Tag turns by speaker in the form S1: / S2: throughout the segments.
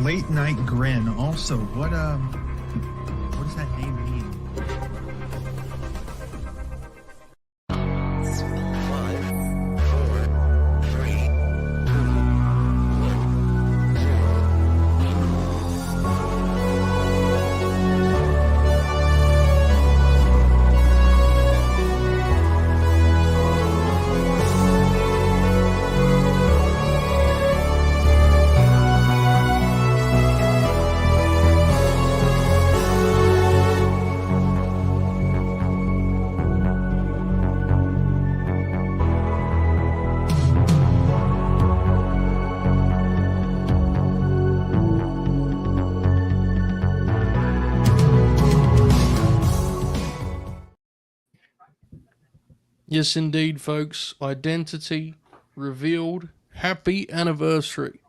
S1: Late Night Grin. Also, what does that name mean?
S2: Yes, indeed, folks. Identity revealed. Happy anniversary.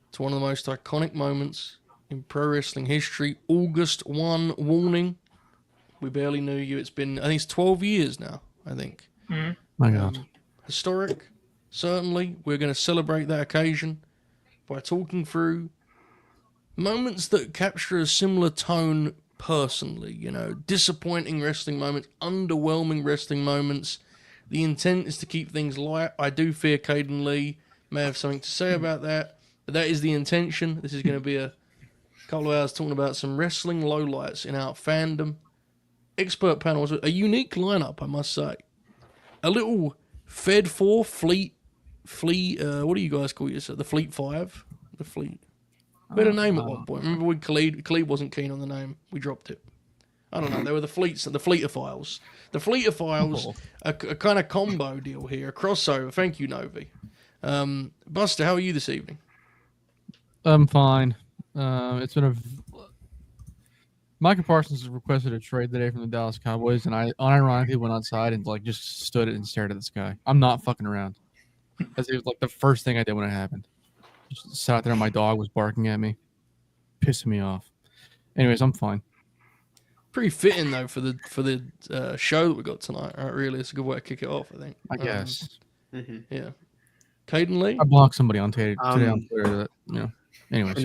S2: It's one of the most iconic moments in pro wrestling history. August 1 warning. We barely knew you. It's been, I think it's 12 years now, I think.
S3: Mm-hmm.
S4: My God.
S2: Historic, certainly. We're going to celebrate that occasion by talking through moments that capture a similar tone personally, you know, disappointing wrestling moments, underwhelming wrestling moments. The intent is to keep things light. I do fear Kaden Lee may have something to say about that, but that is the intention. This is going to be a couple of hours talking about some wrestling lowlights in our fandom. Expert panels, a unique lineup, I must say. A little Fed 4 Fleet, what do you guys call yourself? The Fleet 5? The Fleet. We had a name at one point. Remember when Khalid wasn't keen on the name? We dropped it. I don't know. They were the Fleetophiles. The Fleetophiles, a kind of combo deal here, a crossover. Thank you, Novi. Buster, how are you this evening?
S4: I'm fine. It's been Micah Parsons has requested a trade today from the Dallas Cowboys, and I unironically went outside and just stood and stared at the sky. I'm not fucking around. As it was the first thing I did when it happened. Just sat there and my dog was barking at me, pissing me off. Anyways, I'm fine.
S2: Pretty fitting though for the show that we got tonight. Right, really, it's a good way to kick it off. I think.
S4: I guess.
S2: Yeah. Caden Lee.
S4: I blocked somebody on today on Twitter. Anyways.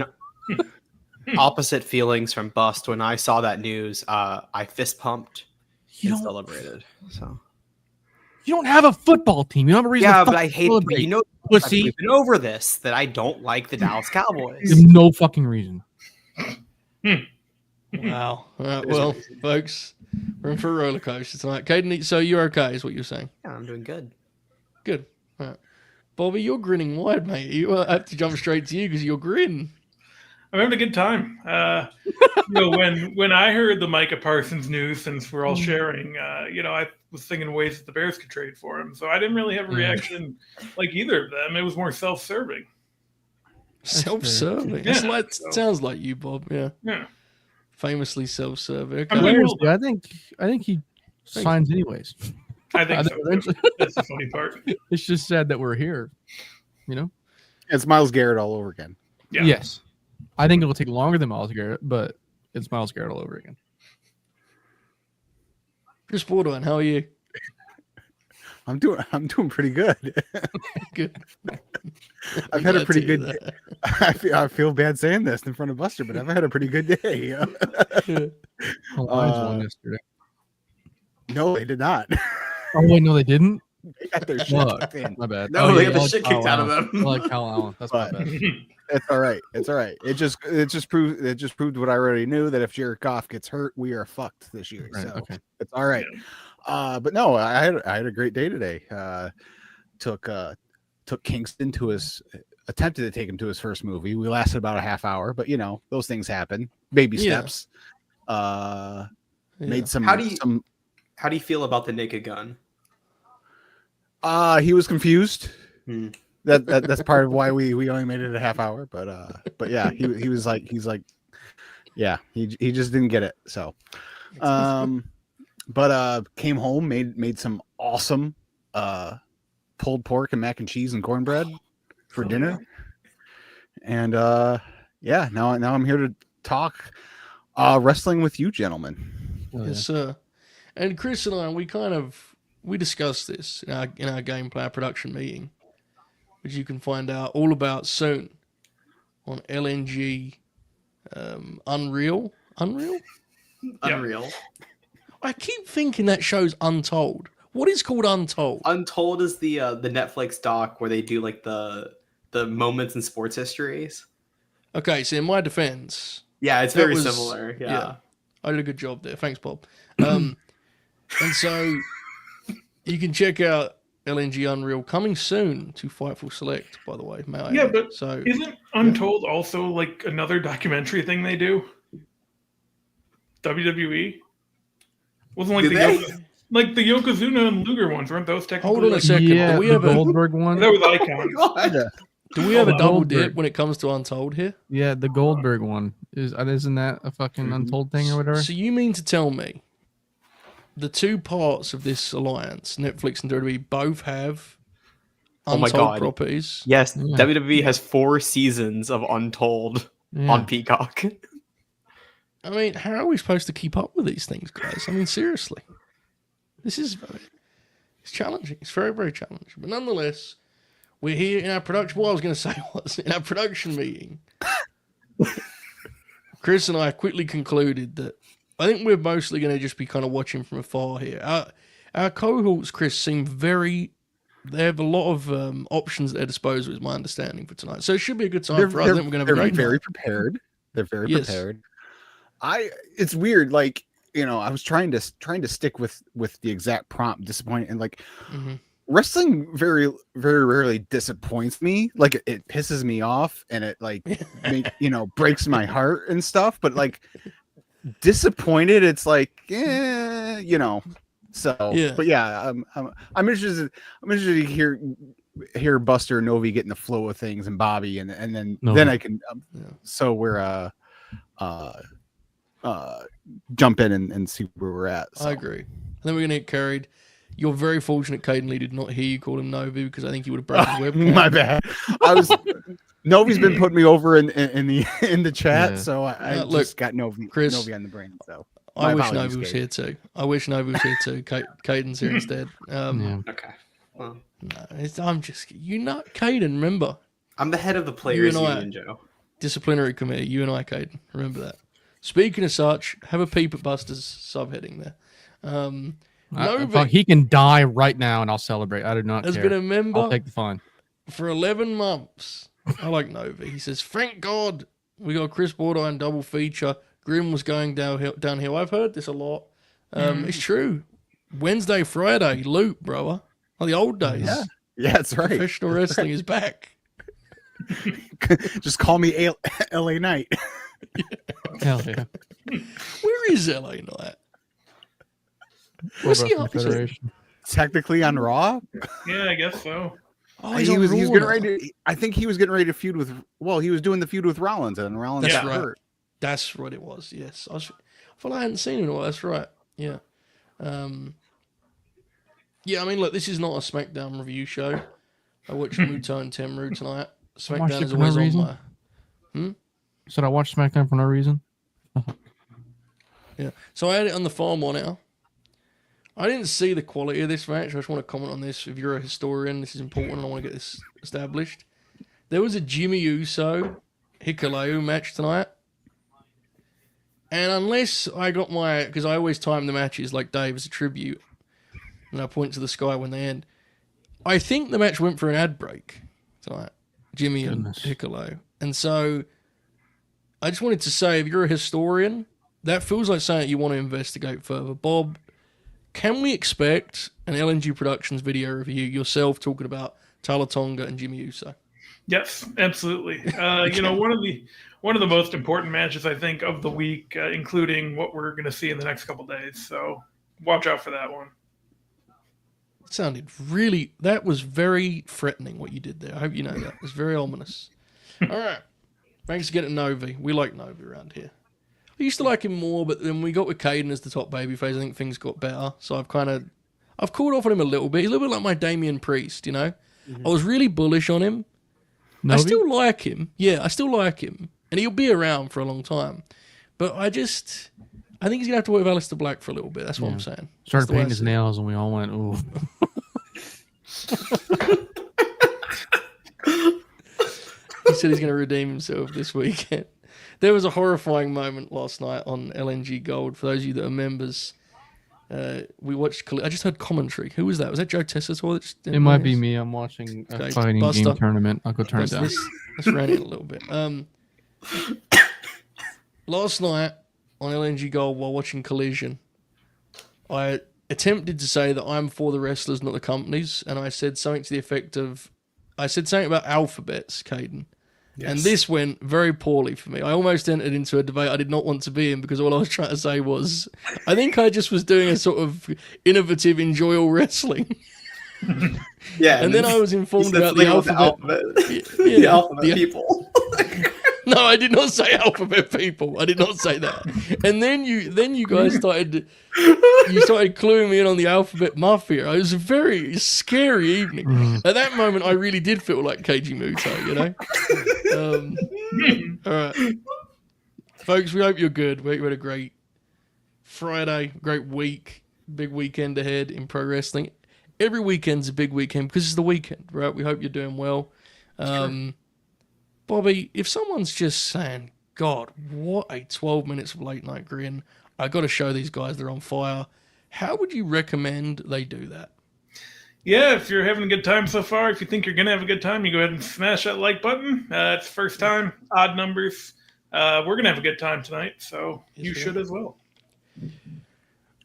S5: Opposite feelings from Bust when I saw that news. I fist pumped and celebrated. So.
S4: You don't have a football team. You don't have a reason.
S5: Yeah,
S4: to
S5: but I hate.
S4: celebrate.
S5: You know,
S4: pussy.
S5: we've been over this. That I don't like the Dallas Cowboys.
S4: There's no fucking reason.
S2: Wow. All right, well, folks, we're in for a roller coaster tonight. Caden, so you're okay, is what you're saying?
S5: Yeah, I'm doing good.
S2: Good. All right. Bobby, you're grinning wide, mate. You have to jump straight to you because you're grinning.
S3: I'm having a good time. When I heard the Micah Parsons news, since we're all sharing, I was thinking ways that the Bears could trade for him. So I didn't really have a reaction like either of them. It was more self-serving.
S2: Self-serving?
S3: Yeah,
S2: sounds like you, Bob. Yeah.
S3: Yeah.
S2: Famously self-serving.
S4: Okay. I think he signs anyways.
S3: I think so. That's the funny part.
S4: It's just sad that we're here.
S6: It's Myles Garrett all over again.
S3: Yeah.
S4: Yes. I think it'll take longer than Myles Garrett, but it's Myles Garrett all over again.
S2: Chris Borderline, how are you?
S6: I'm doing pretty good.
S2: Good.
S6: I've had a pretty good day. I feel bad saying this in front of Buster, but I've had a pretty good day.
S4: Lions won yesterday.
S6: No, they did not.
S4: Oh wait, no, they didn't.
S6: They got their shit kicked in.
S4: My bad.
S5: No, they got the shit kicked out of them.
S4: I like Kyle Allen. That's my bad.
S6: It's all right. It's all right. It just proved what I already knew, that if Jared Goff gets hurt, we are fucked this year.
S4: Right,
S6: so
S4: okay.
S6: It's all right. But no, I had a great day today. Took Kingston attempted to take him to his first movie. We lasted about a half hour, but those things happen. Baby steps. Made some.
S5: How do you feel about the Naked Gun?
S6: He was confused. That's part of why we only made it a half hour. But yeah, he was like, yeah, he just didn't get it. So, but came home, made some awesome pulled pork and mac and cheese and cornbread for dinner. And yeah, now I'm here to talk wrestling with you gentlemen.
S2: Yes, sir. And Chris and I, we discussed this in our gameplay production meeting, which you can find out all about soon. on LNG Unreal. Unreal?
S5: Unreal.
S2: I keep thinking that show's Untold. What is called Untold?
S5: Untold is the Netflix doc where they do like the moments in sports histories.
S2: Okay, so in my defense,
S5: Yeah, it's
S2: that
S5: very
S2: was-
S5: similar. Yeah.
S2: I did a good job there. Thanks, Bob. And so you can check out LNG Unreal coming soon to Fightful Select, by the way. May I
S3: Yeah,
S2: add.
S3: but
S2: so
S3: isn't Untold also like another documentary thing they do? WWE wasn't like
S5: Do they?
S3: like the Yokozuna and Luger ones, weren't those technically?
S2: Hold on a
S3: like,
S2: second.
S4: Yeah,
S2: do we
S4: the
S2: have a
S4: Goldberg one.
S3: that was Icon.
S5: God.
S2: do we have a
S3: Hold on.
S2: double dip
S4: Goldberg.
S2: when it comes to Untold here?
S4: Yeah, the Goldberg one isn't that a fucking Untold thing or whatever?
S2: So you mean to tell me the two parts of this alliance, Netflix and WWE, both have
S5: Oh my
S2: Untold
S5: God.
S2: properties?
S5: Yes,
S4: Yeah.
S5: WWE has 4 seasons of Untold
S4: Yeah.
S5: on Peacock.
S2: I mean, how are we supposed to keep up with these things, guys? I mean, seriously. This is it's challenging. It's very, very challenging. But nonetheless, we're here in our production. What I was going to say was, in our production meeting, Chris and I quickly concluded that I think we're mostly going to just be kind of watching from afar here. Our cohorts, Chris, seem they have a lot of options at their disposal, is my understanding for tonight. So it should be a good time for us. I think we're going to have a
S6: they're
S2: great
S6: very
S2: night.
S6: prepared. They're very
S2: Yes.
S6: prepared. It's weird. Like, I was trying to stick with the exact prompt. Disappointing, and like
S2: Mhm.
S6: wrestling very, very rarely disappoints me. Like it pisses me off, and it like breaks my heart and stuff. But like disappointed, it's like So,
S2: Yeah.
S6: but yeah, I'm interested. I'm interested to hear Buster and Novi get in the flow of things, and Bobby, and then
S4: Novi.
S6: I can.
S2: Yeah.
S6: So we're jump in and see where we're at. So.
S2: I agree. And then we're going to get carried. You're very fortunate Caden Lee did not hear you call him Novi, because I think he would have broken his webcam.
S6: My bad. Novi's been putting me over in the chat,
S4: Yeah.
S6: so I
S2: Look,
S6: just got Novi
S2: Chris,
S6: on the brain. So
S2: I
S6: my
S2: wish
S6: apologies,
S2: Novi was
S6: Caden.
S2: here too. I wish Novi was here too. Caden's here instead.
S4: Yeah.
S5: Okay. Well,
S2: No, I'm just Caden. Remember,
S5: I'm the head of the Players
S2: and I-
S5: Union, Joe.
S2: disciplinary committee. You and I, Caden. Remember that. Speaking of such, have a peep at Buster's subheading there. Novi
S4: He can die right now, and I'll celebrate. I do not
S2: has
S4: care.
S2: been a member
S4: I'll take the fine.
S2: for 11 months. I like Novi. He says, "Thank God we got Chris Borderline double feature. Grin was going downhill. I've heard this a lot. It's true. Wednesday, Friday, loop, brother. Like the old days.
S6: Yeah, that's right.
S2: Professional wrestling is back.
S6: Just call me LA Knight.
S4: Hell yeah.
S2: Where is LA Knight? What's
S4: World
S2: he
S4: Wrestling
S2: up to?
S4: Federation.
S6: Technically on Raw.
S3: Yeah, I guess so.
S2: Oh,
S6: He
S2: on
S6: was
S2: Raw
S6: getting
S2: now.
S6: ready to. I think he was getting ready to feud with. Well, he was doing the feud with Rollins, and Rollins
S2: That's
S6: got
S2: right.
S6: hurt.
S2: That's what it was. Yes, I thought I hadn't seen him in a while. That's right. Yeah. Yeah. I mean, look, this is not a SmackDown review show. I watched Muto and Temru tonight.
S4: watched
S2: SmackDown
S4: it
S2: is
S4: for no
S2: always on
S4: reason.
S2: my.
S4: Should I watch SmackDown for no reason?
S2: Yeah. So I had it on the far monitor. I didn't see the quality of this match. I just want to comment on this. If you're a historian, this is important, and I want to get this established. There was a Jimmy Uso Hikuleo match tonight. And unless I got because I always time the matches like Dave as a tribute, and I point to the sky when they end. I think the match went for an ad break tonight, Jimmy
S4: Goodness.
S2: and Hikuleo. And so I just wanted to say, if you're a historian, that feels like something you want to investigate further. Bob, can we expect an LNG Productions video review yourself talking about Talatonga and Jimmy Uso?
S3: Yes, absolutely. One of the most important matches I think of the week, including what we're going to see in the next couple days. So watch out for that one.
S2: That was very threatening what you did there. I hope you know that. It was very ominous. All right. Thanks for getting Novi. We like Novi around here. I used to like him more, but then we got with Caden as the top babyface. I think things got better. So I've cooled off on him a little bit. He's a little bit like my Damian Priest, you know? I was really bullish on him. I
S4: Novi?
S2: still like him. Yeah, I still like him. And he'll be around for a long time. But I think he's going to have to work with Aleister Black for a little bit. That's what I'm saying.
S4: Started
S2: That's the way I
S4: painting his
S2: see it.
S4: nails, and we all went, ooh.
S2: He said he's going to redeem himself this weekend. There was a horrifying moment last night on LNG Gold. For those of you that are members, we watched. I just heard commentary. Who was that? Was that Joe Tessitore?
S4: It might be me. I'm watching a fighting
S2: Buster.
S4: game tournament. I'll go turn it down.
S2: Let's rant it a little bit. Last night on LNG Gold, while watching Collision, I attempted to say that I'm for the wrestlers, not the companies, and I said something to the effect of, I said something about alphabets, Kaden. Yes. And this went very poorly for me. I almost entered into a debate I did not want to be in because all I was trying to say was, I think I just was doing a sort of innovative, enjoy all wrestling.
S5: Yeah.
S2: And then I was informed about the alphabet.
S5: The alphabet people.
S2: No, I did not say alphabet people. I did not say that. And then you guys started cluing me in on the alphabet mafia. It was a very scary evening. At that moment, I really did feel like Keiji Muto, All right, folks. We hope you're good. We had a great Friday, great week, big weekend ahead in pro wrestling. Every weekend's a big weekend because it's the weekend, right? We hope you're doing well. Sure. Bobby, if someone's just saying, God, what a 12 minutes of late night Grin, I got to show these guys they're on fire, how would you recommend they do that?
S3: Yeah, if you're having a good time so far, if you think you're going to have a good time, you go ahead and smash that like button. It's first time, odd numbers. We're going to have a good time tonight, so you should as well.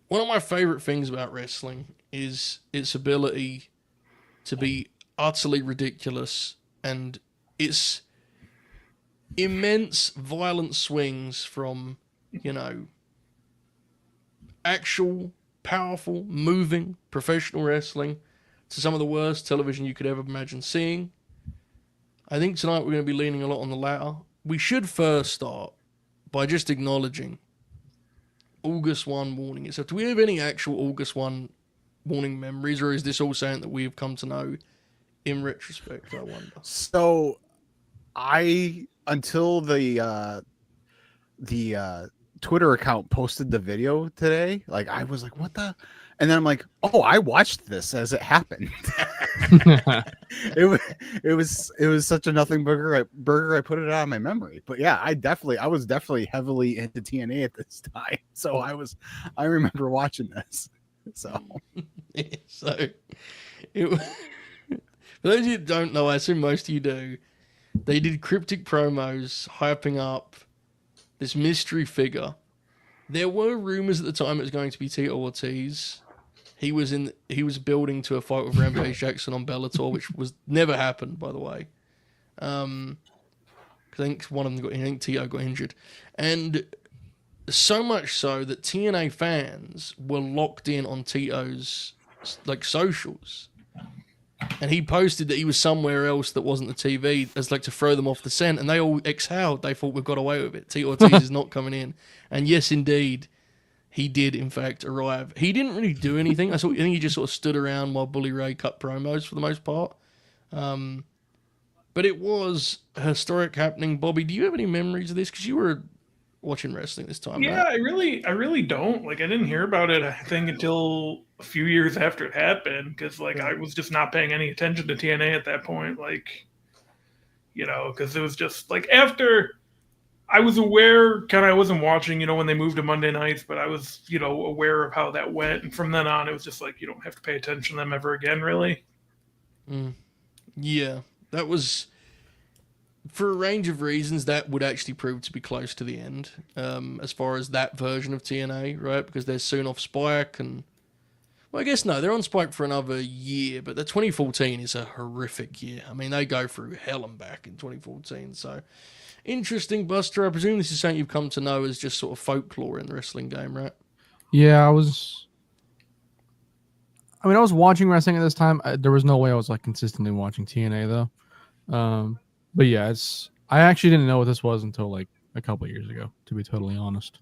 S2: One of my favorite things about wrestling is its ability to be utterly ridiculous and its immense violent swings from, actual, powerful, moving, professional wrestling to some of the worst television you could ever imagine seeing. I think tonight we're going to be leaning a lot on the latter. We should first start by just acknowledging August 1 warning itself. Do we have any actual August 1 warning memories, or is this all something that we have come to know in retrospect, I wonder?
S6: So until the Twitter account posted the video today, like I was like, what the? And then I'm like, oh, I watched this as it happened. It was such a nothing burger. I put it out of my memory. But yeah, I was definitely heavily into TNA at this time. So I remember watching this. So
S2: for those of you that don't know, I assume most of you do. They did cryptic promos hyping up this mystery figure. There were rumors at the time it was going to be Tito Ortiz. He was building to a fight with Rampage Jackson on Bellator, which was never happened, by the way. I think one of them Tito got injured. And so much so that TNA fans were locked in on Tito's socials. And he posted that he was somewhere else that wasn't the TV as to throw them off the scent. And they all exhaled. They thought, we've got away with it. Tito Ortiz is not coming in. And yes, indeed, he did, in fact, arrive. He didn't really do anything. I think he just sort of stood around while Bully Ray cut promos for the most part. But it was a historic happening. Bobby, do you have any memories of this? Because you were watching wrestling this time,
S3: Yeah,
S2: right?
S3: I really don't. I didn't hear about it, I think, until a few years after it happened, because I was just not paying any attention to TNA at that point. Because it was just after I was aware, I wasn't watching, when they moved to Monday nights, but I was, aware of how that went. And from then on, it was just you don't have to pay attention to them ever again, really.
S2: Yeah, that was, for a range of reasons, that would actually prove to be close to the end, as far as that version of TNA, right? Because they're soon off Spike, and, well, I guess no, they're on Spike for another year, but the 2014 is a horrific year. I mean, they go through hell and back in 2014, so interesting. Buster, I presume this is something you've come to know as just sort of folklore in the wrestling game, right?
S4: Yeah, I was watching wrestling at this time. There was no way I was consistently watching TNA though. But yeah, I actually didn't know what this was until a couple of years ago, to be totally honest.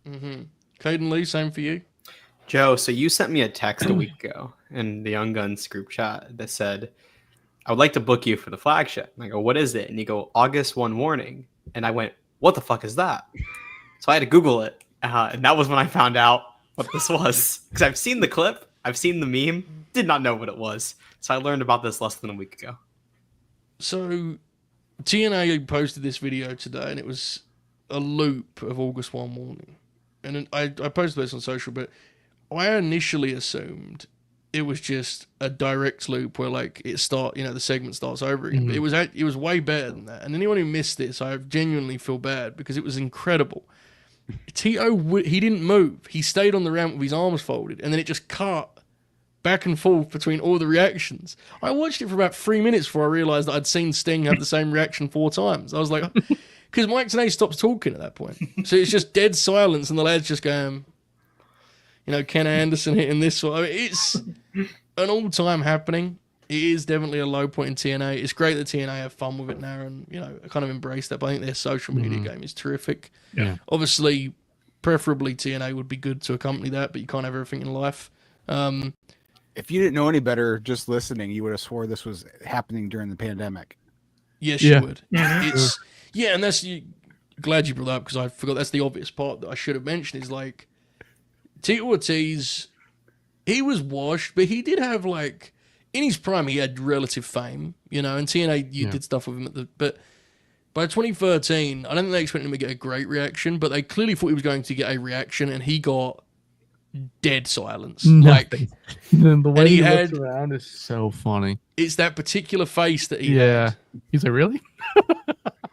S2: Kaden Lee, same for you?
S5: Joe, so you sent me a text a week ago in the Young Guns group chat that said, I would like to book you for the flagship. And I go, what is it? And you go, August 1 warning. And I went, what the fuck is that? So I had to Google it. And that was when I found out what this was. Because I've seen the clip. I've seen the meme. Did not know what it was. So I learned about this less than a week ago.
S2: So TNA posted this video today, and it was a loop of August 1 morning. And then I posted this on social, but I initially assumed it was just a direct loop where like the segment starts over again. But it was way better than that. And anyone who missed this, I genuinely feel bad because it was incredible. Tito, he didn't move. He stayed on the ramp with his arms folded, and then it just cut back and forth between all the reactions. I watched it for about 3 minutes before I realized that I'd seen Sting have the same reaction 4 times. I was like, because Mike Tenay stops talking at that point. So it's just dead silence, and the lad's just going, Ken Anderson hitting this one. I mean, it's an all-time happening. It is definitely a low point in TNA. It's great that TNA have fun with it now and, kind of embrace that. But I think their social media game is terrific.
S4: Yeah.
S2: Obviously, preferably TNA would be good to accompany that, but you can't have everything in life.
S6: If you didn't know any better, just listening, you would have swore this was happening during the pandemic.
S2: Yes, you would. It's and that's glad you brought that up because I forgot that's the obvious part that I should have mentioned is like Tito Ortiz, he was washed, but he did have like in his prime he had relative fame, and TNA did stuff with him but by 2013, I don't think they expected him to get a great reaction, but they clearly thought he was going to get a reaction, and he got dead silence.
S4: Nothing. The way he
S2: had,
S4: looks around is so funny.
S2: It's that particular face that he had.
S4: He's like, really?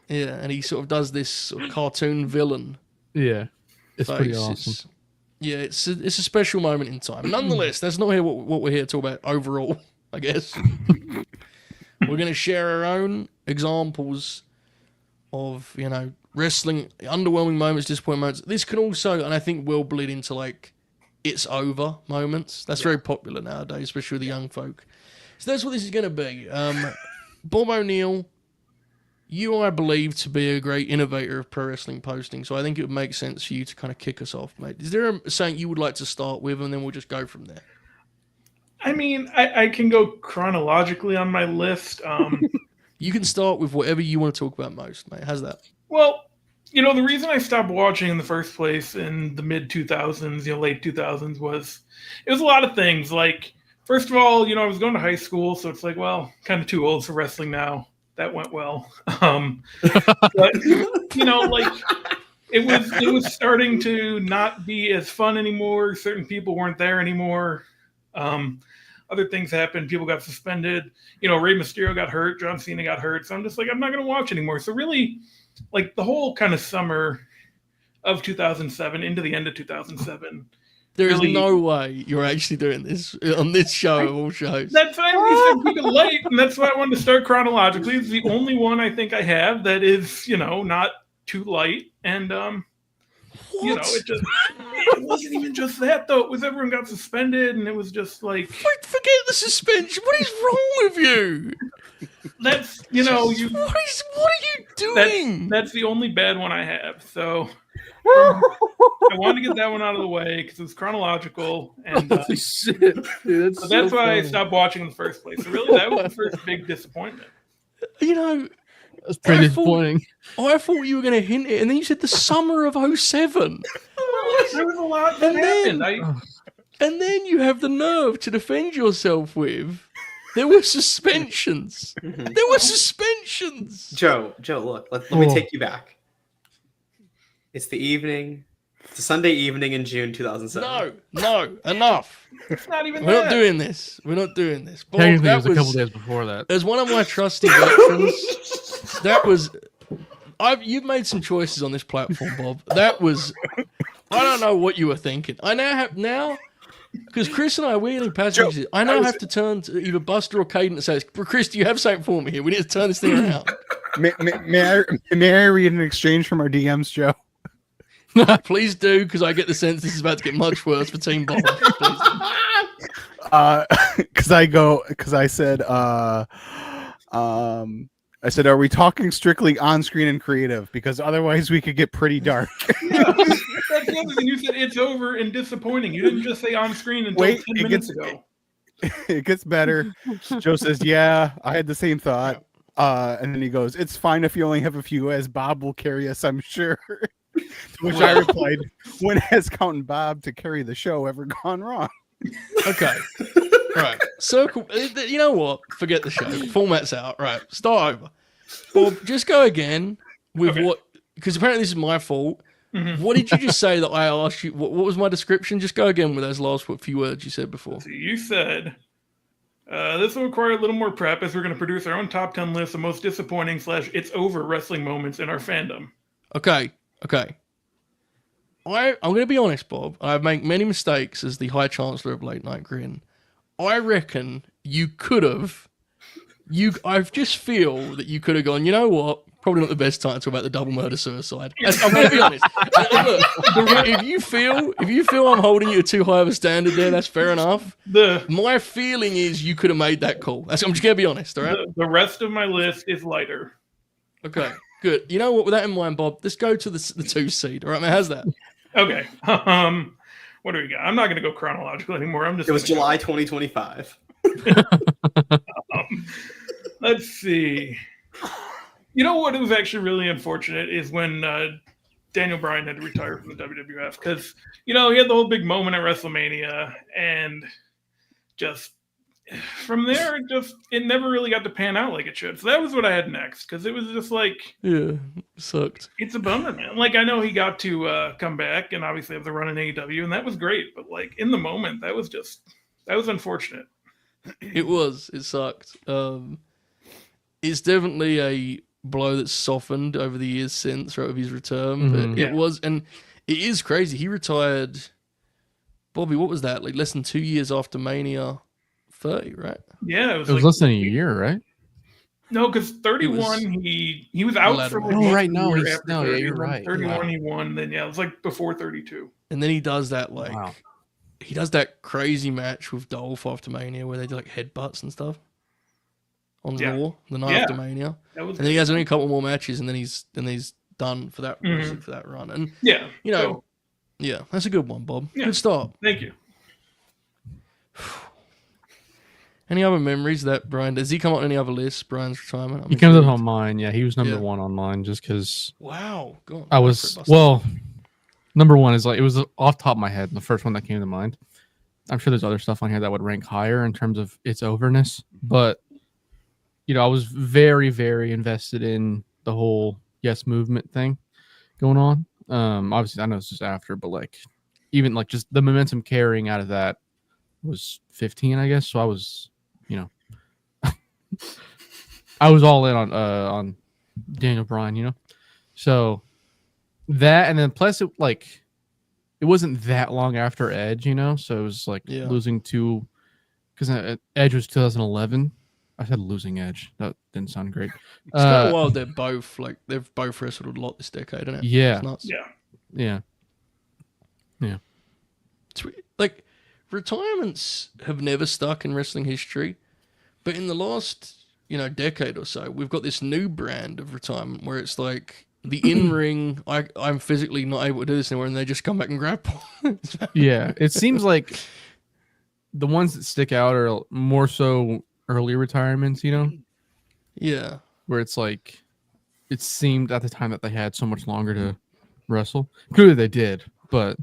S2: Yeah, and he sort of does this sort of cartoon villain.
S4: Yeah, it's
S2: face.
S4: pretty awesome.
S2: It's a special moment in time. Nonetheless, that's not here what we're here to talk about overall, I guess. We're going to share our own examples of, wrestling, underwhelming moments, disappointing moments. This can also, and I think will bleed into like, it's over moments. That's very popular nowadays, especially with the young folk. So that's what this is going to be. Bob O'Neill, you are believed to be a great innovator of pro wrestling posting, so I think it would make sense for you to kind of kick us off, mate. Is there something you would like to start with, and then we'll just go from there?
S3: I mean, I can go chronologically on my list.
S2: You can start with whatever you want to talk about most, mate. How's that?
S3: Well, the reason I stopped watching in the first place in the mid-2000s, late 2000s, was it was a lot of things. Like, first of all, I was going to high school, so it's like, well, kind of too old for wrestling now. That went well. But, like, it was starting to not be as fun anymore. Certain people weren't there anymore. Other things happened. People got suspended. Rey Mysterio got hurt. John Cena got hurt. So I'm just like, I'm not going to watch anymore. So really, like the whole kind of summer of 2007 into the end of 2007.
S2: There's really, no way you're actually doing this on this show of all shows.
S3: That's why I said keep it light, and that's why I wanted to start chronologically. It's the only one I think I have that is, not too light. And, it wasn't even just that, though. It was everyone got suspended, and it was just like...
S2: Forget the suspension. What is wrong with you?
S3: That's,
S2: What are you doing?
S3: That's the only bad one I have, so... I wanted to get that one out of the way because it was chronological, and
S4: shit, dude,
S3: so that's why I stopped watching in the first place. So really, that was the first big disappointment.
S4: That's pretty disappointing.
S2: I thought you were going to hint it, and then you said the summer of 07.
S3: There was a lot that happened.
S2: And then you have the nerve to defend yourself with, there were suspensions. There were suspensions.
S5: Joe, look, let me take you back. It's the evening. It's a Sunday evening in June 2007.
S2: No, enough.
S3: It's not even
S2: We're not doing this. Bob,
S4: technically, it was a couple days before that.
S2: As one of my trusty veterans, you've made some choices on this platform, Bob. I don't know what you were thinking. I now because Chris and I, we're getting passages. I now have to turn to either Buster or Kaden and say, Chris, do you have something for me here? We need to turn this thing around.
S6: May I read an exchange from our DMs, Joe?
S2: Please do, because I get the sense this is about to get much worse for Team Bob.
S6: Because I said, are we talking strictly on screen and creative? Because otherwise we could get pretty dark.
S3: That's the other thing. You said it's over and disappointing. You didn't just say on screen until 10 minutes ago.
S6: It gets better. Joe says, yeah, I had the same thought. And then he goes, it's fine if you only have a few, as Bob will carry us, I'm sure. To which I replied, when has counting Bob to carry the show ever gone wrong?
S2: Okay. Right. Circle. You know what? Forget the show. Format's out. Right. Start over. Bob, just go again with
S3: Okay.
S2: what, because apparently this is my fault.
S3: Mhm.
S2: What did you just say that I asked you? What was my description? Just go again with those last few words you said before.
S3: So you said this will require a little more prep as we're going to produce our own top 10 list of most disappointing / it's over wrestling moments in our fandom.
S2: Okay. I'm going to be honest, Bob. I make many mistakes as the High Chancellor of Late Night Grin. I reckon you could have. I just feel that you could have gone, you know what? Probably not the best time to talk about the double murder suicide. I'm going to be honest. Look, if you feel I'm holding you to too high of a standard there, that's fair enough. My feeling is you could have made that call. I'm just going to be honest, all right?
S3: The rest of my list is lighter.
S2: Okay, good. You know what? With that in mind, Bob, let's go to the 2 seed. All right, man, how's that?
S3: Okay. What do we got? I'm not going to go chronological anymore. I'm just.
S5: It was July 2025.
S3: Let's see. You know what was actually really unfortunate is when Daniel Bryan had to retire from the WWF because, he had the whole big moment at WrestleMania and just from there, it never really got to pan out like it should. So that was what I had next because it was just like.
S2: Yeah, sucked.
S3: It's a bummer, man. Like, I know he got to come back and obviously have the run in AEW, and that was great. But, like, in the moment, that was unfortunate.
S2: It sucked. It's definitely a blow that's softened over the years since, right, of his return. But it was, and it is crazy. He retired, Bobby, what was that? Like less than 2 years after Mania 30, right?
S3: Yeah,
S4: It was less than a year, right?
S3: No, because 31, he was out for like
S4: Oh, right. No,
S3: year
S4: he's,
S3: after
S4: no,
S3: 30,
S4: yeah, you're
S3: and then
S4: right.
S3: 31, he won. Then, it was like before 32.
S2: And then he does that, like,
S4: Wow.
S2: he does that crazy match with Dolph after Mania where they do like headbutts and stuff on Raw the night after Mania. And then he has only a couple more matches, and then he's done for that for that run. And yeah, that's a good one, Bob.
S3: Yeah.
S2: Good start.
S3: Thank you.
S2: Any other memories that Bryan? Does he come on any other lists? Bryan's retirement.
S4: He comes up on mine. Yeah, he was number one on mine just because.
S2: Wow, go on.
S4: I was number one is like it was off the top of my head. The first one that came to mind. I'm sure there's other stuff on here that would rank higher in terms of its overness, but I was very, very invested in the whole Yes movement thing going on. Obviously, I know it's just after, but like even like just the momentum carrying out of that was 15, I guess. So I was, I was all in on Daniel Bryan, So that, and then plus it wasn't that long after Edge, so it was like losing to, because Edge was 2011. I said losing Edge. That didn't sound great.
S2: It's kind of wild. They've both wrestled a lot this decade, isn't it?
S4: Yeah.
S2: It's nuts.
S4: Yeah.
S2: It's like retirements have never stuck in wrestling history, but in the last decade or so, we've got this new brand of retirement where it's like the in-ring. I'm physically not able to do this anymore, and they just come back and grapple.
S4: Yeah, it seems like the ones that stick out are more so early retirements,
S2: Yeah.
S4: Where it's like, it seemed at the time that they had so much longer to wrestle. Clearly they did, but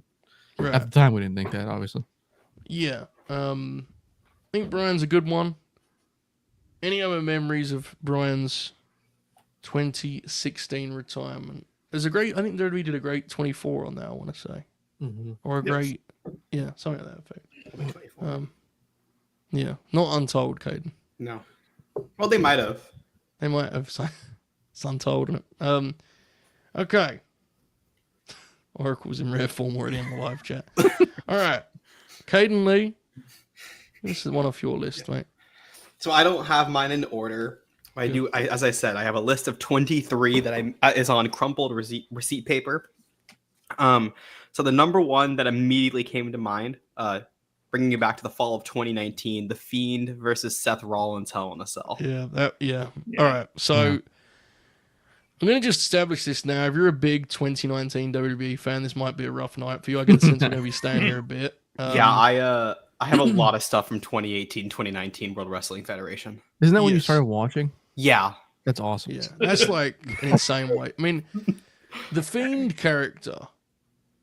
S4: at the time we didn't think that, obviously.
S2: Yeah. I think Bryan's a good one. Any other memories of Bryan's 2016 retirement? I think WWE did a great 24 on that, I want to say.
S4: Mm-hmm.
S2: Or a great, something like that effect. Yeah, not Untold, Kaden.
S5: No. Well, they might have.
S2: They might have. It's Untold, isn't it? Okay. Oracle's in rare form already in the live chat. All right. Kaden Lee. This is one off your list, mate.
S5: So I don't have mine in order. As I said, I have a list of 23 that is on crumpled receipt paper. So the number one that immediately came to mind, bringing you back to the fall of 2019, the Fiend versus Seth Rollins Hell in a Cell.
S2: Yeah. All right. So I'm going to just establish this now. If you're a big 2019 WWE fan, this might be a rough night for you. I get the sense you're going to be staying here a bit.
S5: I have a lot of stuff from 2018, 2019 World Wrestling Federation.
S4: Isn't that when you started watching?
S5: Yeah.
S4: That's awesome.
S2: Yeah. That's like an insane way. I mean, the Fiend character,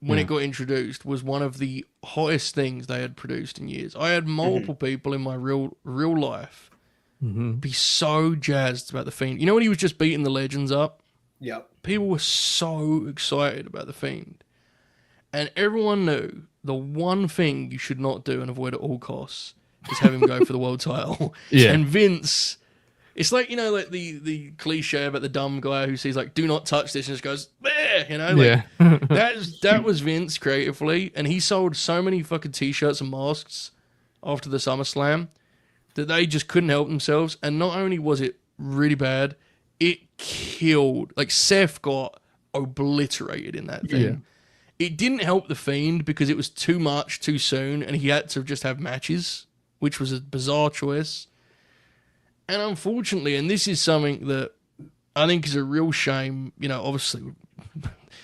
S2: when it got introduced, was one of the hottest things they had produced in years. I had multiple people in my real life be so jazzed about the Fiend. You know when he was just beating the legends up?
S5: Yep.
S2: People were so excited about the Fiend. And everyone knew the one thing you should not do and avoid at all costs is have him go for the world title.
S4: Yeah.
S2: And Vince, it's like, you know, like the cliche about the dumb guy who sees like, do not touch this, and just goes, there, you know? Like, that was Vince creatively. And he sold so many fucking t-shirts and masks after the SummerSlam that they just couldn't help themselves. And not only was it really bad, it killed. Like, Seth got obliterated in that thing.
S4: Yeah.
S2: It didn't help the Fiend because it was too much too soon, and he had to just have matches, which was a bizarre choice. And unfortunately, and this is something that I think is a real shame, you know, obviously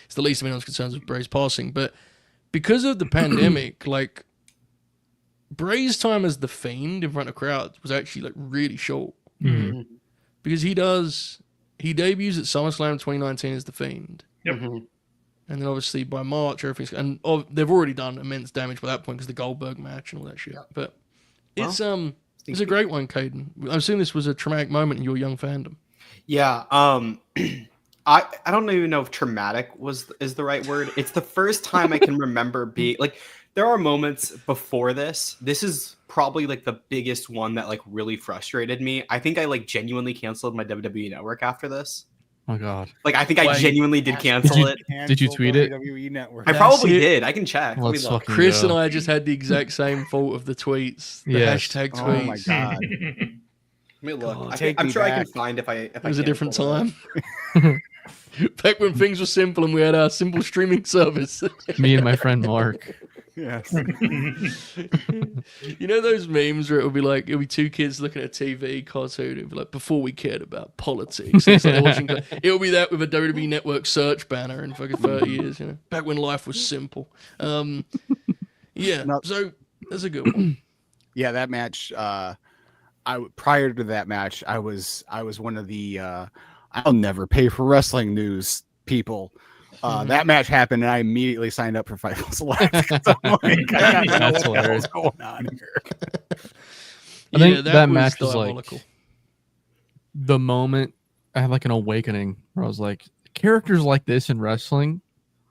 S2: it's the least of anyone's concerns with Bray's passing, but because of the pandemic, like, Bray's time as the Fiend in front of crowds was actually like really short.
S4: Mhm.
S2: Because he debuts at SummerSlam 2019 as the Fiend.
S3: Yep.
S2: And then obviously by March, everything's... And they've already done immense damage by that point because the Goldberg match and all that shit.
S5: Yep.
S2: But
S5: Well,
S2: it's a great one, Kaden. I assume this was a traumatic moment in your young fandom.
S5: Yeah. I don't even know if traumatic is the right word. It's the first time I can remember being like, there are moments before this. This is probably like the biggest one that like really frustrated me. I think I like genuinely canceled my WWE network after this.
S4: Oh God.
S5: Like, I think I
S2: Wait.
S5: genuinely did cancel it.
S4: Did you tweet it?
S6: WWE Network.
S5: I
S2: That's
S5: probably
S2: it.
S5: did. I can check. Let me
S4: Let's
S5: look.
S4: fucking
S2: Chris
S4: go.
S2: and I just had the exact same fault of the tweets. The
S4: Yes.
S2: hashtag
S6: Oh
S2: tweets.
S6: my God.
S5: Let me look.
S2: God.
S6: Take
S5: I'm
S6: me
S5: sure I
S6: back.
S5: can find if I.
S2: It was a different time. Back when things were simple and we had our simple streaming service.
S4: Me and my friend Mark.
S6: Yes.
S2: You know those memes where it'll be two kids looking at a TV cartoon, it'll be like, before we cared about politics. It's like they're watching, it'll be that with a WWE Network search banner in fucking 30 years, you know, back when life was simple. Yeah,
S6: No.
S2: so that's a good one.
S6: Yeah, that match. Prior to that match, I was one of the I'll never pay for wrestling news people. That match happened, and I immediately signed up for Fightful Select. I'm like, I gotta know
S4: That's
S6: what the
S4: hilarious.
S6: hell's going on here.
S4: I think
S2: Yeah,
S4: that
S2: was
S4: match was
S2: diabolical.
S4: like the moment I had like an awakening where I was like, characters like this in wrestling,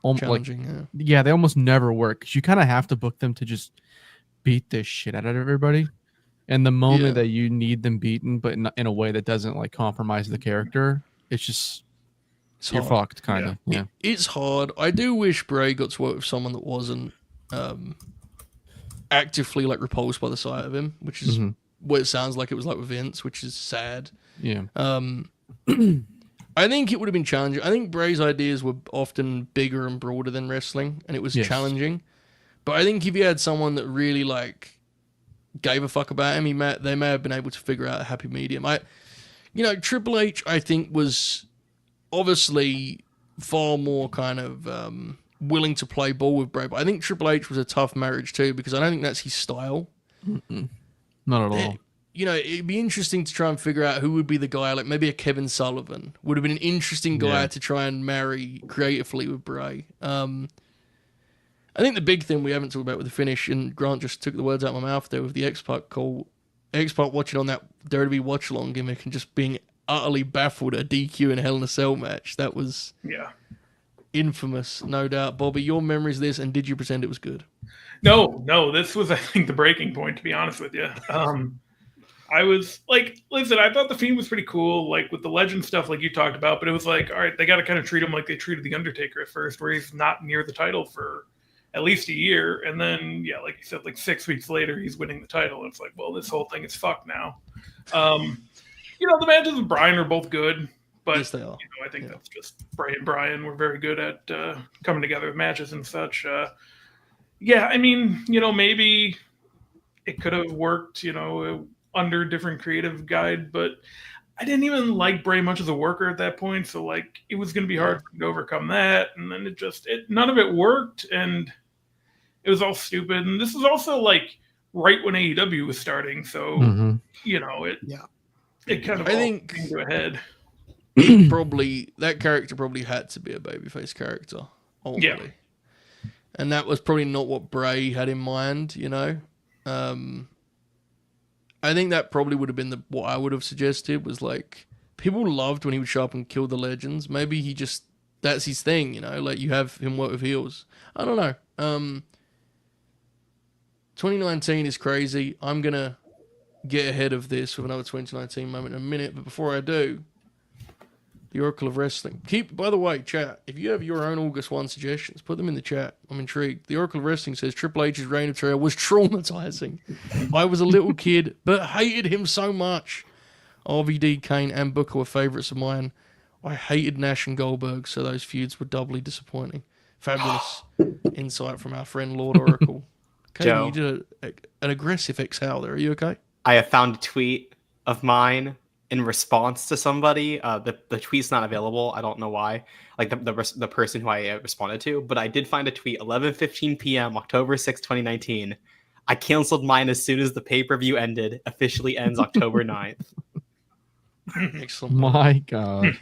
S4: like,
S2: Challenging, yeah.
S4: yeah, they almost never work because you kind of have to book them to just beat the shit out of everybody. And the moment
S2: Yeah.
S4: that you need them beaten, but in a way that doesn't like compromise the character, it's just
S2: It's
S4: you're
S2: hard.
S4: fucked, kind of. Yeah.
S2: It's hard. I do wish Bray got to work with someone that wasn't actively like repulsed by the sight of him, which is
S4: Mhm.
S2: what it sounds like it was like with Vince, which is sad.
S4: Yeah.
S2: I think it would have been challenging. I think Bray's ideas were often bigger and broader than wrestling, and it was
S4: Yes.
S2: challenging. But I think if you had someone that really like gave a fuck about him, they may have been able to figure out a happy medium. Triple H, I think, was obviously far more kind of willing to play ball with Bray, but I think Triple H was a tough marriage too, because I don't think that's his style.
S4: Not at all.
S2: It'd be interesting to try and figure out who would be the guy, like maybe a Kevin Sullivan would have been an interesting guy
S4: Yeah.
S2: to try and marry creatively with Bray. I think the big thing we haven't talked about with the finish, and Grant just took the words out of my mouth there with the X-Pac call, X-Pac watching on that WWE watch-along gimmick and just being utterly baffled at a DQ in a Hell in a Cell match. That was
S3: Yeah.
S2: infamous, no doubt. Bobby, your memories of this, and did you pretend it was good?
S3: No, this was, I think, the breaking point, to be honest with you. I was like, listen, I thought the Fiend was pretty cool, like with the legend stuff, like you talked about, but it was like, all right, they got to kind of treat him like they treated The Undertaker at first, where he's not near the title for at least a year. And then, yeah, like you said, like 6 weeks later, he's winning the title. And it's like, well, this whole thing is fucked now. The matches with Bryan are both good, but
S2: Yes, they are.
S3: I think that's just Bray and Bryan were very good at coming together with matches and such. I mean, maybe it could have worked, under different creative guide, but I didn't even like Bray much as a worker at that point. So like, it was going to be hard for me to overcome that. And then none of it worked, and it was all stupid. And this was also like right when AEW was starting. So, it kind of
S2: I think
S3: came to a head.
S2: probably that character probably had to be a babyface character, ultimately. And that was probably not what Bray had in mind, I think that probably would have been what I would have suggested was like people loved when he would show up and kill the legends. Maybe he just that's his thing, you know. Like you have him work with heels. I don't know. 2019 is crazy. I'm gonna get ahead of this with another 2019 moment in a minute, but before I do, the Oracle of Wrestling. By the way, chat, if you have your own August 1 suggestions, put them in the chat. I'm intrigued. The Oracle of Wrestling says Triple H's reign of terror was traumatizing. I was a little kid, but hated him so much. RVD, Kane, and Booker were favorites of mine. I hated Nash and Goldberg, so those feuds were doubly disappointing. Fabulous insight from our friend Lord Oracle. Okay,
S5: Joe.
S2: you did an aggressive exhale there. Are you okay?
S5: I have found a tweet of mine in response to somebody. The tweet's not available. I don't know why. Like the person who I responded to, but I did find a tweet. 11:15 p.m. October 6, 2019. I canceled mine as soon as the pay-per-view ended. Officially ends October 9th.
S2: Excellent.
S4: My God.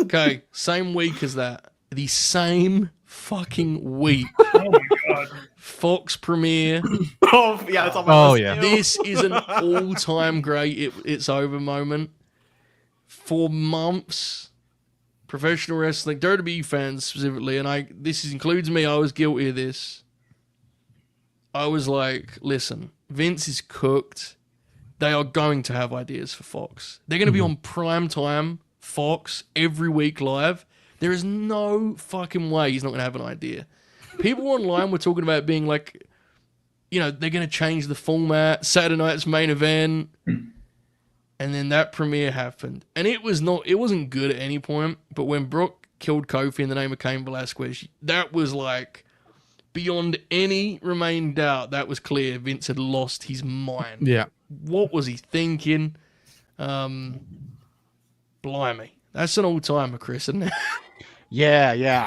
S2: Okay, same week as that. The same fucking week.
S3: Oh my god.
S2: Fox premiere.
S5: Oh yeah, it's on my
S4: Oh,
S5: list
S4: yeah.
S5: too.
S2: This is an all-time great it's over moment. For months, professional wrestling, WWE fans specifically, and includes me, I was guilty of this. I was like, listen, Vince is cooked. They are going to have ideas for Fox. They're going to be on prime time Fox every week live. There is no fucking way he's not going to have an idea. People online were talking about being like, you know, they're going to change the format, Saturday night's main event. And then that premiere happened. And it wasn't good at any point. But when Brock killed Kofi in the name of Cain Velasquez, that was like, beyond any remaining doubt, that was clear. Vince had lost his mind.
S4: Yeah.
S2: What was he thinking? Blimey. That's an all-timer, Chris, isn't it?
S6: Yeah.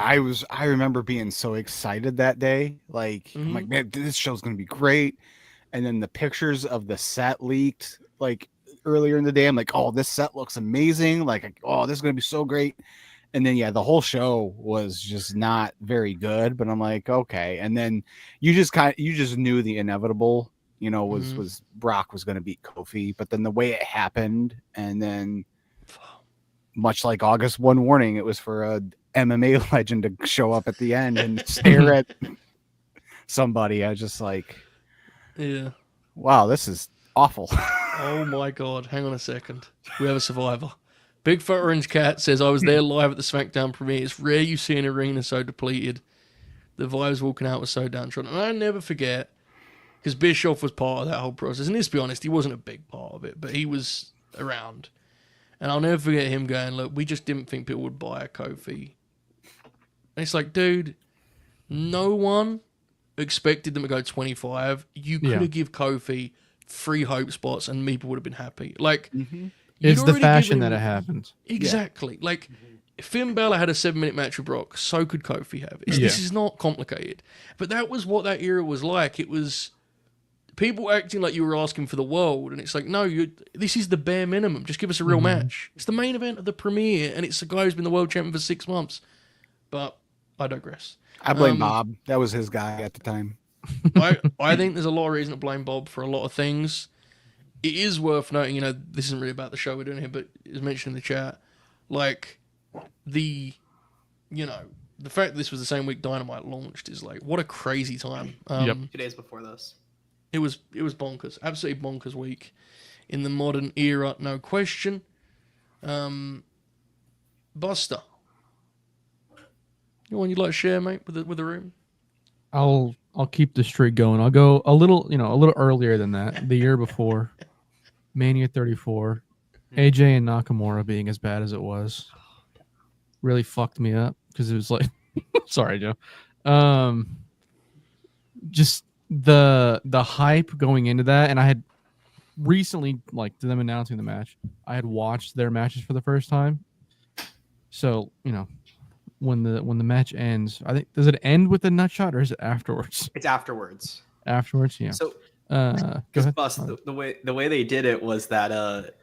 S6: I remember being so excited that day. Like, I'm like, man, this show's gonna be great. And then the pictures of the set leaked like earlier in the day. I'm like, oh, this set looks amazing. Like, oh, this is gonna be so great. And then the whole show was just not very good. But I'm like, okay. And then you just knew the inevitable, you know, was Brock was gonna beat Kofi. But then the way it happened, and then much like August 1 warning, it was for a MMA legend to show up at the end and stare at somebody. I was just like,
S2: Yeah.
S6: wow, this is awful.
S2: Oh my God. Hang on a second. We have a survivor. Big Fat Orange Cat says, I was there live at the SmackDown premiere. It's rare you see an arena so depleted. The vibes walking out were so downtrodden. And I never forget, because Bischoff was part of that whole process. And let's be honest, he wasn't a big part of it, but he was around. And I'll never forget him going, look, we just didn't think people would buy a Kofi. And it's like, dude, no one expected them to go 25. You could have give Kofi 3 hope spots and people would have been happy. Like,
S4: It's the fashion that it happens.
S2: Exactly. Yeah. Like, Finn Balor had a 7-minute match with Brock. So could Kofi have. This is not complicated. But that was what that era was like. It was people acting like you were asking for the world. And it's like, no, this is the bare minimum. Just give us a real match. It's the main event of the premiere. And it's a guy who's been the world champion for 6 months. But I digress.
S6: I blame Bob. That was his guy at the time.
S2: I think there's a lot of reason to blame Bob for a lot of things. It is worth noting, you know, this isn't really about the show we're doing here, but it's mentioned in the chat, like, the fact that this was the same week Dynamite launched is like, what a crazy time.
S5: 2 days before this.
S2: It was bonkers. Absolutely bonkers week in the modern era, no question. Buster. You want you'd like to share, mate, with the room?
S4: I'll keep the streak going. I'll go a little earlier than that. The year before, Mania 34, AJ and Nakamura being as bad as it was, really fucked me up because it was like, sorry, Joe. Just the hype going into that, and I had recently, like, to them announcing the match, I had watched their matches for the first time. So, you know, when the match ends, I think, does it end with a nut shot or is it afterwards?
S5: It's afterwards.
S4: Afterwards, yeah.
S5: So,
S4: go ahead.
S5: Bust, the way they did it was that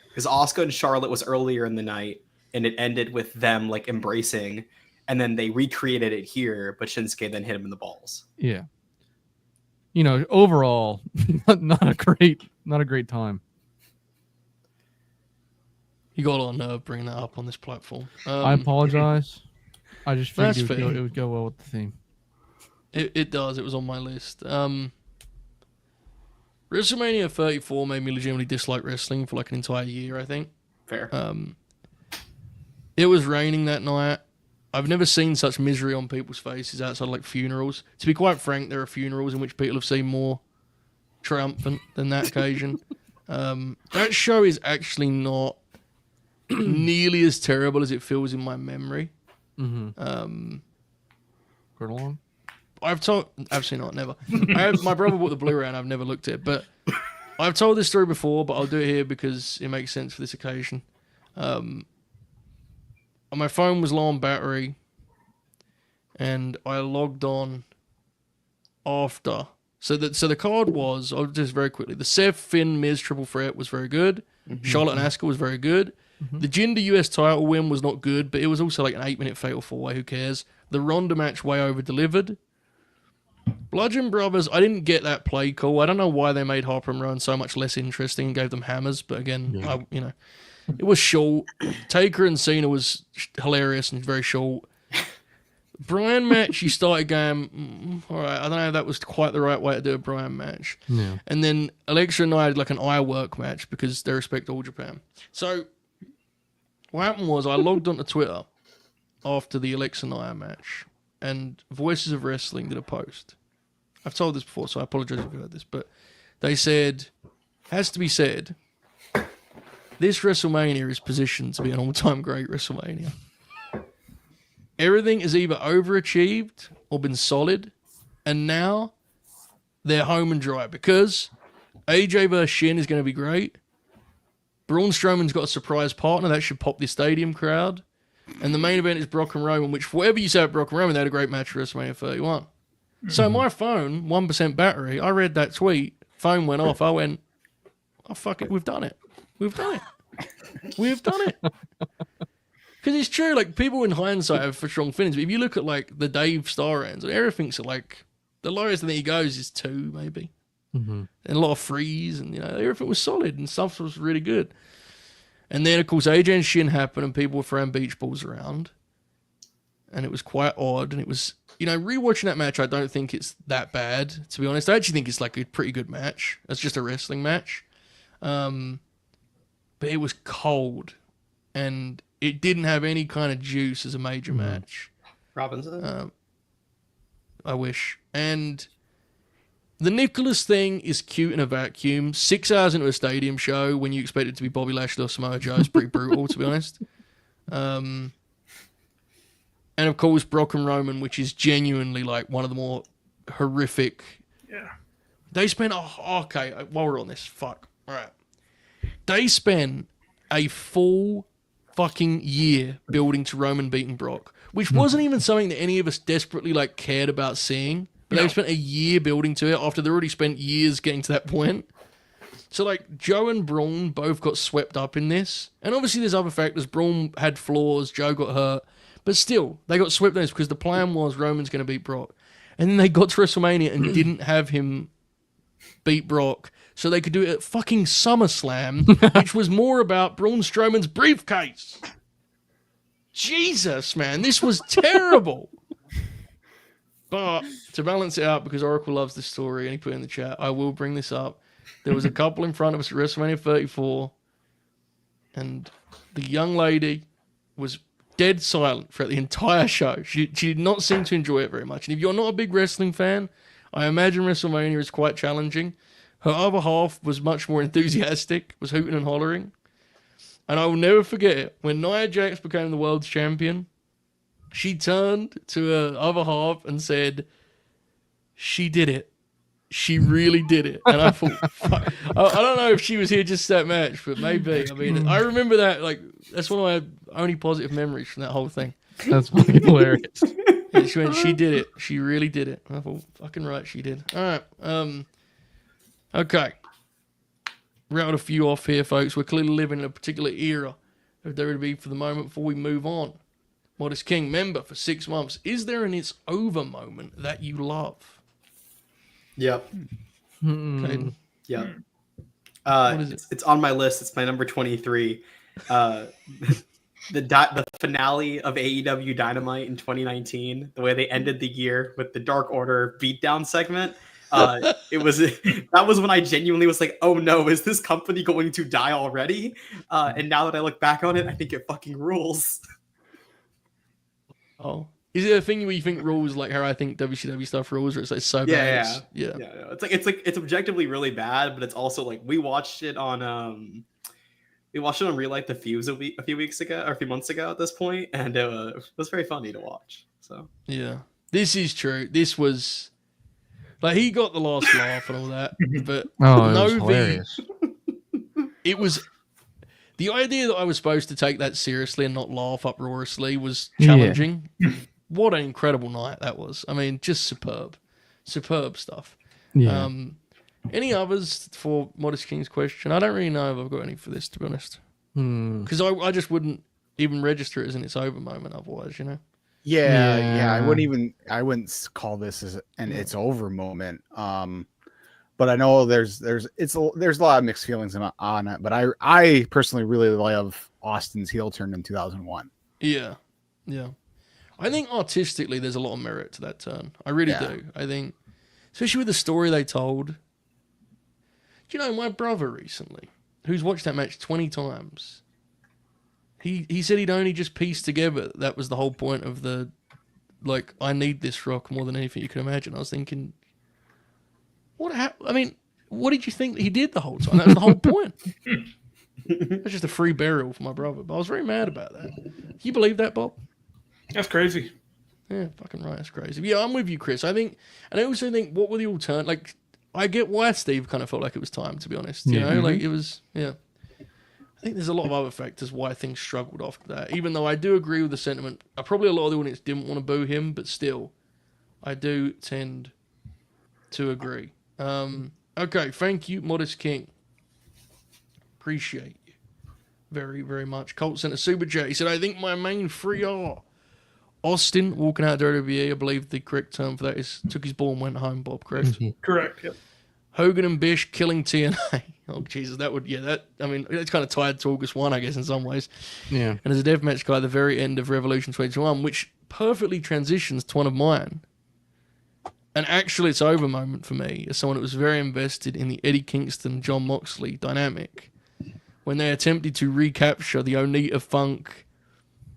S5: because Asuka and Charlotte was earlier in the night, and it ended with them like embracing, and then they recreated it here, but Shinsuke then hit him in the balls.
S4: Yeah. You know, overall, not a great time.
S2: You got on nerve bringing that up on this platform.
S4: I apologize. I just figured
S2: That's fair.
S4: it would go well with the theme.
S2: It does. It was on my list. WrestleMania 34 made me legitimately dislike wrestling for like an entire year, I think.
S5: Fair.
S2: It was raining that night. I've never seen such misery on people's faces outside like funerals. To be quite frank, there are funerals in which people have seemed more triumphant than that occasion. That show is actually not nearly as terrible as it feels in my memory.
S4: Mm-hmm. Going along?
S2: Absolutely not, never. My brother bought the Blu-ray and I've never looked at it, but I've told this story before, but I'll do it here because it makes sense for this occasion. My phone was low on battery, and I logged on after. So the card was, I'll just very quickly, the Seth, Finn, Miz triple threat was very good. Charlotte and Asuka was very good. The Jinder US title win was not good, but it was also like an 8-minute fatal 4-way, who cares? The Ronda match way over-delivered. Bludgeon Brothers, I didn't get that play call. I don't know why they made Harper and Rowan so much less interesting and gave them hammers, but again, it was short. Taker and Cena was hilarious and very short. Bryan match, you started going, all right, I don't know if that was quite the right way to do a Bryan match.
S4: Yeah.
S2: And then Alexa and I had like an eye work match because they respect All Japan. So what happened was I logged onto Twitter after the Alexa and I match, and Voices of Wrestling did a post. I've told this before, so I apologize if you heard this, but they said, has to be said, this WrestleMania is positioned to be an all-time great WrestleMania. Everything is either overachieved or been solid, and now they're home and dry because AJ vs. Shin is going to be great. Braun Strowman's got a surprise partner that should pop the stadium crowd. And the main event is Brock and Roman, which whatever you say about Brock and Roman, they had a great match for WrestleMania 31. So my phone, 1% battery, I read that tweet, phone went off. I went, oh, fuck it, we've done it. We've done it. We've done it. Because it's true, like, people in hindsight have for strong feelings, but if you look at, like, the Dave Star ends, everything's at, like, the lowest I think he goes is 2, maybe.
S4: Mm-hmm.
S2: And a lot of frees, and, everything was solid, and stuff was really good. And then, of course, AJ and Shin happened, and people were throwing beach balls around. And it was quite odd, and it was, rewatching that match, I don't think it's that bad, to be honest. I actually think it's, like, a pretty good match. It's just a wrestling match. But it was cold, and it didn't have any kind of juice as a major match.
S5: Robinson?
S2: I wish. And the Nicholas thing is cute in a vacuum. 6 hours into a stadium show when you expect it to be Bobby Lashley or Samoa Joe is pretty brutal, to be honest. And of course, Brock and Roman, which is genuinely like one of the more horrific.
S3: Yeah.
S2: They spent, okay, while we're on this, fuck. All right. They spent a full fucking year building to Roman beating Brock, which wasn't even something that any of us desperately like cared about seeing. But they spent a year building to it after they already spent years getting to that point. So, like, Joe and Braun both got swept up in this. And obviously there's other factors. Braun had flaws. Joe got hurt. But still, they got swept in this because the plan was Roman's going to beat Brock. And then they got to WrestleMania and didn't have him beat Brock. So they could do it at fucking SummerSlam, which was more about Braun Strowman's briefcase. Jesus, man. This was terrible. But to balance it out, because Oracle loves this story and he put it in the chat, I will bring this up. There was a couple in front of us at WrestleMania 34, and the young lady was dead silent throughout the entire show. She did not seem to enjoy it very much. And if you're not a big wrestling fan, I imagine WrestleMania is quite challenging. Her other half was much more enthusiastic, was hooting and hollering. And I will never forget it. When Nia Jax became the world's champion, she turned to her other half and said, she did it. She really did it. And I thought, fuck. I don't know if she was here just that match, but maybe. I mean, I remember that. Like, that's one of my only positive memories from that whole thing.
S4: That's fucking hilarious.
S2: And she went, she did it. She really did it. I thought, fucking right, she did. All right. Okay. Rattled a few off here, folks. We're clearly living in a particular era of WWE for the moment before we move on. Modest King, member for 6 months. Is there an it's over moment that you love?
S5: Yep.
S2: Kaden?
S5: Yep.
S2: What is it?
S5: It's on my list. It's my number 23. The finale of AEW Dynamite in 2019, the way they ended the year with the Dark Order beatdown segment. That was when I genuinely was like, oh no, is this company going to die already? And now that I look back on it, I think it fucking rules.
S2: Oh, is it a thing where you think rules like how I think WCW stuff rules, or it's like so bad? Yeah.
S5: It's objectively really bad, but it's also like we watched it on Real Life the Fuse a few weeks ago or a few months ago at this point, and it was very funny to watch. So
S2: yeah, this is true. This was like he got the last laugh and all that, but
S4: It was
S2: Novi,
S4: hilarious.
S2: it was the idea that I was supposed to take that seriously and not laugh uproariously was challenging. What an incredible night that was. I mean, just superb stuff.
S4: Yeah.
S2: Any others for Modest King's question? I don't really know if I've got any for this, to be honest. Because I just wouldn't even register it as an it's over moment otherwise, you know?
S6: Yeah. I wouldn't call this as an it's over moment. But I know there's a lot of mixed feelings on it. But I personally really love Austin's heel turn in 2001.
S2: Yeah. I think artistically there's a lot of merit to that turn. I really do. I think, especially with the story they told. Do you know, my brother recently, who's watched that match 20 times, he said he'd only just pieced together that was the whole point of the, like, I need this rock more than anything you can imagine. I was thinking, what did you think that he did the whole time? That was the whole point. That's just a free burial for my brother. But I was very mad about that. Can you believe that, Bob?
S3: That's crazy.
S2: Yeah, fucking right. That's crazy. Yeah, I'm with you, Chris. I also think, what were the alternate? Like, I get why Steve kind of felt like it was time, to be honest. You know, like it was, I think there's a lot of other factors why things struggled after that. Even though I do agree with the sentiment, probably a lot of the audience didn't want to boo him, but still, I do tend to agree. Okay, thank you, Modest King. Appreciate you very, very much. Colt sent a super chat. He said, I think my main three are Austin walking out of WWE. I believe the correct term for that is took his ball and went home, Bob, correct?
S3: Correct, yep.
S2: Hogan and Bish killing TNA. Oh, Jesus, it's kind of tied to August 1, I guess, in some ways.
S4: Yeah.
S2: And as a deathmatch guy at the very end of Revolution 2021, which perfectly transitions to one of mine. And actually, it's over moment for me as someone that was very invested in the Eddie Kingston-John Moxley dynamic when they attempted to recapture the Onita Funk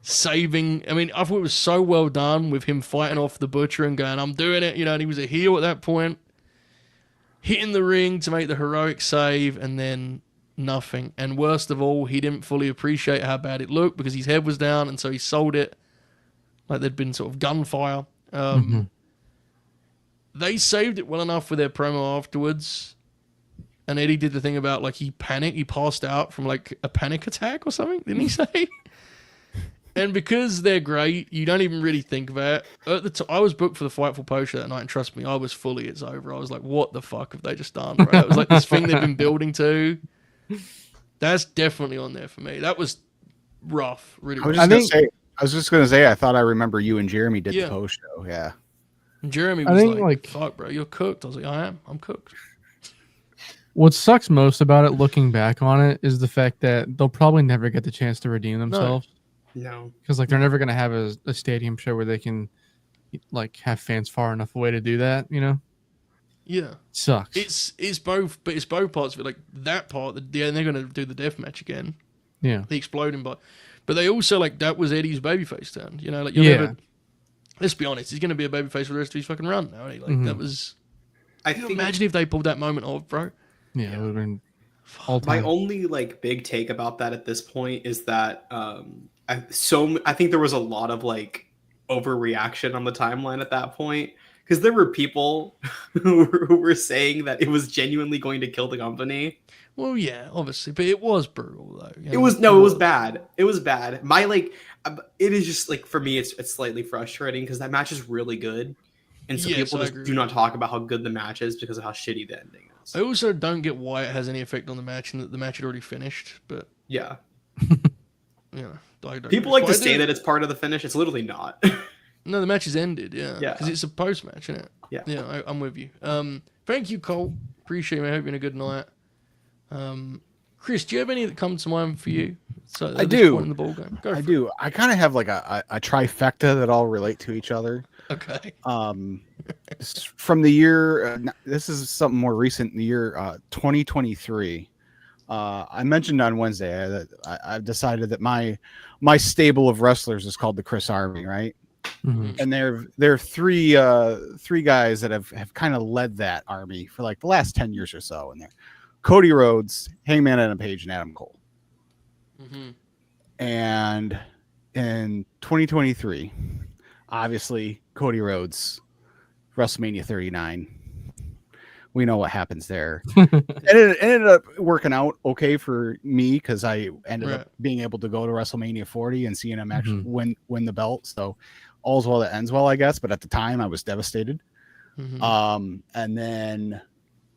S2: saving. I thought it was so well done with him fighting off the Butcher and going, I'm doing it, and he was a heel at that point, hitting the ring to make the heroic save, and then nothing. And worst of all, he didn't fully appreciate how bad it looked because his head was down, and so he sold it like there'd been sort of gunfire. They saved it well enough with their promo afterwards. And Eddie did the thing about, like, he panicked. He passed out from, like, a panic attack or something, didn't he say? And because they're great, you don't even really think about it. I was booked for the Fightful post that night, and trust me, I was fully, it's over. I was like, what the fuck have they just done, bro? It was like this thing they've been building to. That's definitely on there for me. That was rough, really rough.
S6: I was just going to say, I thought I remember you and Jeremy did the post show, yeah.
S2: And Jeremy was like, fuck, bro, you're cooked. I was like, I'm cooked.
S4: What sucks most about it, looking back on it, is the fact that they'll probably never get the chance to redeem themselves.
S5: No.
S4: Because they're never going to have a stadium show where they can have fans far enough away to do that,
S2: Yeah.
S4: Sucks.
S2: It's both, but it's both parts of it. Like that part, they're going to do the death match again.
S4: Yeah.
S2: The exploding part. But they also, that was Eddie's babyface turn. Never, let's be honest, he's going to be a babyface for the rest of his fucking run now. That was... imagine if they pulled that moment off, bro.
S4: Yeah, it would have been
S5: my only big take about that at this point is that I think there was a lot of overreaction on the timeline at that point, because there were people who were saying that it was genuinely going to kill the company.
S2: Well, yeah, obviously, but it was brutal though.
S5: It was bad. It was bad. It is just for me, it's slightly frustrating because that match is really good. And so people just do not talk about how good the match is because of how shitty the ending is.
S2: I also don't get why it has any effect on the match and that the match had already finished, but...
S5: Yeah.
S2: People
S5: like to say that it's part of the finish. It's literally not.
S2: No, the match is ended, yeah.
S5: Yeah.
S2: Because it's a post-match, isn't it?
S5: Yeah.
S2: Yeah, I'm with you. Thank you, Cole. Appreciate it. I hope you're in a good night. Chris, do you have any that come to mind for you? So at
S6: I
S2: this
S6: do.
S2: point in the ball game? Go
S6: I
S2: for
S6: do. I kind of have like a trifecta that all relate to each other.
S2: it. Okay.
S6: From the year, this is something more recent, the year 2023. I mentioned on Wednesday that I've decided that my stable of wrestlers is called the Chris Army, right?
S4: Mhm.
S6: And there are three guys that have kind of led that army for like the last 10 years or so. And they're Cody Rhodes, Hangman Adam Page, and Adam Cole.
S2: Mm-hmm.
S6: And in 2023, obviously Cody Rhodes, WrestleMania 39. We know what happens there. And it ended up working out okay for me because I ended up being able to go to WrestleMania 40 and seeing him actually win the belt. So all's well that ends well, I guess. But at the time, I was devastated.
S2: Mm-hmm.
S6: And then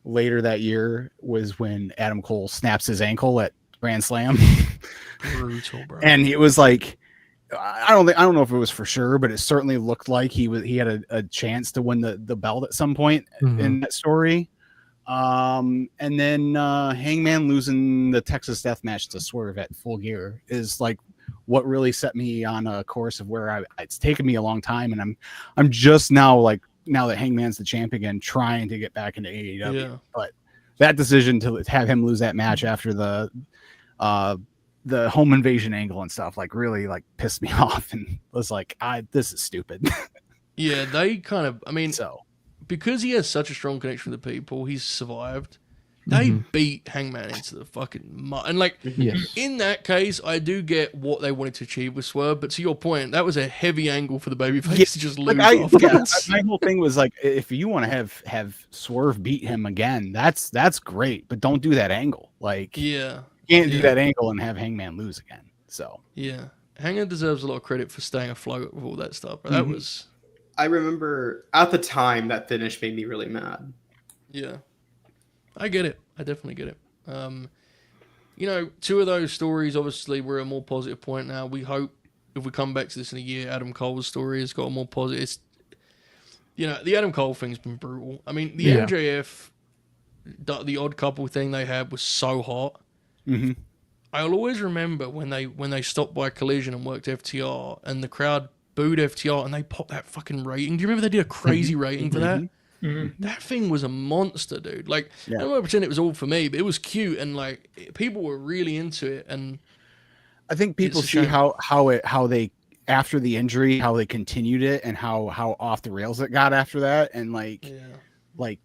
S6: later that year was when Adam Cole snaps his ankle at Grand Slam.
S2: Brutal, bro.
S6: And it was like, I don't know if it was for sure, but it certainly looked like he had a chance to win the belt at some point in that story. And then Hangman losing the Texas Death Match to Swerve at Full Gear is like what really set me on a course of where it's taken me a long time, and I'm just now that Hangman's the champ again, trying to get back into AEW.
S2: Yeah.
S6: But that decision to have him lose that match after the home invasion angle and stuff really pissed me off and was like, this is stupid.
S2: Yeah, they kind of, I mean,
S6: So
S2: because he has such a strong connection with the people, he's survived. They beat Hangman into the fucking mud. And in that case, I do get what they wanted to achieve with Swerve, but to your point, that was a heavy angle for the babyface to just lose afterwards.
S6: My whole thing was like, if you want to have Swerve beat him again, that's great, but don't do that angle. You can't do that angle and have Hangman lose again. So
S2: yeah, Hangman deserves a lot of credit for staying afloat with all that stuff. But that was.
S5: I remember at the time that finish made me really mad.
S2: Yeah, I get it. I definitely get it. Two of those stories obviously were a more positive point now. We hope if we come back to this in a year, Adam Cole's story has got a more positive. The Adam Cole thing's been brutal. I mean, the MJF, the odd couple thing they had was so hot.
S6: Mm-hmm.
S2: I'll always remember when they stopped by Collision and worked FTR and the crowd booed FTR and they popped that fucking rating. Do you remember they did a crazy rating for that?
S3: Mm-hmm.
S2: That thing was a monster, dude. I don't want to pretend it was all for me, but it was cute and people were really into it. And
S6: I think people see how they after the injury, how they continued it and how off the rails it got after that, and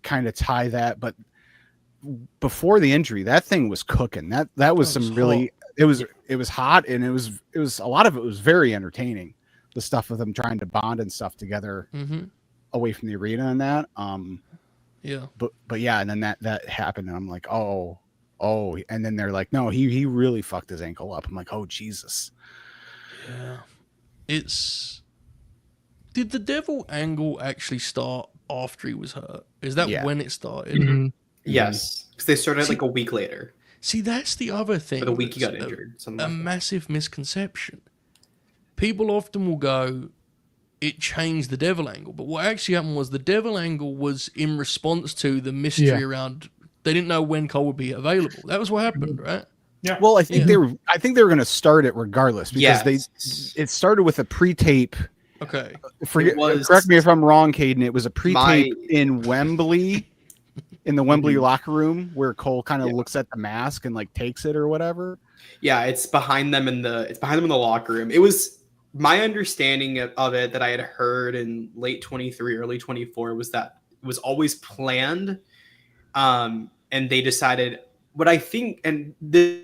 S6: kind of tie that. But before the injury, that thing was cooking. That was some really hot. It was hot, and it was a lot of it was very entertaining. The stuff with them trying to bond and stuff together away from the arena and that. But yeah, and then that happened, and I'm like, oh, and then they're like, no, he really fucked his ankle up. I'm like, oh Jesus.
S2: Yeah, did the devil angle actually start after he was hurt? Is that when it started?
S4: Mm-hmm.
S5: Yes, because they started a week later.
S2: See, that's the other thing.
S5: For the week he got injured.
S2: A massive misconception. People often will go, it changed the devil angle. But what actually happened was the devil angle was in response to the mystery around, they didn't know when Cole would be available. That was what happened, right?
S3: Yeah.
S6: Well, I think they were going to start it regardless because it started with a pre-tape.
S2: Okay.
S6: Correct me if I'm wrong, Kaden. It was a pre-tape in Wembley, in the Wembley locker room where Cole kind of looks at the mask and takes it or whatever.
S5: Yeah, it's behind them in the locker room. It was my understanding of it that I had heard in late 23, early 24 was that it was always planned. And they decided what I think, and this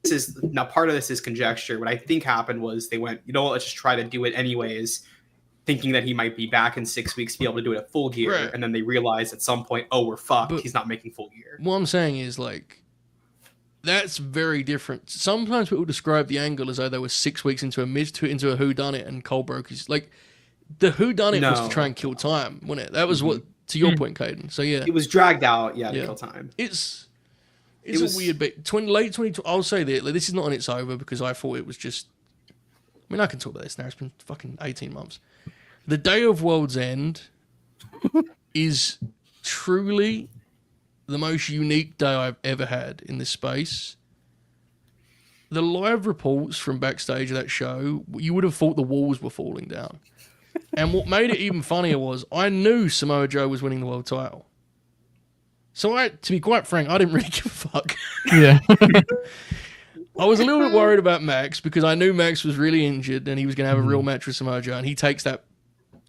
S5: is now part of this is conjecture. What I think happened was they went, let's just try to do it anyways, thinking that he might be back in 6 weeks to be able to do it at Full Gear.
S2: Right.
S5: And then they realized at some point, oh, we're fucked. But he's not making Full Gear.
S2: What I'm saying is that's very different. Sometimes people describe the angle as though they were 6 weeks into a whodunit and Cole broke his the whodunit was to try and kill time, wasn't it? That was what to your point, Kaden. So yeah,
S5: it was dragged out. To kill time.
S2: It's a weird bit. Late 22. I'll say that this is not on It's Over because I thought it was just. I mean, I can talk about this now. It's been fucking 18 months. The Day of World's End is truly the most unique day I've ever had in this space. the live reports from backstage of that show, you would have thought the walls were falling down. And what made it even funnier was I knew Samoa Joe was winning the world title. So to be quite frank, I didn't really give a fuck.
S4: Yeah.
S2: I was a little bit worried about Max because I knew Max was really injured and he was going to have a real match with Samoa Joe, and he takes that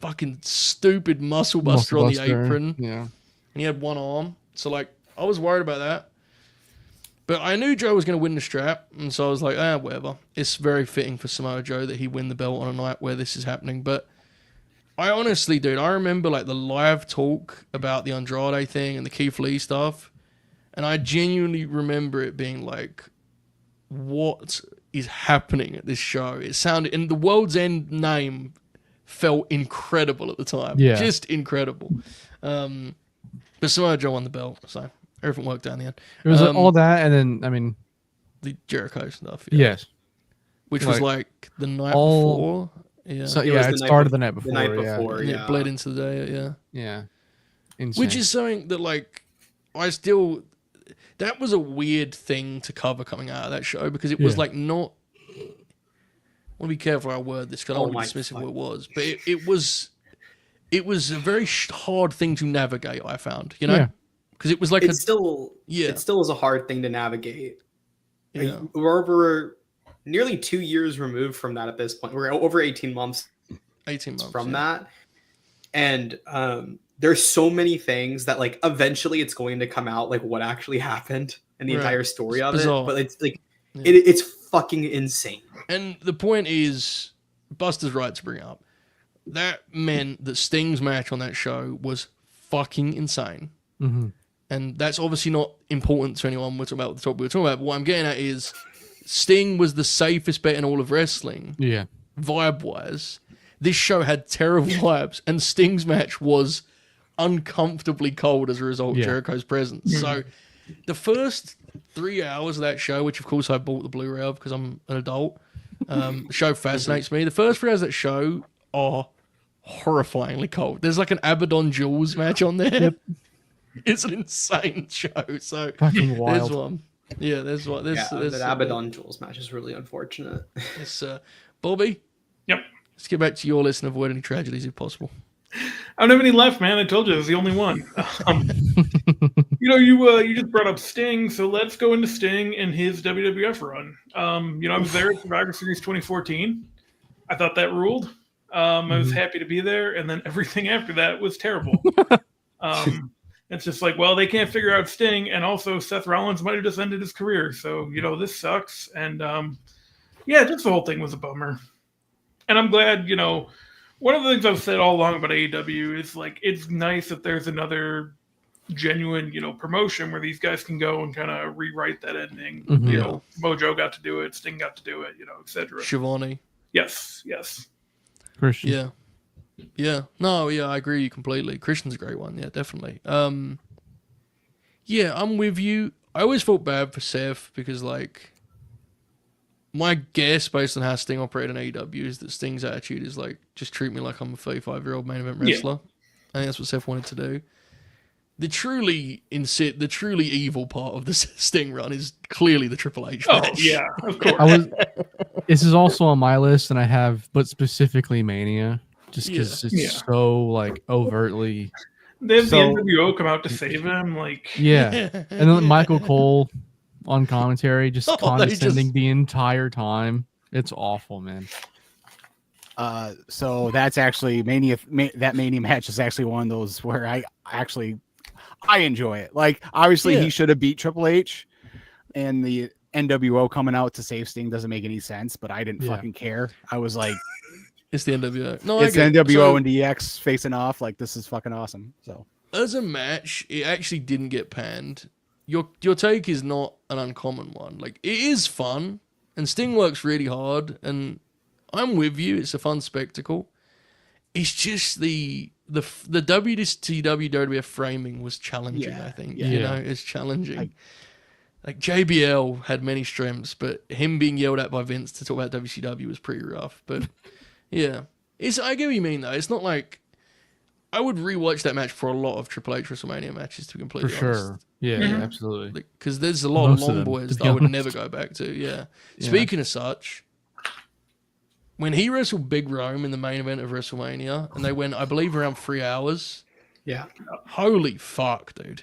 S2: fucking stupid muscle buster on the apron.
S4: Yeah.
S2: And he had one arm. So, like, I was worried about that. But I knew Joe was going to win the strap, and so I was like, whatever. It's very fitting for Samoa Joe that he win the belt on a night where this is happening. But I honestly, dude, I remember, like, the live talk about the Andrade thing and the Keith Lee stuff, and I genuinely remember it being like, what is happening at this show? It sounded, and the World's End name felt incredible at the time.
S4: Yeah.
S2: Just incredible. But Samoa Joe won the belt, so everything worked out in the end.
S4: It was all that, and then, I mean...
S2: The Jericho stuff.
S4: Yeah. Yes.
S2: Which was like the night
S4: all,
S2: before. Yeah.
S4: So,
S5: It
S4: yeah,
S5: was
S4: it started the night before.
S5: The night before,
S2: And
S5: yeah.
S2: it bled into the day, yeah.
S4: Yeah. Insane.
S2: Which is something that, like, I still... That was a weird thing to cover coming out of that show because it was, like, not... I want to be careful how I word this because I don't want to be dismissive of what it was. But it was a very hard thing to navigate, I found, you know? Because it was like
S5: it still is a hard thing to navigate.
S2: Yeah.
S5: We're over nearly 2 years removed from that at this point. We're over 18 months
S2: 18 months
S5: from that. And there's so many things that, like, eventually it's going to come out, like, what actually happened and the entire story of
S2: bizarre.
S5: it. But it's like, it's fucking insane.
S2: And the point is, Buster's right to bring up. That meant that Sting's match on that show was fucking insane.
S4: Mm-hmm.
S2: And that's obviously not important to anyone we're talking about the topic we're talking about. But what I'm getting at is Sting was the safest bet in all of wrestling.
S4: Yeah.
S2: Vibe-wise. This show had terrible vibes, and Sting's match was uncomfortably cold as a result of Jericho's presence. So the first 3 hours of that show, which of course I bought the Blu-ray of because I'm an adult, the show fascinates me. The first 3 hours of that show are horrifyingly cold. There's like an Abaddon Jules match on there. Yep. It's an insane show. So
S4: fucking wild.
S2: There's one. Yeah, there's one.
S5: That Abaddon Jules match is really unfortunate.
S2: It's Bobby.
S3: Yep.
S2: Let's get back to your list and avoid any tragedies if possible.
S3: I don't have any left, man. I told you I was the only one. You just brought up Sting, so let's go into Sting and his WWF run. I was there at Survivor Series 2014. I thought that ruled. I was happy to be there, and then everything after that was terrible. It's just like, well, they can't figure out Sting, and also Seth Rollins might have just ended his career, so this sucks. And just the whole thing was a bummer. And I'm glad, one of the things I've said all along about AEW is, like, it's nice that there's another genuine, promotion where these guys can go and kind of rewrite that ending. Mojo got to do it, Sting got to do it, etc.
S2: Shivani.
S3: Yes.
S4: Christian.
S2: Yeah. No, yeah, I agree completely. Christian's a great one. Yeah, definitely. I'm with you. I always felt bad for Seth because, like, my guess based on how Sting operated in AEW is that Sting's attitude is like, just treat me like I'm a 35-year-old main event wrestler. I think that's what Seth wanted to do. The truly evil part of the Sting run is clearly the Triple H match.
S3: Oh, yeah, of course.
S4: This is also on my list, and I have, but specifically Mania, just because it's so, like, overtly.
S3: They have the NWO come out to save him, like.
S4: Yeah, and then Michael Cole on commentary, just condescending the entire time. It's awful, man.
S6: So that's actually Mania. That Mania match is actually one of those where I enjoy it. Like, obviously he should have beat Triple H, and the NWO coming out to save Sting doesn't make any sense, but I didn't fucking care. I was like,
S2: it's the NWO. No,
S6: it's the NWO and DX facing off. Like, this is fucking awesome. So
S2: as a match, it actually didn't get panned. Your take is not an uncommon one. Like, it is fun, and Sting works really hard, and I'm with you. It's a fun spectacle. It's just the WCW WWF framing was challenging. I think it's challenging. Like JBL had many strengths, but him being yelled at by Vince to talk about WCW was pretty rough. But I get what you mean though. It's not like I would rewatch that match for a lot of Triple H WrestleMania matches, to be completely honest.
S4: Yeah,
S3: Mhm.
S4: absolutely.
S2: Because there's a lot
S4: Most
S2: of
S4: of
S2: long
S4: them,
S2: boys
S4: to
S2: that
S4: be
S2: I would
S4: honest.
S2: never go back to. Yeah.
S4: Yeah.
S2: Speaking of such, when he wrestled Big Rome in the main event of WrestleMania, and they went, I believe, around 3 hours.
S5: Yeah.
S2: Holy fuck, dude.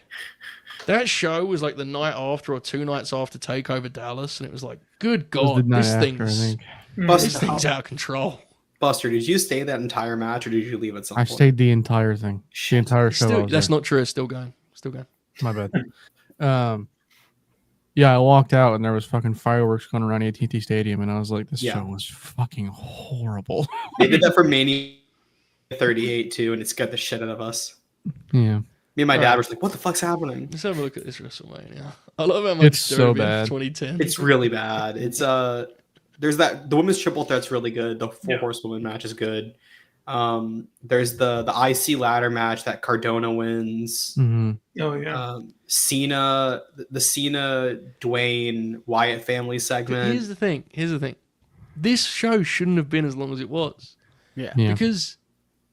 S2: That show was like the night after or 2 nights after TakeOver Dallas, and it was like, good
S4: It was the
S2: God,
S4: night
S2: this
S4: after, I
S2: thing's
S4: think.
S2: this thing's out of control.
S5: Buster, did you stay that entire match or did you leave at some
S4: I
S5: point?
S4: stayed the entire thing. The entire show. I
S2: Still,
S4: was
S2: that's
S4: there.
S2: not true. It's still going. Still going.
S4: My bad. Yeah, I walked out and there was fucking fireworks going around AT&T Stadium, and I was like, this
S5: Yeah.
S4: show was fucking horrible.
S5: They did that for Mania 38 too, and it scared the shit out of us.
S4: Yeah.
S5: Me and my dad
S2: Right.
S5: was like, what the fuck's happening?
S2: Let's have a look at this WrestleMania. I love how much
S4: It's so
S2: Derby
S4: bad.
S2: 2010.
S5: It's really bad. It's there's that the women's triple threat's really good. The four horsewoman match is good. There's the IC ladder match that Cardona wins.
S4: Mm-hmm.
S3: Oh yeah.
S5: Cena, the Cena Dwayne Wyatt family segment.
S2: Here's the thing. This show shouldn't have been as long as it was.
S6: Yeah.
S4: Yeah.
S2: Because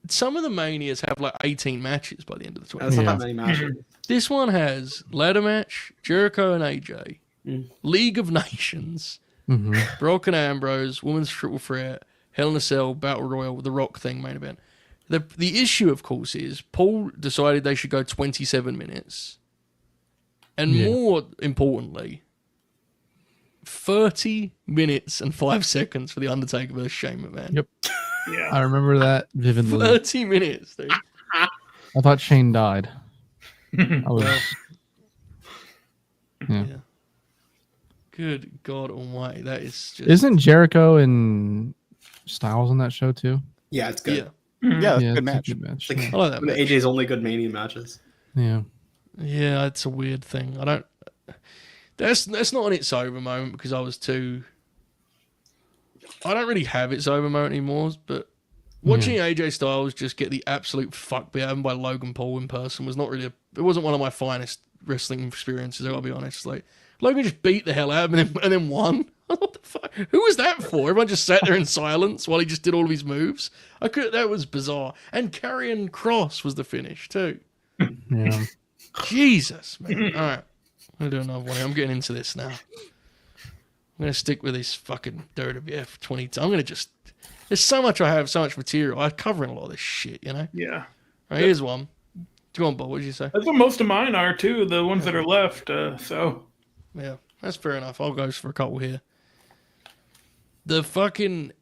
S2: some of the Manias have like 18 matches by the end of the 20.
S5: That's not
S4: Yeah.
S5: that many matches.
S2: This one has ladder match, Jericho and AJ, League of Nations,
S4: Mm-hmm.
S2: Brock and Ambrose, Women's Triple Threat, Hell in a Cell, Battle Royal, the Rock thing main event. The issue, of course, is Paul decided they should go 27 minutes. And
S4: Yeah.
S2: more importantly, 30 minutes and 5 seconds for The Undertaker versus Shane McMahon.
S4: Yep.
S3: Yeah.
S4: I remember that vividly.
S2: 30 minutes, dude.
S4: I thought Shane died. I was. Yeah.
S2: Yeah. Good God Almighty, that is just.
S4: Isn't Jericho and Styles on that show too?
S5: Yeah, it's good.
S2: Yeah,
S6: Yeah, that's a
S4: yeah,
S6: good
S4: it's
S6: match.
S4: a good match.
S5: It's like
S2: I like that
S5: one of
S2: match.
S5: AJ's only good Mania matches.
S4: Yeah.
S2: Yeah, it's a weird thing. I don't. That's not an it's over moment because I was too. I don't really have it's over moment anymore. But watching AJ Styles just get the absolute fuck beat out of him by Logan Paul in person was not really. It wasn't one of my finest wrestling experiences. I gotta be honest. Like Logan just beat the hell out of him and then won. What the fuck? Who was that for? Everyone just sat there in silence while he just did all of his moves. That was bizarre. And Karrion Kross was the finish too.
S4: Yeah.
S2: Jesus, man. All right. I'm going to do another one here. I'm getting into this now. I'm going to stick with this fucking WWF 20. I'm going to just... There's so much I have, so much material. I'm covering a lot of this shit, you know?
S3: Yeah.
S2: All right, here's one. Go on, Bob. What did you say?
S3: That's what most of mine are too. The ones that are left. So
S2: Yeah, that's fair enough. I'll go for a couple here. The fucking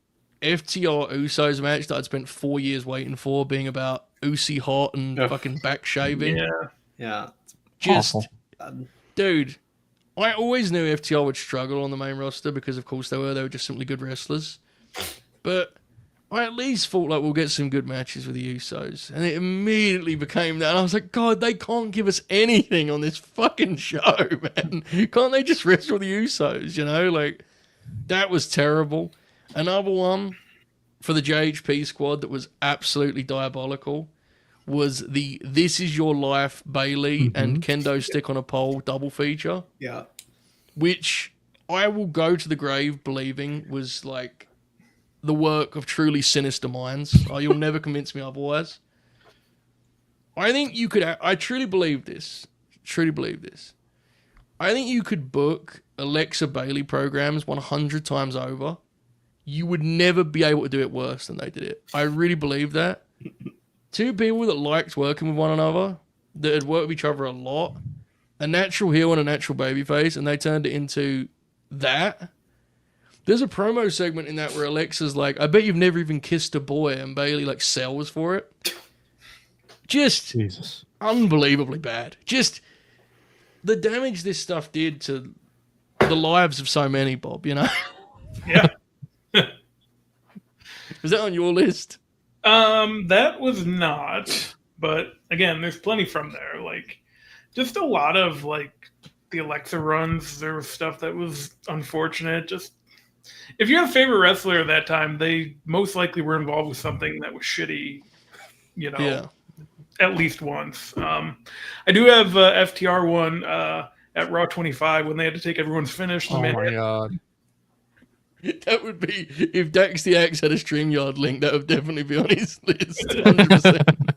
S2: FTR Usos match that I'd spent 4 years waiting for, being about Usi hot and fucking back shaving.
S3: yeah.
S5: Yeah.
S2: Just...
S4: Awful.
S2: Dude, I always knew FTR would struggle on the main roster because, of course, they were just simply good wrestlers. But I at least thought, like, we'll get some good matches with the Usos. And it immediately became that. And I was like, God, they can't give us anything on this fucking show, man. Can't they just wrestle the Usos, you know? Like, that was terrible. Another one for the JHP squad that was absolutely diabolical was the This Is Your Life Bailey and Kendo Stick on a Pole double feature,
S5: Yeah.
S2: which I will go to the grave believing was like the work of truly sinister minds. You'll never convince me otherwise. I think you could, I truly believe this. I think you could book Alexa Bailey programs 100 times over. You would never be able to do it worse than they did it. I really believe that. Two people that liked working with one another, that had worked with each other a lot, a natural heel and a natural babyface, and they turned it into that. There's a promo segment in that where Alexa's like, I bet you've never even kissed a boy, and Bailey like sells for it. Just
S4: Jesus.
S2: unbelievably bad. Just the damage this stuff did to the lives of so many, Bob, you know?
S3: Yeah.
S2: Was that on your list?
S3: That was not, but again, there's plenty from there. Like, just a lot of like the Alexa runs. There was stuff that was unfortunate. Just if you're a favorite wrestler at that time, they most likely were involved with something that was shitty. You know,
S2: Yeah.
S3: at least once. I do have FTR one at Raw 25 when they had to take everyone's finish.
S4: Oh my god.
S2: That would be, if Dax the Axe had a StreamYard link, that would definitely be on his list. 100%.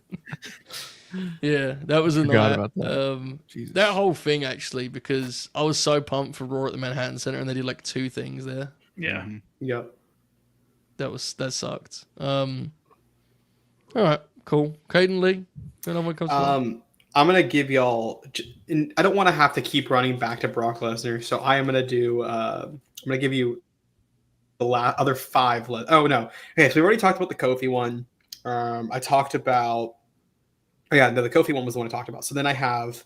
S2: Yeah, that was a
S4: Forgot
S2: night.
S4: about that. Jesus.
S2: That whole thing actually, because I was so pumped for Raw at the Manhattan Center, and they did like 2 things there.
S3: Yeah.
S5: Yep.
S2: That sucked. All right, cool. Caden Lee, when comes to
S5: I'm gonna give y'all. And I don't want to have to keep running back to Brock Lesnar, so I am gonna do. I'm gonna give you the other 5. Oh no. Okay, so we already talked about the Kofi one. I talked about. Oh yeah, no, the Kofi one was the one I talked about. So then I have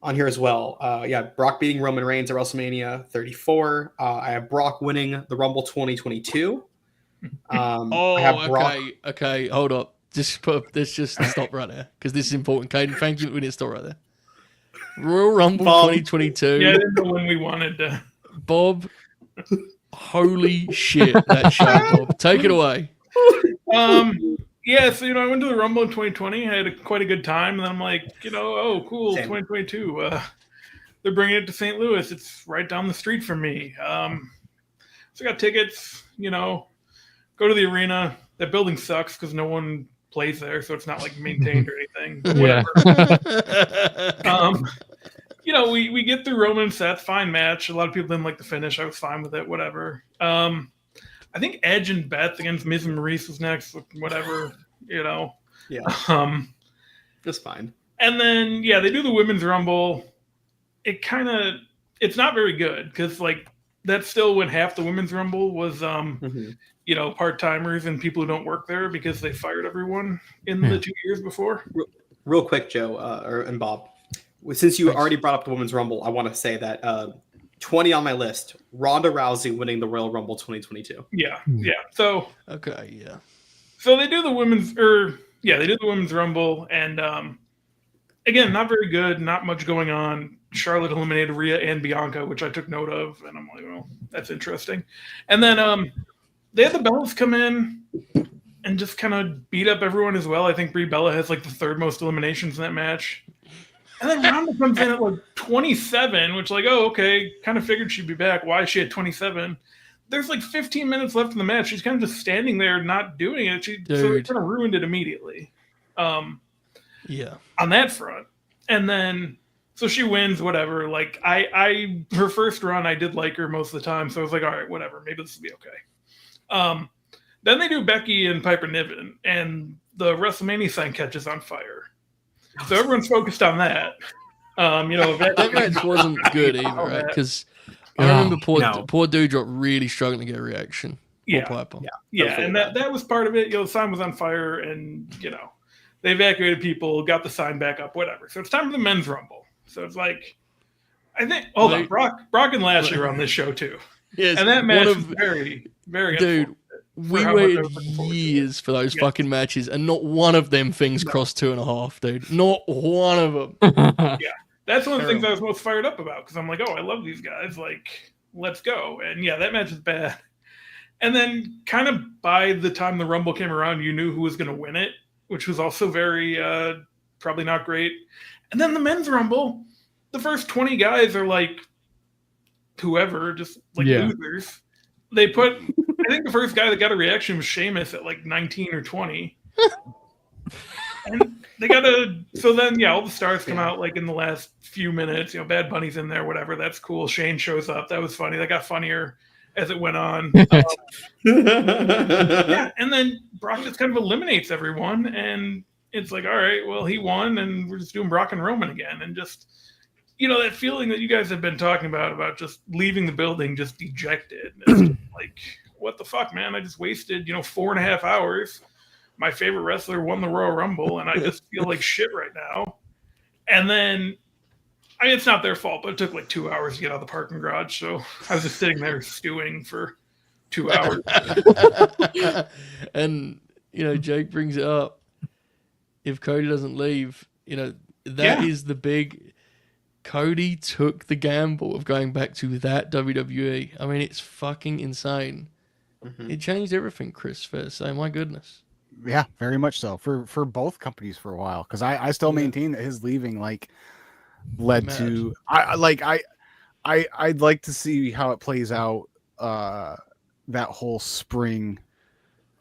S5: on here as well. Brock beating Roman Reigns at WrestleMania 34. I have Brock winning the Rumble 2022. I have Brock.
S2: Okay, hold up. Let's just stop right there because this is important. Caden, thank you. We need to stop right there. Royal Rumble 2022.
S3: Yeah, I didn't know when we wanted to.
S2: Bob, holy shit, that show, Bob. Take it away.
S3: Yeah, so I went to the Rumble in 2020. I had quite a good time, and then I'm like, oh, cool,
S5: Same.
S3: 2022. They're bringing it to St. Louis. It's right down the street from me. So I got tickets. Go to the arena. That building sucks because no one plays there, so it's not like maintained or anything. But whatever. We get through Roman Seth, fine match. A lot of people didn't like the finish. I was fine with it. Whatever. I think Edge and Beth against Miz and Maurice was next. Whatever.
S5: Yeah. Just fine.
S3: And then they do the Women's Rumble. It's not very good because that's still when half the Women's Rumble was part-timers and people who don't work there because they fired everyone in the 2 years before.
S5: Real quick, Joe and Bob, since you already brought up the Women's Rumble, I want to say that 20 on my list, Ronda Rousey winning the Royal Rumble 2022.
S3: Yeah. So
S2: okay, yeah.
S3: So they do the Women's Rumble, and again, not very good, not much going on. Charlotte eliminated Rhea and Bianca, which I took note of, and I'm like, well, that's interesting. And then they had the Bellas come in and just kind of beat up everyone as well. I think Brie Bella has the 3rd most eliminations in that match. And then Ronda comes in at 27, which oh, okay, kind of figured she'd be back. Why is she at 27? There's 15 minutes left in the match. She's kind of just standing there not doing it. So it kind of ruined it immediately. On that front. And then so she wins, whatever. Her first run, I did like her most of the time. So I was like, all right, whatever. Maybe this will be okay. Then they do Becky and Piper Niven, and the WrestleMania sign catches on fire. So everyone's focused on that.
S2: That match wasn't good either, right? Because I remember poor Doudrop really struggling to get a reaction. Piper.
S3: Yeah, and that was part of it. The sign was on fire, and they evacuated people, got the sign back up, whatever. So it's time for the Men's Rumble. So it's I think Brock and Lashley were on this show too.
S2: Yes,
S3: and that match was very, very
S2: dude. We waited years for those fucking matches, and not one of them things crossed 2.5, dude. Not one of them.
S3: Yeah, that's one of the things I was most fired up about because I'm like, oh, I love these guys. Let's go. And that match is bad. And then kind of by the time the Rumble came around, you knew who was going to win it, which was also very probably not great. And then the Men's Rumble, the first 20 guys are whoever, just losers. They put, I think the first guy that got a reaction was Sheamus at 19 or 20. And they got so then, all the stars come out in the last few minutes. Bad Bunny's in there, whatever. That's cool. Shane shows up. That was funny. That got funnier as it went on. And then Brock just kind of eliminates everyone. And it's all right, well, he won, and we're just doing Brock and Roman again. And just, that feeling that you guys have been talking about just leaving the building just dejected. It's what the fuck, man? I just wasted, 4.5 hours. My favorite wrestler won the Royal Rumble, and I just feel like shit right now. And then, it's not their fault, but it took 2 hours to get out of the parking garage. So I was just sitting there stewing for 2 hours.
S2: And, Jake brings it up. If Cody doesn't leave, that is the big... Cody took the gamble of going back to that WWE. I mean, it's fucking insane. Mm-hmm. It changed everything, Chris, fair to say. My goodness.
S6: Yeah, very much so. For both companies for a while. Because I still maintain that his leaving led to... I'd like to see how it plays out that whole spring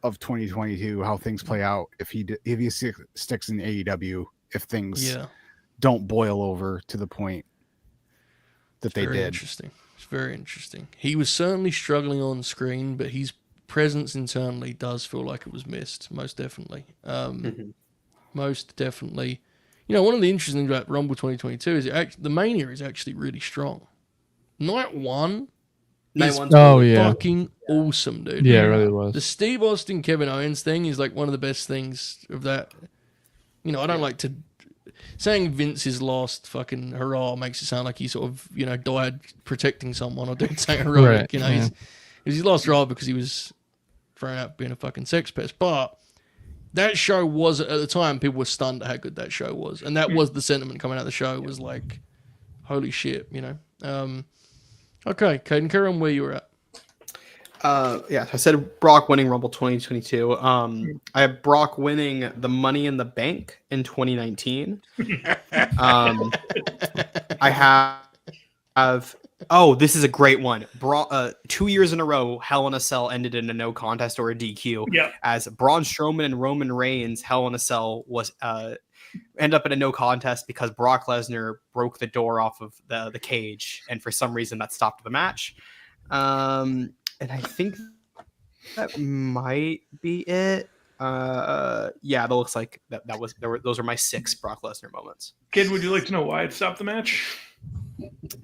S6: of 2022, how things play out if he sticks in AEW if things
S2: Yeah.
S6: don't boil over to the point that they
S2: Very
S6: did.
S2: interesting. It's very interesting. He was certainly struggling on screen, but his presence internally does feel like it was missed. Most definitely. Most definitely. You know, one of the interesting things about Rumble 2022 is the Mania is actually really strong. Night one is fucking awesome, dude.
S4: Yeah, it really was.
S2: The Steve Austin Kevin Owens thing is like one of the best things of that. You know, I don't like to saying Vince is lost fucking hurrah makes it sound like he sort of, you know, died protecting someone or doing something heroic.
S4: Right,
S2: You know,
S4: yeah.
S2: he's lost hurrah because he was thrown out being a fucking sex pest. But that show was, at the time, people were stunned at how good that show was. And that was the sentiment coming out of the show, was like, holy shit, you know. Okay, Kaden, carry on where you were at.
S5: Yeah, so I said Brock winning Rumble 2022. I have Brock winning the Money in the Bank in 2019. I have this is a great one. 2 years in a row, Hell in a Cell ended in a no contest or a DQ.
S3: Yeah.
S5: As Braun Strowman and Roman Reigns, Hell in a Cell was end up in a no contest because Brock Lesnar broke the door off of the cage, and for some reason that stopped the match. And I think that might be it. Yeah, that looks like those are my 6 Brock Lesnar moments.
S3: Kid, would you like to know why it stopped the match?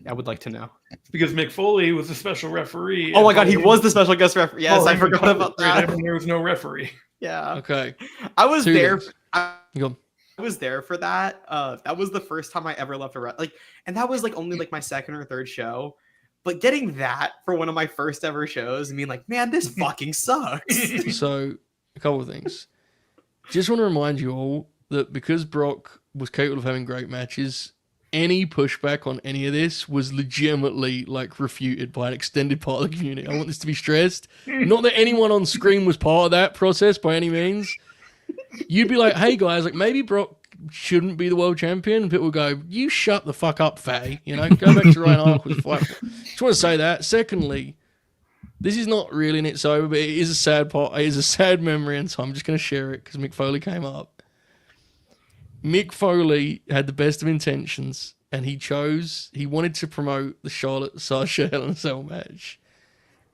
S5: I would like to know.
S3: It's because Mick Foley was the special referee.
S5: Oh my god, he was the special guest referee. Yes, I forgot about that.
S3: And there was no referee.
S5: Yeah.
S2: Okay.
S5: I was there.
S2: Things.
S5: I
S2: Go.
S5: was there for that. That was the first time I ever left and that was like only like my second or third show. But getting that for one of my first ever shows and being like, man, this fucking sucks.
S2: So, a couple of things. Just want to remind you all that because Brock was capable of having great matches, any pushback on any of this was legitimately like refuted by an extended part of the community. I want this to be stressed. Not that anyone on screen was part of that process by any means. You'd be like, hey guys, like maybe Brock shouldn't be the world champion, and people would go, you shut the fuck up, fatty. You know, go back to Ryan Arqua's fight. Just want to say that. Secondly, this is not really an It's Over, but it is a sad part. It is a sad memory, and so I'm just going to share it because Mick Foley came up. Mick Foley had the best of intentions, and he wanted to promote the Charlotte Sasha Hell in a Cell match,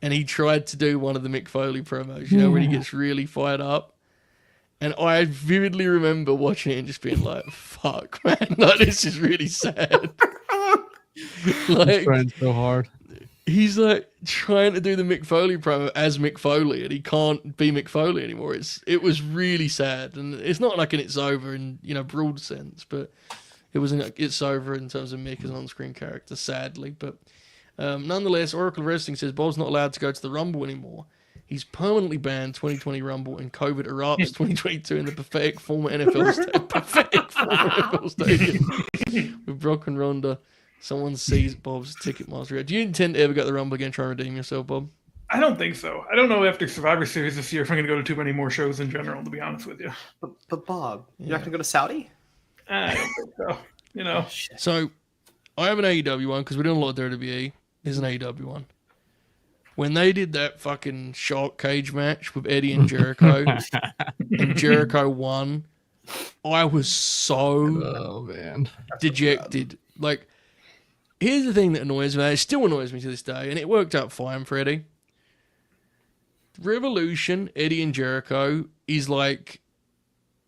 S2: and he tried to do one of the Mick Foley promos, you know, when he gets really fired up. And I vividly remember watching it and just being like, fuck, man, like, this is really sad.
S4: He's trying so hard.
S2: He's like trying to do the Mick Foley promo as Mick Foley, and he can't be Mick Foley anymore. It was really sad. And it's not like an It's Over in, you know, broad sense, but it was an It's Over in terms of Mick as an on-screen character, sadly. But nonetheless, Oracle of Wrestling says Bob's not allowed to go to the Rumble anymore. He's permanently banned 2020 Rumble and COVID erupts 2022 in the pathetic former NFL stadium with Brock and Ronda. Someone sees Bob's Ticketmaster. Do you intend to ever go to the Rumble again, try and redeem yourself, Bob?
S3: I don't think so. I don't know after Survivor Series this year if I'm going to go to too many more shows in general, to be honest with you.
S5: But Bob, you're not going to go to Saudi?
S3: I don't think so. You know.
S2: So, I have an AEW one because we're doing a lot of WWE. There's an AEW one. When they did that fucking shark cage match with Eddie and Jericho, and Jericho won, I was so dejected. Like, here's the thing that annoys me. It still annoys me to this day, and it worked out fine for Eddie. Revolution, Eddie and Jericho, is like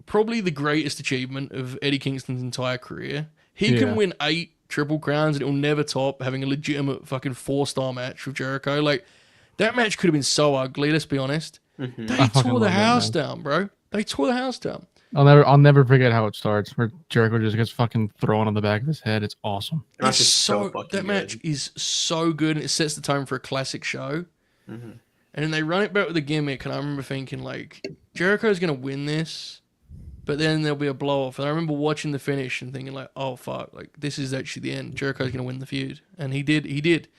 S2: probably the greatest achievement of Eddie Kingston's entire career. He can win 8 Triple Crowns, and it'll never top having a legitimate fucking 4-star match with Jericho. Like, that match could have been so ugly, let's be honest.
S5: Mm-hmm.
S2: They tore the house down, bro. They tore the house down.
S4: I'll never forget how it starts, where Jericho just gets fucking thrown on the back of his head. It's awesome.
S2: That match is so good, and it sets the tone for a classic show. Mm-hmm. And then they run it back with a gimmick, and I remember thinking, like, Jericho's going to win this, but then there'll be a blow-off. And I remember watching the finish and thinking, like, oh, fuck, like, this is actually the end. Jericho's going to win the feud. And he did.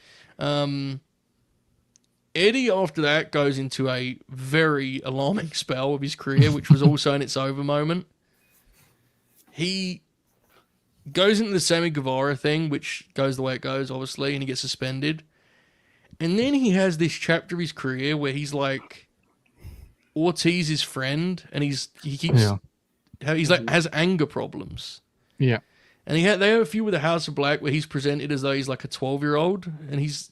S2: Eddie, after that, goes into a very alarming spell of his career, which was also an It's Over moment. He goes into the Sammy Guevara thing, which goes the way it goes, obviously, and he gets suspended. And then he has this chapter of his career where he's like Ortiz's friend, and he keeps he's like has anger problems.
S4: Yeah.
S2: And they have a few with the House of Black where he's presented as though he's like a 12-year-old, and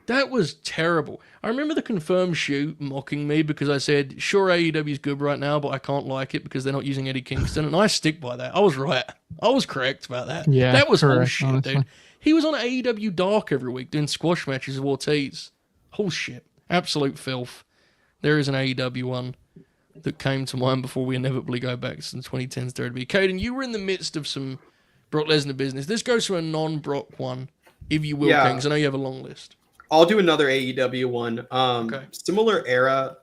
S2: that was terrible. I remember the Confirmed Shoot mocking me because I said, sure, AEW is good right now, but I can't like it because they're not using Eddie Kingston, and I stick by that. I was right. I was correct about that.
S4: Yeah,
S2: that was
S4: correct,
S2: bullshit,
S4: honestly.
S2: dude. He was on AEW Dark every week doing squash matches with Ortiz. Bullshit. Absolute filth. There is an AEW one that came to mind before we inevitably go back to the 2010s WWE. Kaden, you were in the midst of some Brock Lesnar business. This goes to a non-Brock one, if you will,
S5: Yeah.
S2: King, 'cause I know you have a long list.
S5: I'll do another AEW one.
S2: Okay.
S5: Similar era,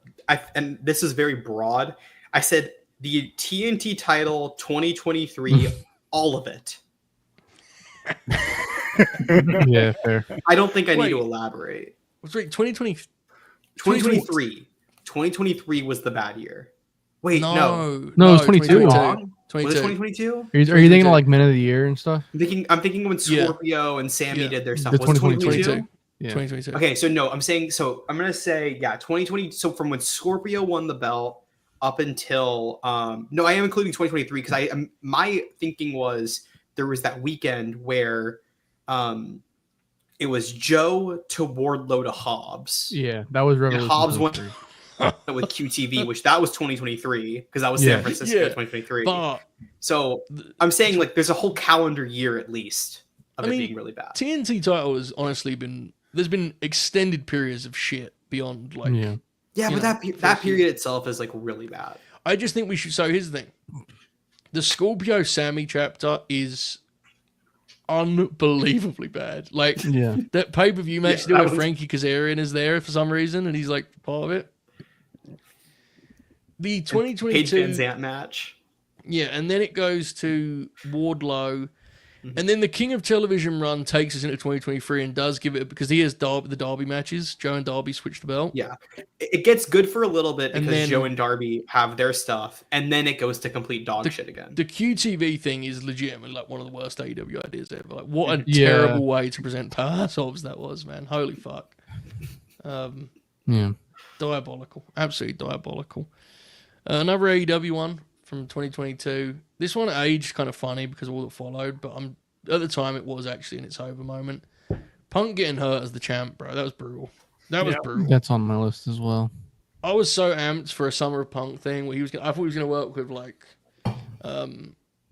S5: and this is very broad. I said the TNT title 2023, all of it.
S4: Yeah, fair.
S5: I don't think I need
S2: Wait.
S5: to elaborate.
S2: What's right? 2020.
S5: 2023. 2023 was the bad year. Wait, no.
S4: No, it was 22.
S5: Wrong? Was
S2: 22.
S5: it 2022?
S4: Are you thinking of like Men of the Year and stuff?
S5: I'm thinking when
S2: Yeah.
S5: Scorpio and Sammy
S2: Yeah.
S5: did their stuff.
S4: The
S5: Was it
S4: 2022?
S2: 2022.
S4: Yeah.
S2: 2022.
S5: Okay, so no, I'm saying, so I'm gonna say, yeah, 2020. So from when Scorpio won the belt up until no, I am including 2023 because my thinking was there was that weekend where it was Joe to Wardlow to Hobbs.
S4: Yeah, that was Revolution.
S5: Hobbs went
S4: 23.
S5: with QTV, which that was 2023 because that was San
S4: Yeah.
S5: Francisco
S2: Yeah.
S5: 2023.
S2: But
S5: So I'm saying like there's a whole calendar year at least of
S2: I
S5: it
S2: mean,
S5: being really bad.
S2: TNT title has honestly been. There's been extended periods of shit beyond like.
S4: Yeah.
S5: Yeah,
S2: you
S5: but
S2: know,
S5: that period itself is like really bad.
S2: I just think we should. So here's the thing: the Scorpio Sammy chapter is unbelievably bad. Like
S4: Yeah.
S2: that pay-per-view match
S5: Yeah,
S2: still
S5: that
S2: where
S5: was-
S2: Frankie Kazarian is there for some reason, and he's like part of it. The
S5: Paige
S2: 2022,
S5: Van Zant match.
S2: yeah, and then it goes to Wardlow,
S5: Mhm.
S2: and then the King of Television run takes us into 2023 and does give it because he has the Derby matches. Joe and Darby switch the belt.
S5: Yeah, it gets good for a little bit
S2: And
S5: because
S2: then-
S5: Joe and Darby have their stuff, and then it goes to complete dog shit again.
S2: The QTV thing is legitimately like one of the worst AEW ideas ever. Like, what a
S4: Yeah.
S2: terrible way to present power sobs that was, man. Holy fuck.
S4: Yeah.
S2: Diabolical. Absolutely diabolical. Another AEW one from 2022. This one aged kind of funny because of all that followed, but at the time it was actually in its over moment. Punk getting hurt as the champ, bro. That was brutal. That was
S3: Yeah.
S2: brutal.
S4: That's on my list as well.
S2: I was so amped for a Summer of Punk thing where I thought he was going to work with like,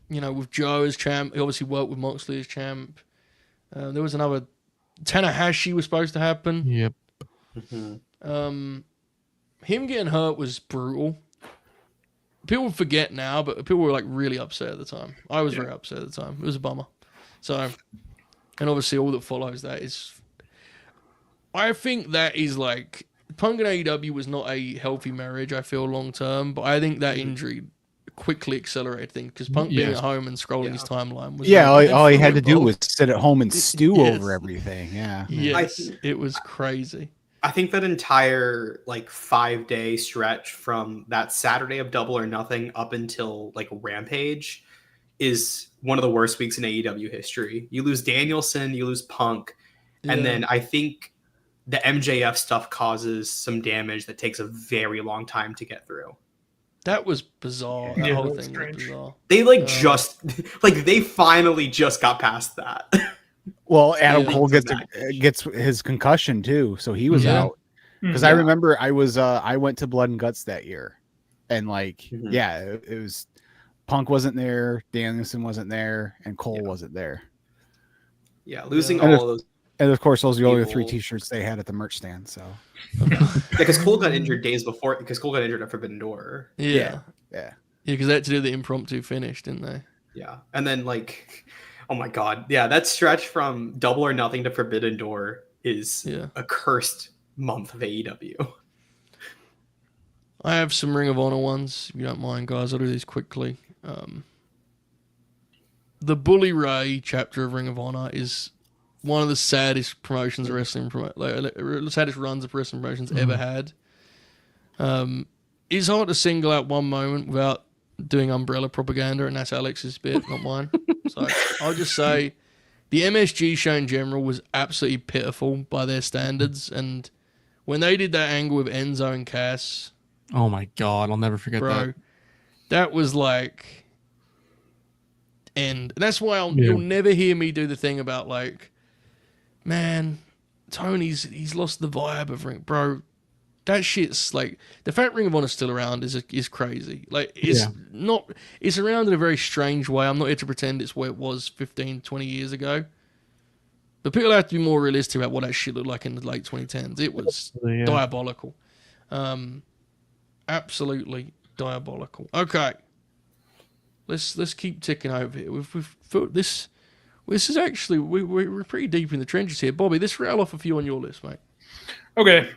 S2: with Joe as champ. He obviously worked with Moxley as champ. There was another Tanahashi was supposed to happen.
S4: Yep.
S5: Mhm.
S2: Him getting hurt was brutal. People forget now, but people were like really upset at the time. I was very upset at the time. It was a bummer. So, and obviously all that follows that is, I think that is like, Punk and AEW was not a healthy marriage, I feel, long term, but I think that injury quickly accelerated things because Punk being
S4: Yes.
S2: at home and scrolling his timeline was.
S6: Yeah,
S2: like,
S6: all he had to
S2: full
S6: do
S2: of
S6: was sit at home and stew
S2: Yes.
S6: over everything. Yeah.
S2: Yes, it was crazy.
S5: I think that entire like 5-day stretch from that Saturday of Double or Nothing up until like Rampage is one of the worst weeks in AEW history. You lose Danielson, you lose Punk,
S2: Yeah.
S5: and then I think the MJF stuff causes some damage that takes a very long time to get through.
S2: That was bizarre. That
S3: Yeah,
S2: whole
S3: that was
S2: thing
S3: strange.
S2: was bizarre.
S5: They like
S2: Um,
S5: just like they finally just got past that.
S6: Well, Adam
S2: Yeah.
S6: Cole
S5: Exactly.
S6: gets his concussion too, so he was
S4: Yeah.
S6: out. Because I remember I went to Blood and Guts that year, and like
S5: Mhm.
S6: it was Punk wasn't there, Danielson wasn't there, and Cole wasn't there.
S5: Yeah, losing
S6: Yeah.
S5: all of those.
S6: And of course, those were the only three
S5: People-
S6: T-shirts they had at the merch stand. So
S5: Because Cole got injured days before. Because Cole got injured at Forbidden Door.
S2: Yeah.
S6: yeah.
S2: Because they had to do the impromptu finish, didn't they?
S5: Yeah, and then like, oh my god, yeah, that stretch from Double or Nothing to Forbidden Door is
S2: Yeah.
S5: a cursed month of AEW.
S2: I have some Ring of Honor ones, if you don't mind, guys. I'll do these quickly. The Bully Ray chapter of Ring of Honor is one of the saddest promotions of wrestling, saddest runs of wrestling promotions ever had. It's hard to single out one moment without doing umbrella propaganda, and that's Alex's bit, not mine. So I'll just say the MSG show in general was absolutely pitiful by their standards, and when they did that angle with Enzo and Cass,
S4: Oh my god, I'll never forget
S2: bro,
S4: that.
S2: That was like, and that's why
S4: Yeah.
S2: you'll never hear me do the thing about like, man, he's lost the vibe of Ring, bro. That shit's like, the fact Ring of Honor's still around is crazy. Like, it's not, it's around in a very strange way. I'm not here to pretend it's where it was 15, 20 years ago. But people have to be more realistic about what that shit looked like in the late 2010s. It was diabolical. Absolutely diabolical. Okay. Let's keep ticking over here. We've this is actually, we're pretty deep in the trenches here. Bobby, let's rattle off a few on your list, mate.
S3: Okay.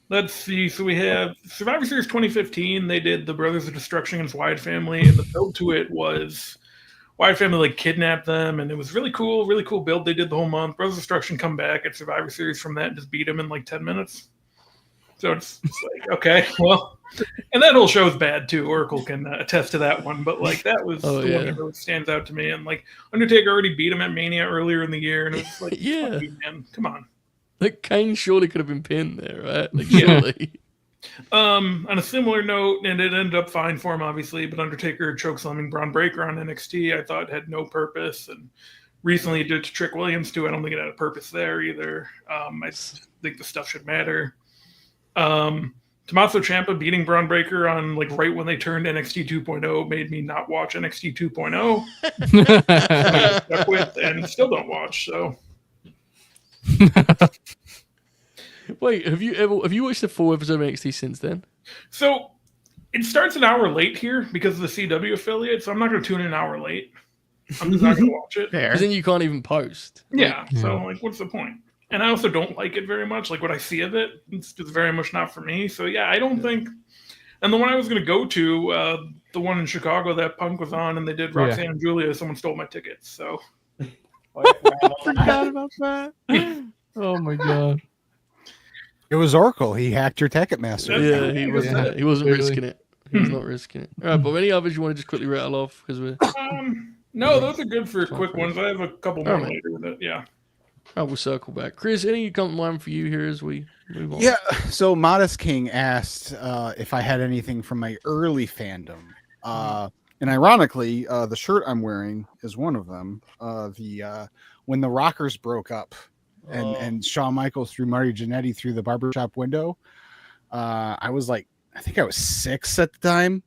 S3: Let's see. So we have Survivor Series 2015. They did the Brothers of Destruction against Wyatt Family, and the build to it was Wyatt Family like kidnapped them, and it was really cool build they did the whole month. Brothers of Destruction come back at Survivor Series from that and just beat them in like 10 minutes. So it's like, okay, well, and that whole show is bad too. Oracle can attest to that one, but like that was the one that really stands out to me. And like Undertaker already beat him at Mania earlier in the year, and it was like, fuck you, man, come on.
S2: Like Kane surely could have been pinned there, right? Like surely.
S3: On a similar note, and it ended up fine for him, obviously, but Undertaker chokeslamming Braun Breaker on NXT, I thought had no purpose, and recently did to Trick Williams too. I don't think it had a purpose there either. I just think the stuff should matter. Tommaso Ciampa beating Braun Breaker on like right when they turned NXT 2.0 made me not watch NXT 2.0. I stuck with and still don't watch. So.
S2: Wait, have you watched the full episode of NXT since then?
S3: So it starts an hour late here because of the CW affiliate, so I'm not going to tune in an hour late. I'm just not going to watch it.
S2: Because then you can't even post.
S3: Yeah, so like, what's the point? And I also don't like it very much. Like what I see of it, it's just very much not for me. So yeah, I don't think. And the one I was going to go to, the one in Chicago that Punk was on, and they did Roxanne and Julia. Someone stole my tickets. So.
S4: I forgot about that. Oh my god!
S6: It was Oracle. He hacked your Ticketmaster.
S2: Yeah, he wasn't. He wasn't risking it. He was not risking it. All right, but any others you want to just quickly rattle off because we're.
S3: No, those are good for quick ones. I have a couple more later with it. Yeah.
S2: Oh, we'll circle back. Chris, any come to mind for you here as we move on?
S6: Yeah. So Modest King asked if I had anything from my early fandom. And ironically, the shirt I'm wearing is one of them. When the Rockers broke up and Shawn Michaels threw Marty Jannetty through the barbershop window. I was like, I think I was 6 at the time.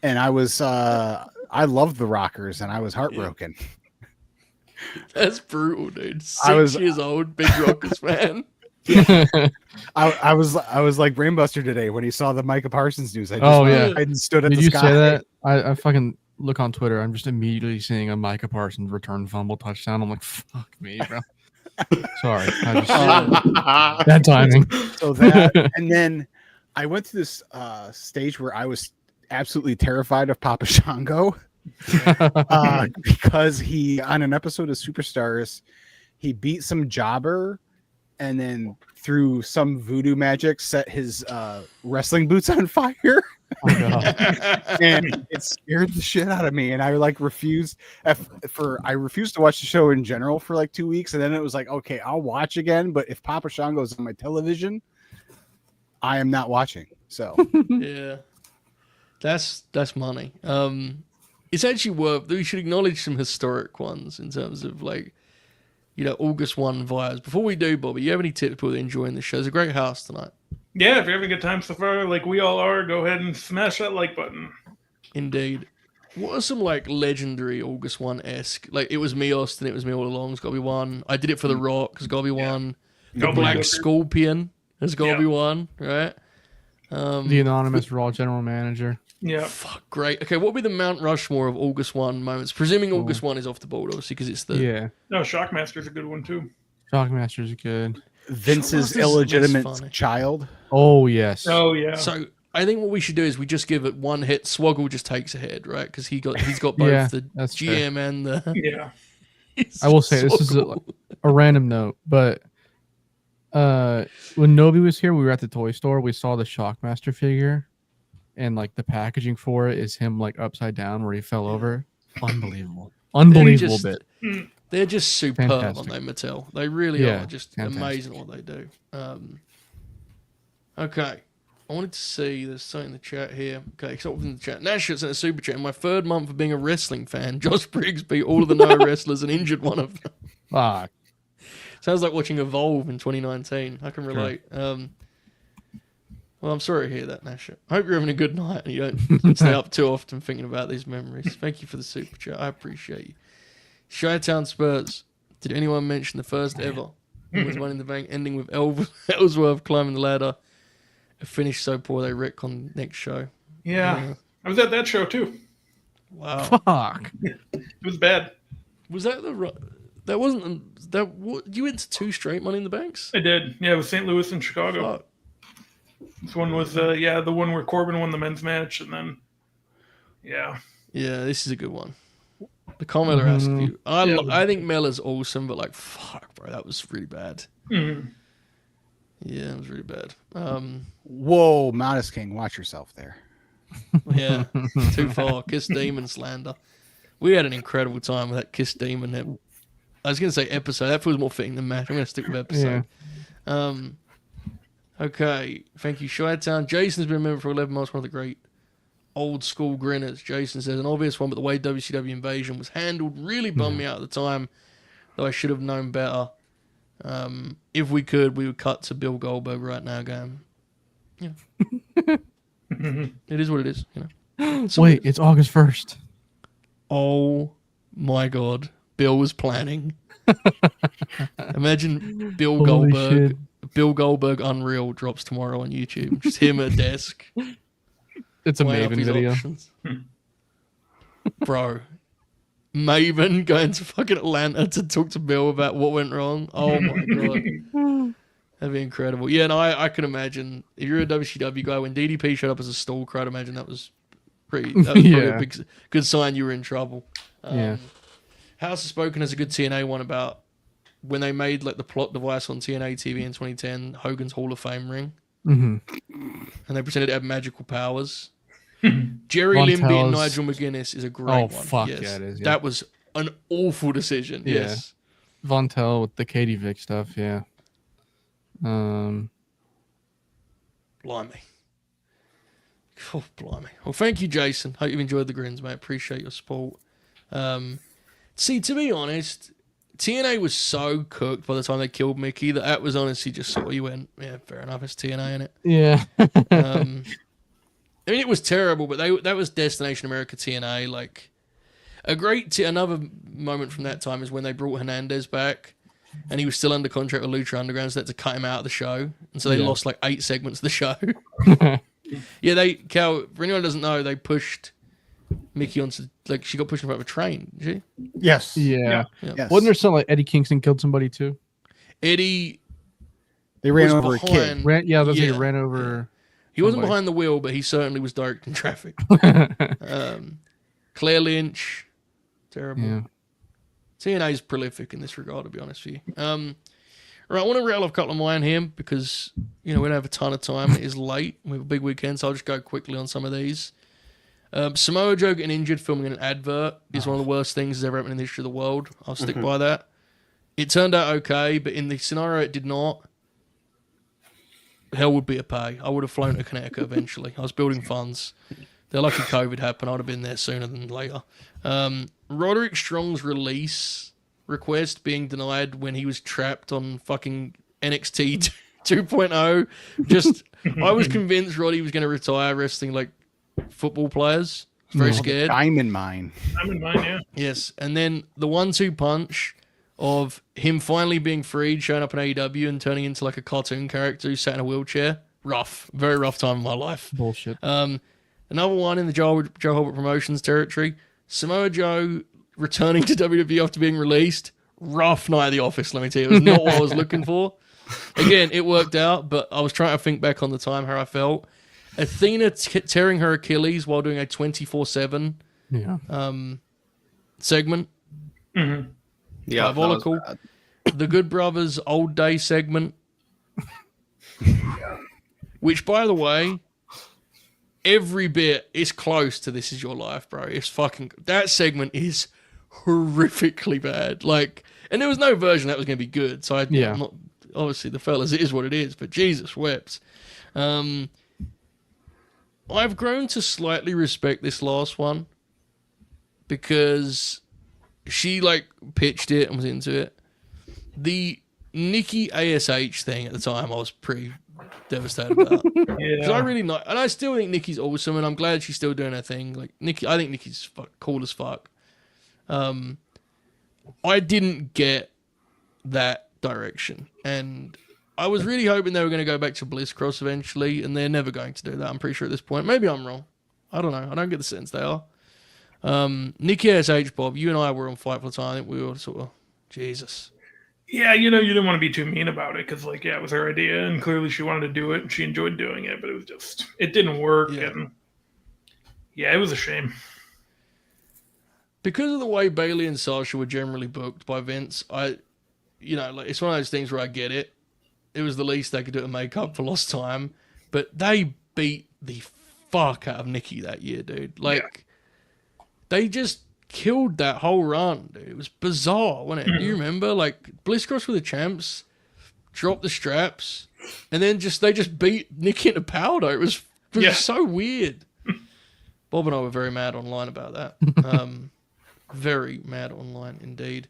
S6: And I was, I loved the Rockers and I was heartbroken.
S2: That's brutal, dude. 6 years old, big Rockers fan.
S6: I was like Brainbuster today when he saw the Micah Parsons news. I stood at
S4: Did
S6: the
S4: you
S6: sky.
S4: say that? I fucking look on Twitter. I'm just immediately seeing a Micah Parsons return fumble touchdown. I'm like, fuck me, bro. Sorry, bad timing.
S6: So that, and then I went to this stage where I was absolutely terrified of Papa Shango because he, on an episode of Superstars, he beat some jobber. And then through some voodoo magic, set his wrestling boots on fire. Oh, and it scared the shit out of me. And I like refused to watch the show in general for like 2 weeks. And then it was like, okay, I'll watch again. But if Papa Shango's on my television, I am not watching. So
S2: yeah, that's money. It's actually worth. We should acknowledge some historic ones in terms of like. August 1 vibes. Before we do, Bobby, you have any tips for enjoying the show? It's a great house tonight.
S3: Yeah, if you're having a good time so far, like we all are, go ahead and smash that like button.
S2: Indeed. What are some like legendary August 1-esque? Like it was me, Austin. It was me all along. It's got to be one. I did it for The Rock. It's got to be one. The Black Scorpion has got to be one, right?
S4: The anonymous Raw general manager.
S3: Yeah.
S2: Fuck, great. Okay, what would be the Mount Rushmore of August 1 moments? Presuming August 1 is off the board, obviously, because it's the...
S4: Yeah.
S3: No, Shockmaster's a good one, too.
S4: Shockmaster's good.
S6: Vince's illegitimate child.
S4: Oh, yes.
S3: Oh, yeah.
S2: So, I think what we should do is we just give it one hit. Swoggle just takes a head, right? Because he's got both the GM
S4: fair.
S2: and the...
S3: Yeah.
S4: I will say, this is a random note, but when Nobi was here, we were at the toy store. We saw the Shockmaster figure. And like the packaging for it is him like upside down where he fell over. Unbelievable bit.
S2: They're just superb,
S4: Fantastic.
S2: aren't they, Mattel? They really are just
S4: fantastic.
S2: amazing at what they do. Okay. I wanted to see, there's something in the chat here. Okay, start within the chat. Nash sent a super chat. In my third month of being a wrestling fan, Josh Briggs beat all of the no wrestlers and injured one of them.
S4: Fuck.
S2: Sounds like watching Evolve in 2019. I can relate. Well, I'm sorry to hear that, Nash. I hope you're having a good night and you don't stay up too often thinking about these memories. Thank you for the super chat. I appreciate you. Chi-Town Spurs. Did anyone mention the first ever was Money in the Bank ending with Ellsworth climbing the ladder? A finish so poor they retcon next show.
S3: Yeah. I was at that show too.
S2: Wow.
S4: Fuck.
S3: It was bad.
S2: Was that that wasn't that what you went to 2 straight Money in the Banks?
S3: I did. Yeah, it was St. Louis and Chicago.
S2: Fuck.
S3: This one was the one where Corbin won the men's match, and then
S2: yeah, this is a good one. The commenter asked you. I think Mella's awesome, but like, fuck, bro, that was really bad.
S3: Mm-hmm.
S2: Yeah, it was really bad.
S6: Whoa, Modest King, watch yourself there.
S2: Yeah, too far. Kiss Demon slander. We had an incredible time with that Kiss Demon. I was going to say episode. That feels more fitting than match. I'm going to stick with episode. Yeah. Okay, thank you, Chi-Town. Jason's been a member for 11 months, one of the great old school grinners. Jason says, an obvious one, but the way WCW Invasion was handled really bummed me out at the time, though I should have known better. If we could, we would cut to Bill Goldberg right now going, yeah. It is what it is, you know. So
S4: wait, it's August 1st.
S2: Oh my God. Bill was planning. Imagine Bill
S4: Holy
S2: Goldberg.
S4: shit.
S2: Bill Goldberg Unreal drops tomorrow on YouTube. Just him at a desk.
S4: It's a
S2: weighing up
S4: Maven
S2: his
S4: video.
S2: options. Bro. Maven going to fucking Atlanta to talk to Bill about what went wrong. Oh my God. That'd be incredible. Yeah, no, I can imagine. If you're a WCW guy, when DDP showed up as a stalker, I'd imagine that was probably a good sign you were in trouble. House of Spoken has a good TNA one about when they made like the plot device on TNA TV in 2010, Hogan's Hall of Fame ring. Mm-hmm. And they pretended to have magical powers. Jerry
S4: Von
S2: Limby and
S4: Tell's-
S2: Nigel McGuinness is a great one.
S4: Fuck
S2: yes.
S4: yeah, it is. Yeah.
S2: That was an awful decision.
S4: Yeah.
S2: Yes.
S4: Von Tell with the Katie Vick stuff, yeah.
S2: Blimey. Oh, blimey. Well, thank you, Jason. Hope you've enjoyed the grins, mate. Appreciate your support. See, to be honest, TNA was so cooked by the time they killed Mickey that was honestly just sort of, you went, yeah, fair enough, it's TNA, innit?
S4: Yeah.
S2: I mean, it was terrible, but that was Destination America TNA. Like, another moment from that time is when they brought Hernandez back, and he was still under contract with Lucha Underground, so they had to cut him out of the show, and so they lost like 8 segments of the show. Yeah, Cal, for anyone who doesn't know, they pushed Mickey onto, like, she got pushed in front of a train, did she?
S6: Yes.
S4: Yeah.
S6: Yes.
S4: Wasn't there something like Eddie Kingston killed somebody too?
S2: Eddie
S6: They ran
S2: was
S6: over a kid.
S2: behind-
S4: He ran over.
S2: He wasn't
S4: somebody.
S2: behind the wheel, but he certainly was directing traffic. Claire Lynch, terrible.
S4: Yeah.
S2: TNA's prolific in this regard, to be honest with you. Right, I want to rattle off a couple of mine here because, we don't have a ton of time. It is late. We have a big weekend, so I'll just go quickly on some of these. Samoa Joe getting injured filming an advert is one of the worst things that's ever happened in the history of the world. I'll stick by that. It turned out okay, but in the scenario it did not. Hell would be a pay. I would have flown to Connecticut eventually. I was building funds. They're lucky COVID happened. I would have been there sooner than later. Roderick Strong's release request being denied when he was trapped on fucking NXT 2.0. Just, I was convinced Roddy was going to retire wrestling like football players. I was very scared.
S6: Diamond Mine.
S3: I'm in mine, yeah.
S2: Yes, and then the 1-2 punch of him finally being freed, showing up in AEW and turning into like a cartoon character who sat in a wheelchair. Rough. Very rough time in my life.
S4: Bullshit.
S2: Another one in the Joe Holbert Promotions territory. Samoa Joe returning to WWE after being released. Rough night at the office, let me tell you. It was not what I was looking for. Again, it worked out, but I was trying to think back on the time how I felt. Athena tearing her Achilles while doing a 24/7 segment.
S5: Yeah,
S2: Diabolical. The Good Brothers Old Day segment. Which, by the way, every bit is close to This Is Your Life, bro. It's fucking... That segment is horrifically bad. Like, and there was no version that was going to be good. So I'm not... Obviously, the fellas, it is what it is. But Jesus wept. I've grown to slightly respect this last one because she like pitched it and was into it. The Nikki ASH thing at the time, I was pretty devastated about. Because I really like, and I still think Nikki's awesome, and I'm glad she's still doing her thing. Like Nikki, I think Nikki's cool as fuck. I didn't get that direction, and I was really hoping they were going to go back to Bliss Cross eventually, and they're never going to do that. I'm pretty sure at this point. Maybe I'm wrong. I don't know. I don't get the sense they are. Nikki ASH, Bob, you and I were on Fight for the Time. I think we were sort of, Jesus.
S3: Yeah, you didn't want to be too mean about it because, like, yeah, it was her idea, and clearly she wanted to do it, and she enjoyed doing it, but it didn't work, and yeah, it was a shame.
S2: Because of the way Bayley and Sasha were generally booked by Vince, like, it's one of those things where I get it. It was the least they could do to make up for lost time, but they beat the fuck out of Nikki that year, dude. Like, they just killed that whole run, dude. It was bizarre, wasn't it? Do you remember? Like, Bliss Cross were the champs, dropped the straps, and then they just beat Nikki into powder. It was so weird. Bob and I were very mad online about that. Very mad online indeed.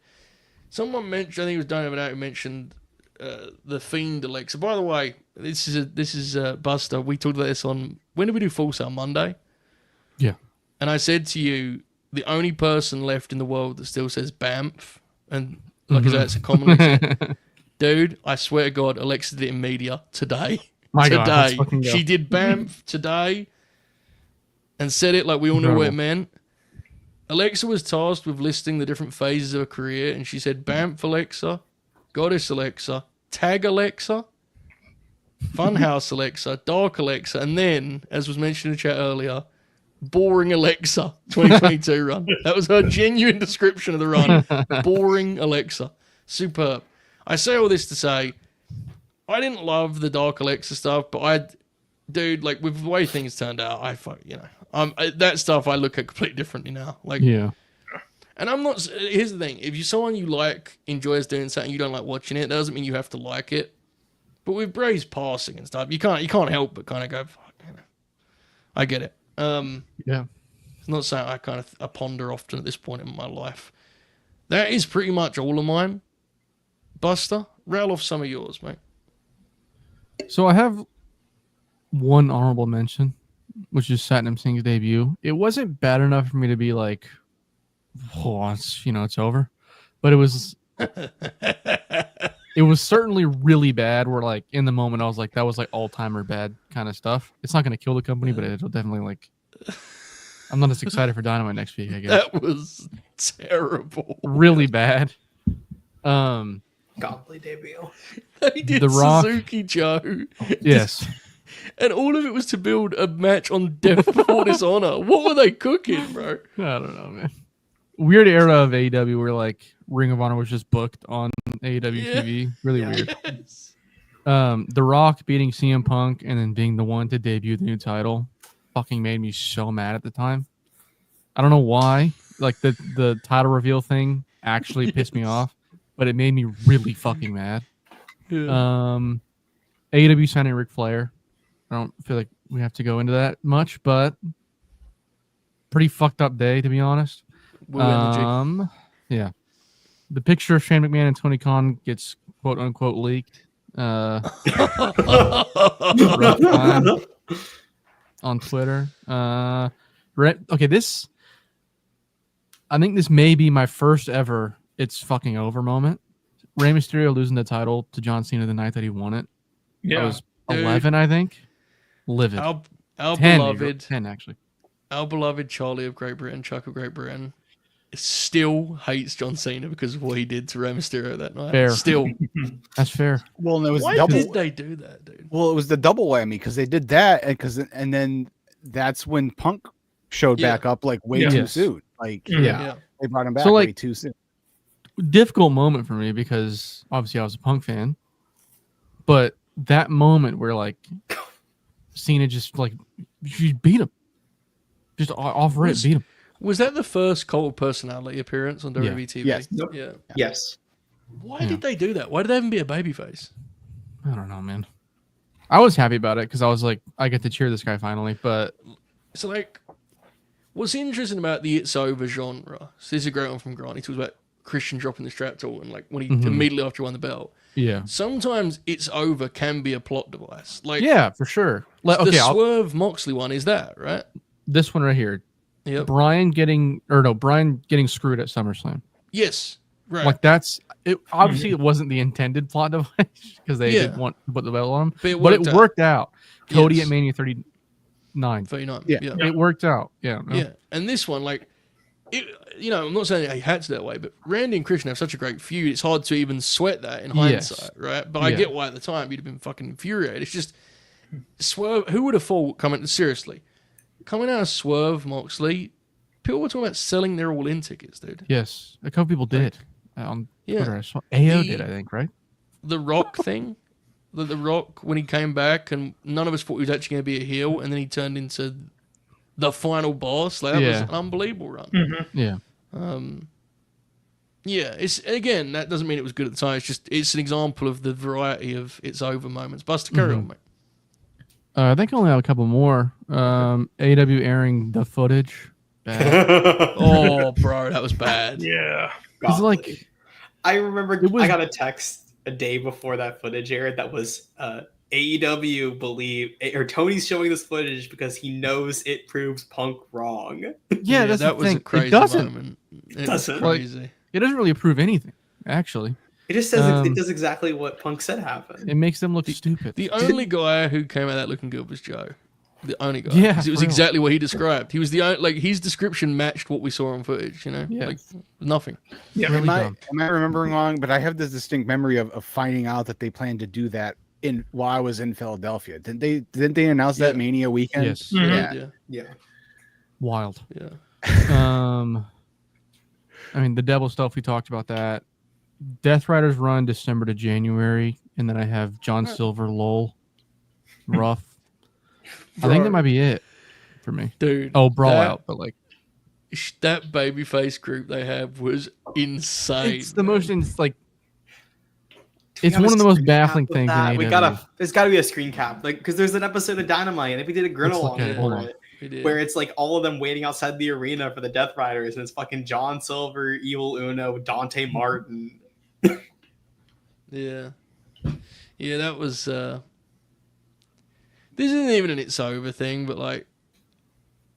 S2: Someone mentioned, I think it was Don't Have It Out, who mentioned the Fiend Alexa. By the way, this is Buster. We talked about this on, when did we do Full Sail? Monday?
S4: Yeah.
S2: And I said to you, the only person left in the world that still says BAMF, and like that's a common said, dude, I swear to God, Alexa did it in media today.
S4: My God, let's fucking go.
S2: She did BAMF today and said it like we all knew what it meant. Alexa was tasked with listing the different phases of her career, and she said BAMF Alexa, Goddess Alexa, Tag Alexa, Funhouse Alexa, Dark Alexa, and then, as was mentioned in the chat earlier, Boring Alexa 2022 run. That was her genuine description of the run. Boring Alexa. Superb. I say all this to say, I didn't love the Dark Alexa stuff, but dude, like, with the way things turned out, that stuff I look at completely differently now. Like,
S4: yeah.
S2: And I'm not, here's the thing, if you're someone you like, enjoys doing something, you don't like watching it, that doesn't mean you have to like it. But with Bray's passing and stuff, you can't help but kind of go, fuck, I get it.
S4: Yeah.
S2: It's not something I ponder often at this point in my life. That is pretty much all of mine. Buster, rattle off some of yours, mate.
S4: So I have one honorable mention, which is Satnam Singh's debut. It wasn't bad enough for me to be like, oh, it's over. But it was it was certainly really bad where, like, in the moment I was like, that was like all-timer bad kind of stuff. It's not going to kill the company, but it'll definitely, like, I'm not as excited for Dynamite next week, I guess.
S2: That was terrible.
S4: Really bad.
S5: Godly debut.
S2: They did
S4: The Rock.
S2: Suzuki Joe.
S4: Yes.
S2: And all of it was to build a match on Death Before Dishonor. What were they cooking, bro?
S4: I don't know, man. Weird era of AEW where, like, Ring of Honor was just booked on AEW TV. Really weird. The Rock beating CM Punk and then being the one to debut the new title fucking made me so mad at the time. I don't know why. Like, the title reveal thing actually pissed me off, but it made me really fucking mad.
S2: Yeah.
S4: AEW signing Ric Flair. I don't feel like we have to go into that much, but pretty fucked up day, to be honest. Yeah. The picture of Shane McMahon and Tony Khan gets quote unquote leaked. Rough time on Twitter. Okay, I think this may be my first ever "it's fucking over" moment. Rey Mysterio losing the title to John Cena the night that he won it.
S3: Yeah,
S4: I was 11, I think. Livid.
S2: Our
S4: 10,
S2: beloved
S4: 10 actually.
S2: Our beloved Charlie of Great Britain, Chuck of Great Britain, still hates John Cena because of what he did to Rey Mysterio that night.
S4: Fair.
S2: Still.
S4: That's fair.
S6: Well, and it was
S2: Why
S6: double.
S2: did they do that, dude?
S6: Well, it was the double whammy because they did that, and then that's when Punk showed back up like way too
S4: Yes.
S6: soon. Like,
S2: Yeah.
S6: they brought him back
S4: So, like,
S6: way too soon.
S4: Difficult moment for me because obviously I was a Punk fan, but that moment where, like, Cena just, like, she beat him, just off rip beat him.
S2: Was that the first Cult of Personality appearance on WWE TV?
S6: Yes.
S5: Nope.
S2: Yeah.
S5: Yes.
S2: Why did they do that? Why did they even be a babyface?
S4: I don't know, man. I was happy about it because I was like, I get to cheer this guy finally. But
S2: So, like, what's interesting about the It's Over genre, so this is a great one from Grant. He talks about Christian dropping the strap to and, like, when he immediately after he won the belt.
S4: yeah,
S2: Sometimes It's Over can be a plot device. Like,
S4: yeah, for sure.
S2: the Swerve Moxley one is that, right?
S4: This one right here,
S2: Yep.
S4: Bryan getting screwed at SummerSlam.
S2: Yes. Right.
S4: Like that's it. Obviously, it wasn't the intended plot device because they didn't want to put the belt on him, but it worked out. Cody at Mania 39.
S2: 39.
S6: Yeah.
S4: It worked out. Yeah. No.
S2: Yeah. And this one, like, I'm not saying he had to that way, but Randy and Christian have such a great feud. It's hard to even sweat that in hindsight, right? But I get why at the time you'd have been fucking infuriated. It's just Swerve. Who would have thought coming out of Swerve Moxley? People were talking about selling their all-in tickets, dude.
S4: Yes, a couple people did on Twitter. I saw AO did, I think, right?
S2: The Rock thing, the Rock when he came back, and none of us thought he was actually going to be a heel, and then he turned into the final boss. Like, that was an unbelievable run.
S3: Mm-hmm.
S4: Yeah.
S2: It's again, that doesn't mean it was good at the time. It's just it's an example of the variety of It's Over moments. Buster, carry on, mate.
S4: I think I only have a couple more. AEW airing the footage. Bad.
S2: Oh, bro, that was bad.
S3: Yeah.
S4: It's like
S5: I remember I got a text a day before that footage aired that was AEW or Tony's showing this footage because he knows it proves Punk wrong.
S4: Yeah, that's
S2: that
S4: the
S2: was
S4: thing.
S2: a crazy
S4: It doesn't.
S2: moment.
S5: It doesn't.
S2: Crazy.
S4: It doesn't really prove anything, actually.
S5: It just says it does exactly what Punk said happened.
S4: It makes them look stupid.
S2: The only guy who came out of that looking good was Joe. The only guy.
S4: Yeah,
S2: 'Cause it was
S4: for real.
S2: exactly what he described. He was the only, like, his description matched what we saw on footage, you know?
S4: Yeah.
S2: Like, nothing.
S3: Yeah.
S4: Really
S6: Am
S4: dumb.
S6: I remembering wrong? But I have this distinct memory of finding out that they planned to do that while I was in Philadelphia. Didn't they announce that Mania weekend?
S4: Yes.
S3: Mhm.
S2: Yeah.
S4: Wild.
S2: Yeah.
S4: I mean, the devil stuff, we talked about that. Death Riders run December to January, and then I have John Silver, LOL, rough. I think that might be it for me.
S2: Dude.
S4: Oh, Brawl Out, but like
S2: That babyface group they have was insane.
S4: it's the most like it's one of the most baffling things in AEW.
S5: There's got to be a screen cap, like because there's an episode of Dynamite, and if we did a Grin
S4: Let's look
S5: along
S4: at it. Hold on.
S5: where it's like all of them waiting outside the arena for the Death Riders, and it's fucking John Silver, Evil Uno, Dante Martin.
S2: Yeah. Yeah, that was this isn't even an It's Over thing, but like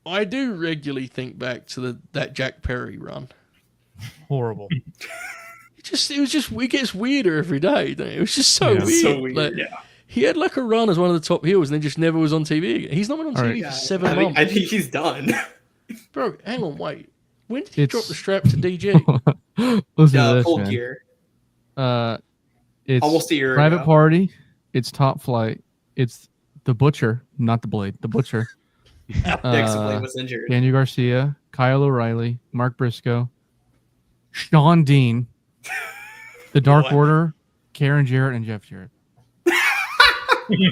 S2: I do regularly think back to that Jack Perry run.
S4: Horrible.
S2: It gets weirder every day, doesn't it? It was just so
S4: Yeah.
S2: weird.
S5: So weird,
S2: Like,
S3: yeah.
S2: He had like a run as one of the top heels and then just never was on TV again. He's not been on
S4: All
S2: TV
S4: right.
S2: for 7
S5: I
S2: months.
S5: think he's done.
S2: Bro, hang on, wait. When did he
S4: It's-
S2: drop the strap to DJ?
S4: Listen to this,
S5: Full
S4: man.
S5: gear.
S4: It's
S5: Almost a year
S4: Private
S5: ago.
S4: Party. It's Top Flight. It's the Butcher, not the Blade. The Butcher.
S5: Next Blade was injured.
S4: Daniel Garcia, Kyle O'Reilly, Mark Briscoe, Sean Dean, the Dark
S2: What?
S4: Order, Karen Jarrett, and Jeff Jarrett.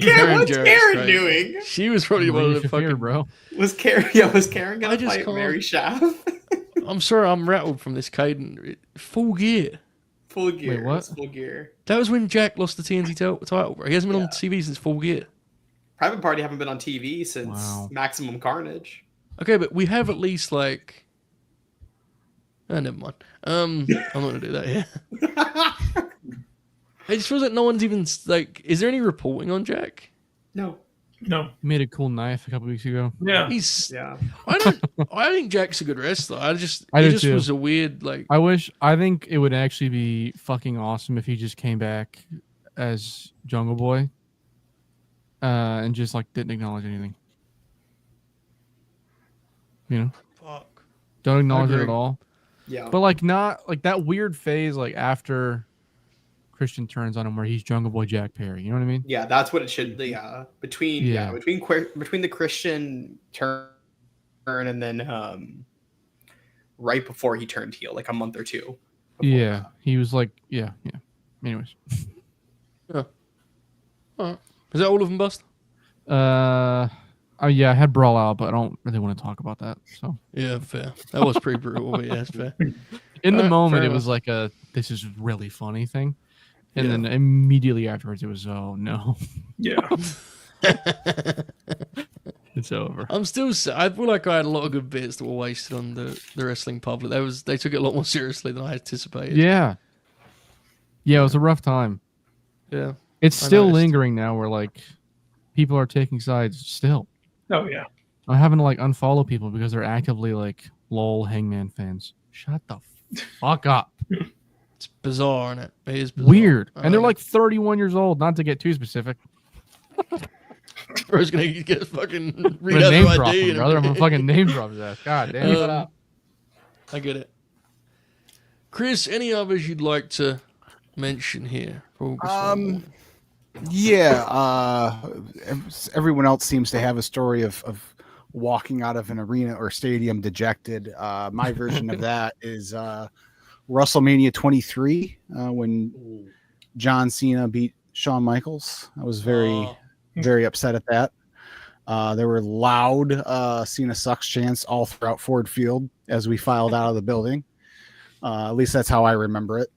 S5: Karen, what's
S2: Jarrett's
S5: Karen
S2: crazy.
S5: doing?
S2: She was probably one of
S4: Maria
S2: the
S4: Shafir,
S2: fucking...
S4: bro.
S5: Was Karen
S2: I
S5: gonna
S2: just
S5: fight
S2: can't-
S5: Mary Shaft?
S2: I'm sorry, I'm rattled from this, Caden. Full gear.
S5: Full gear.
S4: Wait, what?
S5: It's full gear.
S2: That was when Jack lost the TNT title, bro. He hasn't been on TV since Full Gear.
S5: Private Party haven't been on TV since
S4: Wow.
S5: Maximum Carnage.
S2: Okay, but we have at least like... Oh, never mind. I'm not going to do that here. It just feels like no one's even, like... Is there any reporting on Jack?
S5: No.
S3: No.
S4: He made a cool knife a couple weeks ago.
S3: Yeah.
S2: He's...
S5: Yeah.
S2: I think Jack's a good wrestler.
S4: I
S2: He
S4: do
S2: just
S4: too.
S2: was a weird, like...
S4: I think it would actually be fucking awesome if he just came back as Jungle Boy and just like didn't acknowledge anything. You know?
S2: Fuck.
S4: Don't acknowledge it
S2: agree.
S4: at all.
S5: Yeah.
S4: But like not like that weird phase like after Christian turns on him where he's Jungle Boy Jack Perry. You know what I mean?
S5: Yeah, that's what it should be. Between the Christian turn and then right before he turned heel, like a month or two. before
S4: Yeah.
S5: that.
S4: He was like, yeah. Anyways.
S2: Alright. Is that all of them, Bust?
S4: Yeah, I had Brawl Out, but I don't really want to talk about that. So
S2: Yeah, fair. That was pretty brutal, but yeah, that's fair.
S4: in the
S2: Alright,
S4: moment,
S2: fair
S4: it was like this is really funny thing. And then immediately afterwards, it was, oh no,
S3: Yeah.
S4: it's over.
S2: I feel like I had a lot of good bits that were wasted on the wrestling public. They took it a lot more seriously than I anticipated.
S4: Yeah. Yeah, it was a rough time.
S2: Yeah.
S4: It's
S2: I
S4: still
S2: noticed.
S4: lingering now where, like, people are taking sides still.
S3: Oh yeah.
S4: I'm having to, like, unfollow people because they're actively, like, lol Hangman fans. Shut the fuck up.
S2: It's bizarre, isn't it? It is bizarre.
S4: Weird. And they're, like, 31 years old, not to get too specific.
S2: Bro's going to get fucking
S4: I'm
S2: read
S4: gonna
S2: out
S4: name
S2: their
S4: drop
S2: ID.
S4: him, brother. I'm gonna fucking name drop his ass. God damn. Shut up.
S2: I get it. Chris, any others you'd like to mention here?
S6: Yeah, everyone else seems to have a story of walking out of an arena or stadium dejected. My version of that is WrestleMania 23 when John Cena beat Shawn Michaels. I was very upset at that. There were loud Cena sucks chants all throughout Ford Field as we filed out of the building. At least that's how I remember it.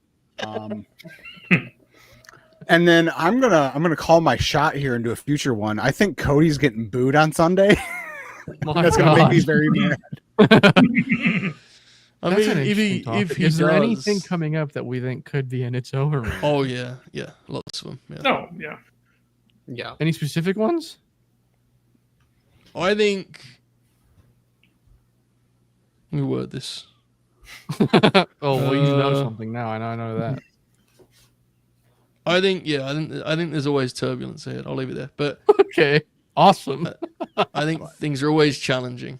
S6: And then I'm gonna call my shot here into a future one. I think Cody's getting booed on Sunday. That's gonna make me very mad.
S2: I
S4: That's
S2: mean,
S4: an
S2: if he
S4: is there
S2: does-
S4: anything coming up that we think could be an It's Over match?
S2: Oh yeah, lots of them. Yeah.
S3: No, yeah.
S5: Yeah.
S4: Any specific ones?
S2: I think. Let me word this.
S4: Oh, well, you know
S2: Uh,
S4: something now. I know that.
S2: I think there's always turbulence ahead. I'll leave it there. But
S4: Okay, awesome.
S2: I think things are always challenging,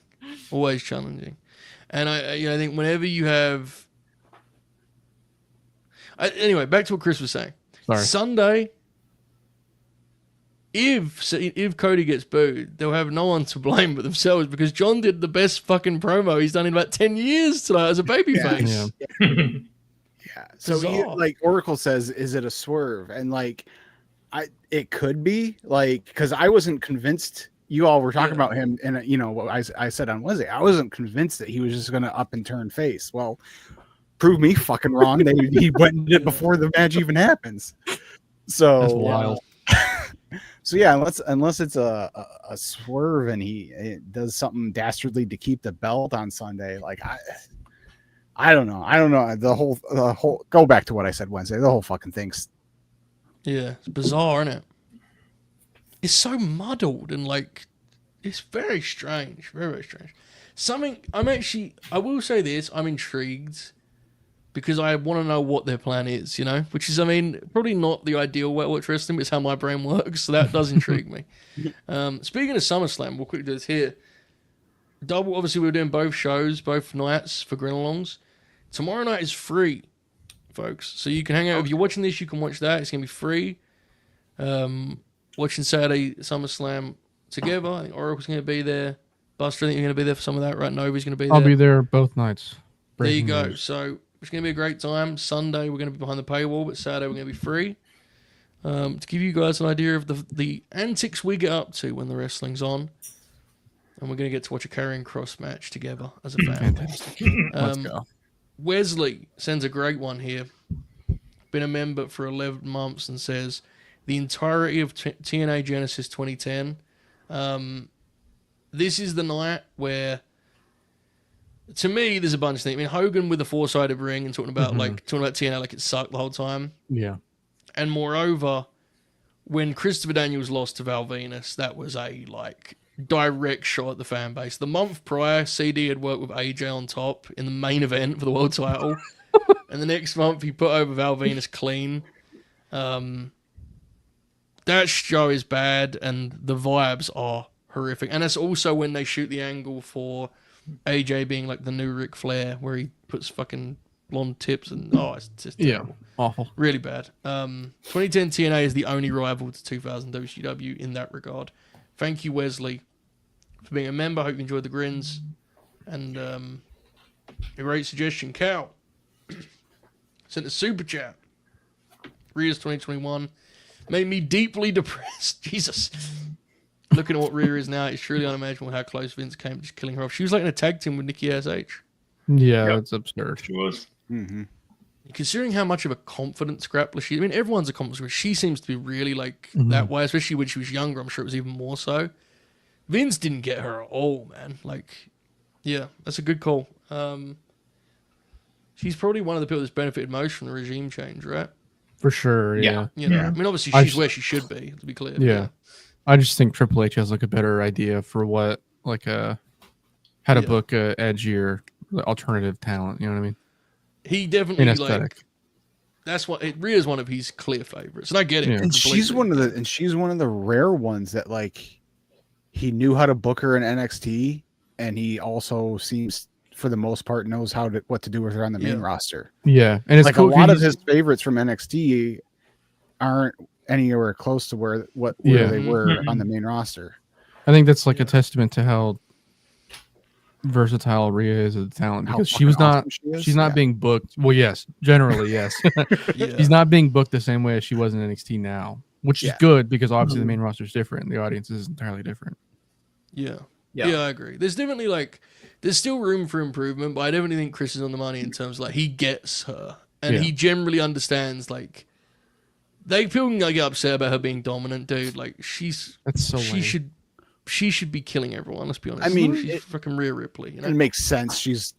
S2: and I think whenever you have. Anyway, back to what Chris was saying.
S4: Sorry.
S2: Sunday. If Cody gets booed, they'll have no one to blame but themselves because John did the best fucking promo he's done in about 10 years tonight as a babyface.
S4: Yeah.
S6: Yeah. So
S2: Bizarre.
S6: like Oracle says, is it a swerve? And like, it could be like, because I wasn't convinced. You all were talking about him, and I said on Wednesday, I wasn't convinced that he was just going to up and turn face. Well, prove me fucking wrong. He went and did it before the match even happens. So
S4: That's wild.
S6: So yeah, unless it's a swerve and he does something dastardly to keep the belt on Sunday, like I don't know. The whole go back to what I said Wednesday. The whole fucking thing's
S2: It's bizarre, isn't it? It's so muddled and like it's very strange, very, very strange. I will say this, I'm intrigued because I want to know what their plan is, which is, probably not the ideal way to watch wrestling, but it's how my brain works, so that does intrigue me. Speaking of SummerSlam, we'll quickly do this here. Obviously, we're doing both shows, both nights for Grin-alongs. Tomorrow night is free, folks, so you can hang out. If you're watching this, you can watch that. It's going to be free. Watching Saturday SummerSlam together. I think Oracle's going to be there. Buster, I think you're going to be there for some of that, right? Nobody's going to be there.
S4: I'll be there both nights.
S2: There you
S4: Breaking
S2: go.
S4: news.
S2: So it's going to be a great time. Sunday, we're going to be behind the paywall, but Saturday, we're going to be free. To give you guys an idea of the antics we get up to when the wrestling's on. And we're going to get to watch a Karrion Kross match together as a family.
S4: Fantastic. Let's go.
S2: Wesley sends a great one here. Been a member for 11 months and says, the entirety of TNA Genesis 2010. This is the night where, to me, there's a bunch of things. Hogan with a four-sided ring and talking about TNA like it sucked the whole time.
S4: Yeah.
S2: And moreover, when Christopher Daniels lost to Val Venus, that was a direct shot at the fan base. The month prior, CD had worked with AJ on top in the main event for the world title. And the next month, he put over Val Venus clean. That show is bad, and the vibes are horrific. And that's also when they shoot the angle for AJ being like the new Ric Flair, where he puts fucking blonde tips and it's just terrible.
S4: Awful.
S2: Really bad. 2010 TNA is the only rival to 2000 WCW in that regard. Thank you, Wesley, for being a member. Hope you enjoyed the grins. And a great suggestion. Cal sent a super chat. Rhea's 2021 made me deeply depressed. Jesus. Looking at what Rhea is now, it's truly unimaginable how close Vince came to just killing her off. She was like in a tag team with Nikki S.H.
S4: Yeah,
S3: Yep.
S4: that's absurd.
S3: She was.
S6: mm-hmm.
S2: considering how much of a confidence grappler she. I mean, everyone's a confidence grappler. She seems to be really like
S4: Mhm.
S2: that way, especially when she was younger. I'm sure it was even more so. Vince didn't get her at all, man. Like, yeah, that's a good call. She's probably one of the people that's benefited most from the regime change, right?
S4: For sure.
S5: Yeah.
S4: Yeah.
S2: You know, I mean, obviously
S4: I
S2: she's
S4: just-
S2: where she should be, to be clear.
S4: Yeah. I just think Triple H has like a better idea for what like how to
S2: Yeah.
S4: book a edgier alternative talent. You know what I mean?
S2: He
S4: In
S2: definitely
S4: aesthetic.
S2: like. That's what Rhea's one of his clear favorites, and I get it.
S4: Yeah.
S6: And she's
S2: completely.
S6: she's one of the rare ones that like he knew how to book her in NXT, and he also seems for the most part knows what to do with her on the main
S2: Yeah.
S6: roster.
S4: Yeah, and it's
S6: Like
S4: cool
S6: a lot of
S4: 'cause
S6: his favorites from NXT aren't anywhere close to where
S4: Yeah.
S6: they were on the main roster.
S4: I think that's like a testament to how versatile Rhea is as a talent
S6: How
S4: because she was
S6: fucking
S4: not
S6: awesome she is.
S4: she's not
S6: Yeah.
S4: being booked. Well, yes, generally yes.
S2: Yeah.
S4: She's not being booked the same way as she was in NXT now, which is
S6: Yeah.
S4: good because obviously the main roster is different. The audience is entirely different.
S2: Yeah.
S5: Yeah.
S2: Yeah, I agree. There's definitely like there's still room for improvement, but I definitely think Chris is on the money in terms of, like he gets her and
S4: Yeah.
S2: he generally understands like people can like, get upset about her being dominant, dude. Like
S4: That's so lame.
S2: she should be killing everyone, let's be honest.
S6: I mean,
S2: she's
S6: it-
S2: fucking Rhea Ripley, you know?
S6: It makes sense. She's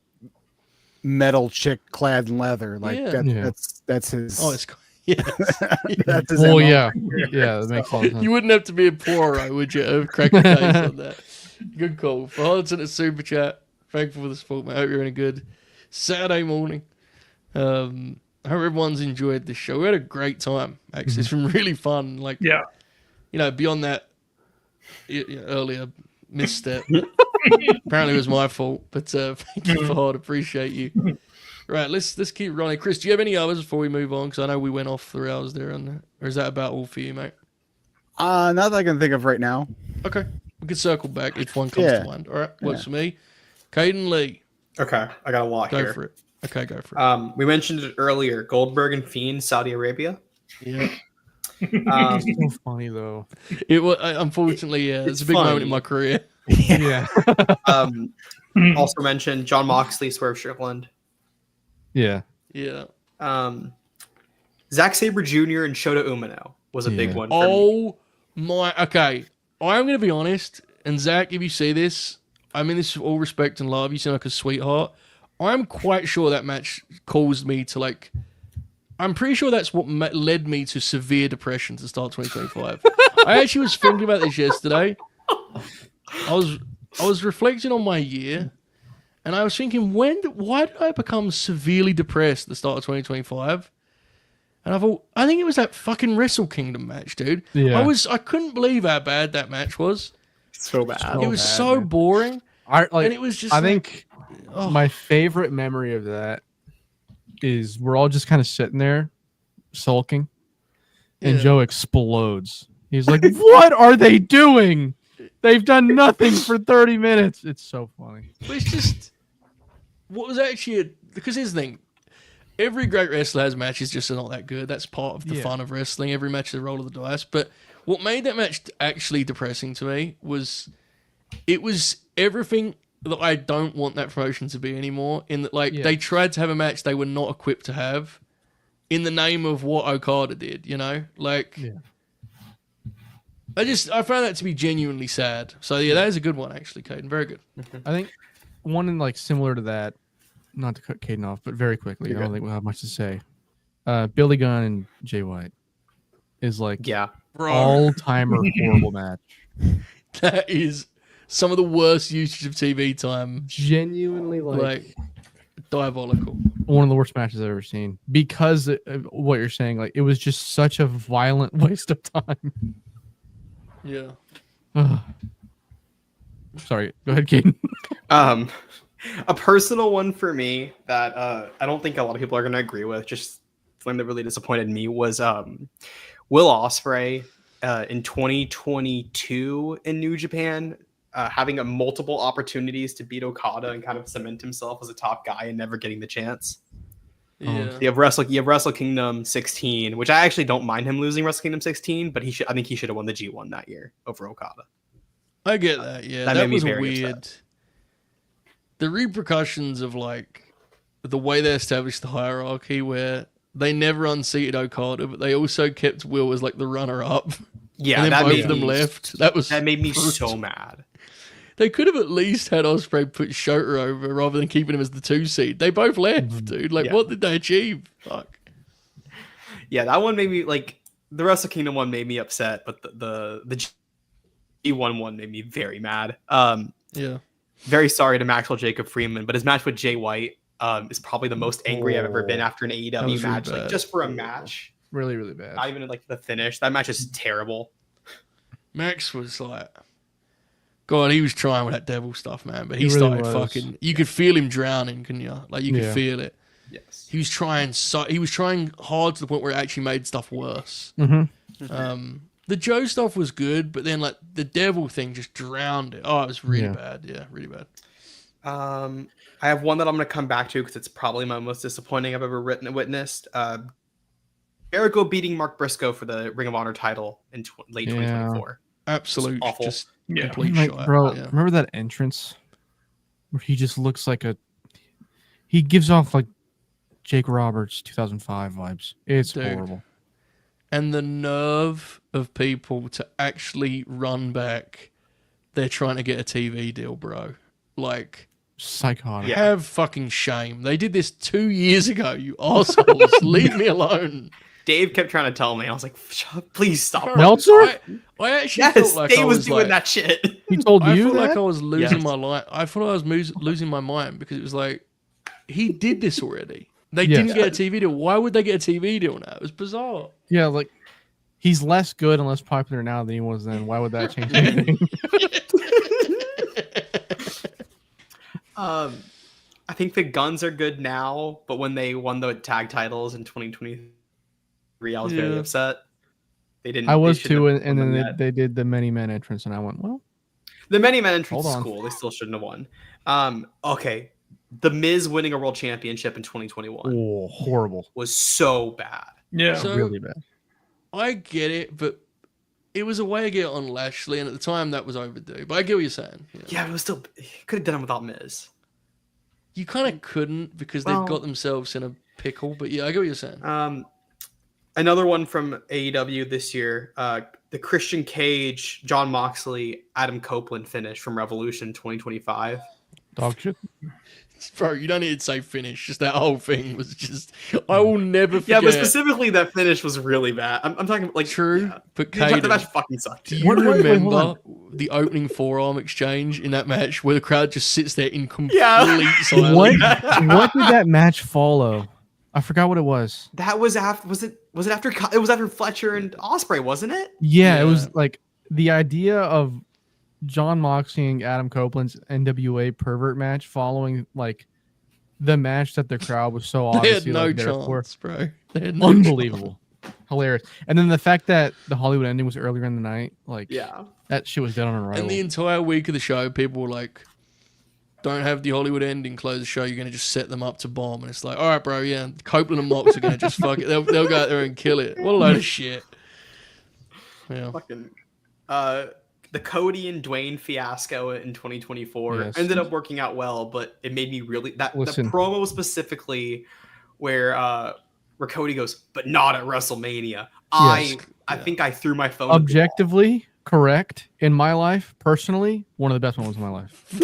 S6: metal chick clad in leather. Like
S2: Yeah.
S4: Yeah.
S6: that's his.
S2: Oh, it's yes.
S6: that's his
S4: Well,
S6: MO.
S4: yeah, yeah, that makes a lot of sense.
S2: You wouldn't have to be a Poirot, would you? Crack the case on that. Good call. For Hodgson at Super Chat, thankful for the support, mate. I hope you're in a good Saturday morning. I hope everyone's enjoyed this show. We had a great time, actually. It's been really fun. Like,
S3: Yeah.
S2: you know, beyond that earlier misstep. Apparently it was my fault, but thank you, Ford. Appreciate you. Right, let's keep running. Chris, do you have any others before we move on? Because I know we went off 3 hours there, or is that about all for you, mate?
S6: Not that I can think of right now.
S2: Okay, we can circle back if one comes to mind. All right, works for me. Caden Lee,
S5: Okay, I got a lot
S2: go
S5: here.
S2: for it. Okay, go for it.
S5: We mentioned it earlier. Goldberg and Fiend, Saudi Arabia.
S2: Yeah,
S4: so funny though.
S2: it was unfortunately, yeah, it's a big moment in my career.
S4: Yeah,
S5: Also mentioned John Moxley, Swerve Strickland.
S4: yeah.
S2: Yeah.
S5: Zack Sabre Jr. and Shota Umino was a big
S4: Yeah.
S5: one for me.
S2: Oh my. Okay, I'm gonna be honest. And Zach, if you see this, I mean this with all respect and love. You seem like a sweetheart. I'm quite sure that match caused me to like. I'm pretty sure that's what led me to severe depression to start 2025. I actually was thinking about this yesterday. I was reflecting on my year, and I was thinking, why did I become severely depressed at the start of 2025? And I thought, I think it was that fucking Wrestle Kingdom match, dude.
S4: Yeah.
S2: I couldn't believe how bad that match was.
S5: So bad.
S2: It was
S4: bad,
S2: so
S4: man.
S2: boring,
S4: I like.
S2: and it was just.
S4: I
S2: like,
S4: think
S2: oh,
S4: my favorite memory of that is we're all just kind of sitting there sulking, and
S2: Yeah.
S4: Joe explodes. He's like, "What are they doing? They've done nothing for 30 minutes." It's so funny.
S2: But it's just what was actually because here's the thing. Every great wrestler has matches just not that good. That's part of the
S4: Yeah.
S2: fun of wrestling. Every match is a roll of the dice. But what made that match actually depressing to me was it was everything that I don't want that promotion to be anymore. In that, like,
S4: Yeah.
S2: they tried to have a match they were not equipped to have in the name of what Okada did, you know? Like,
S4: Yeah.
S2: I found that to be genuinely sad. So, yeah, that is a good one, actually, Caden. Very good.
S4: I think one in like similar to that, not to cut Caden off, but very quickly. I don't think we'll have much to say. Billy Gunn and Jay White is like
S5: Yeah.
S2: Bro,
S4: all-timer horrible match.
S2: that is some of the worst usage of TV time.
S4: Genuinely
S2: Like, diabolical.
S4: one of the worst matches I've ever seen because of what you're saying. Like it was just such a violent waste of time.
S2: Yeah.
S4: Sorry, go ahead, Caden.
S5: A personal one for me that I don't think a lot of people are going to agree with, just something that really disappointed me, was Will Ospreay in 2022 in New Japan, having multiple opportunities to beat Okada and kind of cement himself as a top guy and never getting the chance.
S2: Yeah.
S5: You have Wrestle Kingdom 16, which I actually don't mind him losing Wrestle Kingdom 16, but I think he should have won the G1 that year over Okada.
S2: I get that. Yeah.
S5: That
S2: That
S5: made me
S2: was
S5: very
S2: weird.
S5: upset.
S2: The repercussions of, like, the way they established the hierarchy, where they never unseated Okada, but they also kept Will as like the runner-up.
S5: Yeah,
S2: and then
S5: that
S2: both
S5: made
S2: of them
S5: me
S2: left. That
S5: made me
S2: brutal.
S5: so mad.
S2: They could have at least had Ospreay put Shota over rather than keeping him as the 2 seed. They both left, dude. Like,
S5: Yeah.
S2: what did they achieve? Fuck.
S5: Yeah, that one made me like the Wrestle Kingdom one made me upset, but the G1 one made me very mad.
S2: Yeah.
S5: Very sorry to Maxwell Jacob Freeman, but his match with Jay White is probably the most angry I've ever been after an
S2: That
S5: AEW
S2: was really
S5: match. Like
S2: bad.
S5: just for a match,
S4: Really, really bad.
S5: not even like the finish. That match is terrible.
S2: Max was like, God, he was trying with that devil stuff, man. But he
S4: He really
S2: started
S4: was.
S2: fucking. You could feel him drowning, couldn't you? Like you could
S4: Yeah.
S2: feel it.
S5: Yes.
S2: He was trying hard to the point where it actually made stuff worse.
S4: Mm-hmm.
S2: The Joe stuff was good, but then like the devil thing just drowned it. Oh, it was really
S4: Yeah.
S2: bad. Yeah, really bad.
S5: I have one that I'm going to come back to because it's probably my most disappointing I've ever witnessed. Jericho beating Mark Briscoe for the Ring of Honor title in late 2024.
S2: Absolute,
S5: awful.
S2: just
S3: Yeah.
S2: complete
S4: Like,
S2: shot.
S4: bro,
S2: Yeah.
S4: remember that entrance where he just looks like he gives off like Jake Roberts 2005 vibes. It's
S2: Dude.
S4: horrible.
S2: And the nerve of people to actually run back. They're trying to get a TV deal, bro. Like,
S4: Psychotic.
S5: Yeah.
S2: have fucking shame. They did this 2 years ago, you assholes. Leave me alone.
S5: Dave kept trying to tell me. I was like, please stop.
S4: Meltzer?
S2: I actually
S5: Yes,
S2: felt like
S5: Dave
S2: I
S5: was
S2: was
S5: doing
S2: like,
S5: that shit.
S4: He told
S2: I
S4: you
S2: felt
S4: that?
S2: like I was losing
S5: Yes.
S2: my life. I thought I was losing my mind because it was like, he did this already. They
S4: Yes.
S2: didn't get a TV deal. Why would they get a TV deal now? It was bizarre.
S4: Yeah, like he's less good and less popular now than he was then. Why would that change anything?
S5: I think the Guns are good now, but when they won the tag titles in 2023, I was very
S2: Yeah.
S5: upset. They didn't.
S4: I
S5: they
S4: was
S5: shouldn't
S4: too,
S5: have
S4: and
S5: won
S4: then
S5: them yet.
S4: they did the many men entrance, and I went, well,
S5: The many men entrance
S4: Hold
S5: is
S4: on.
S5: cool. They still shouldn't have won. Okay, the Miz winning a world championship in 2021
S4: oh, horrible,
S5: was so bad.
S3: Yeah.
S2: So-
S4: really bad.
S2: I get it, but it was a way to get on Lashley, and at the time that was overdue. But I get what you're saying. Yeah.
S5: Yeah, but it was still could have done it without Miz.
S2: You kind of couldn't because
S5: Well-
S2: they've got themselves in a pickle. But yeah, I get what you're saying.
S5: Another one from AEW this year, the Christian Cage, John Moxley, Adam Copeland finish from Revolution 2025.
S4: Dog shit.
S2: Bro, you don't need to say finish. Just that whole thing was just. I will never
S5: Yeah,
S2: forget.
S5: but specifically that finish was really bad. I'm talking like
S2: True,
S5: yeah.
S2: but
S5: The
S2: Kaden,
S5: match fucking sucked.
S2: do
S5: Too.
S2: you
S4: Wait, hold
S2: remember
S4: on.
S2: the opening forearm exchange in that match where the crowd just sits there in complete
S5: Yeah.
S2: silence?
S4: What? What did that match follow? I forgot what it was.
S5: That was after. Was it after? It was after Fletcher and Osprey, wasn't it?
S4: Yeah,
S2: Yeah.
S4: it was like the idea of John Moxley and Adam Copeland's NWA pervert match following like the match that the crowd was so
S2: They had
S4: obviously
S2: no
S4: like, there for.
S2: chance, bro. They had no
S4: Unbelievable. Hilarious. And then the fact that the Hollywood ending was earlier in the night, like
S5: Yeah.
S4: that shit was dead on arrival.
S2: And the entire week of the show, people were like, don't have the Hollywood ending close the show. You're going to just set them up to bomb. And it's like, all right, bro, yeah. Copeland and Mox are going to just fuck it. They'll go out there and kill it. What a load of shit. Yeah.
S5: Fucking. The Cody and Dwayne fiasco in 2024
S4: Yes.
S5: ended up working out well, but it made me really the
S4: Listen.
S5: promo specifically where Cody goes, but not at WrestleMania. I think I threw my phone. at the wall.
S4: Objectively correct in my life, personally, one of the best moments of my life.
S2: It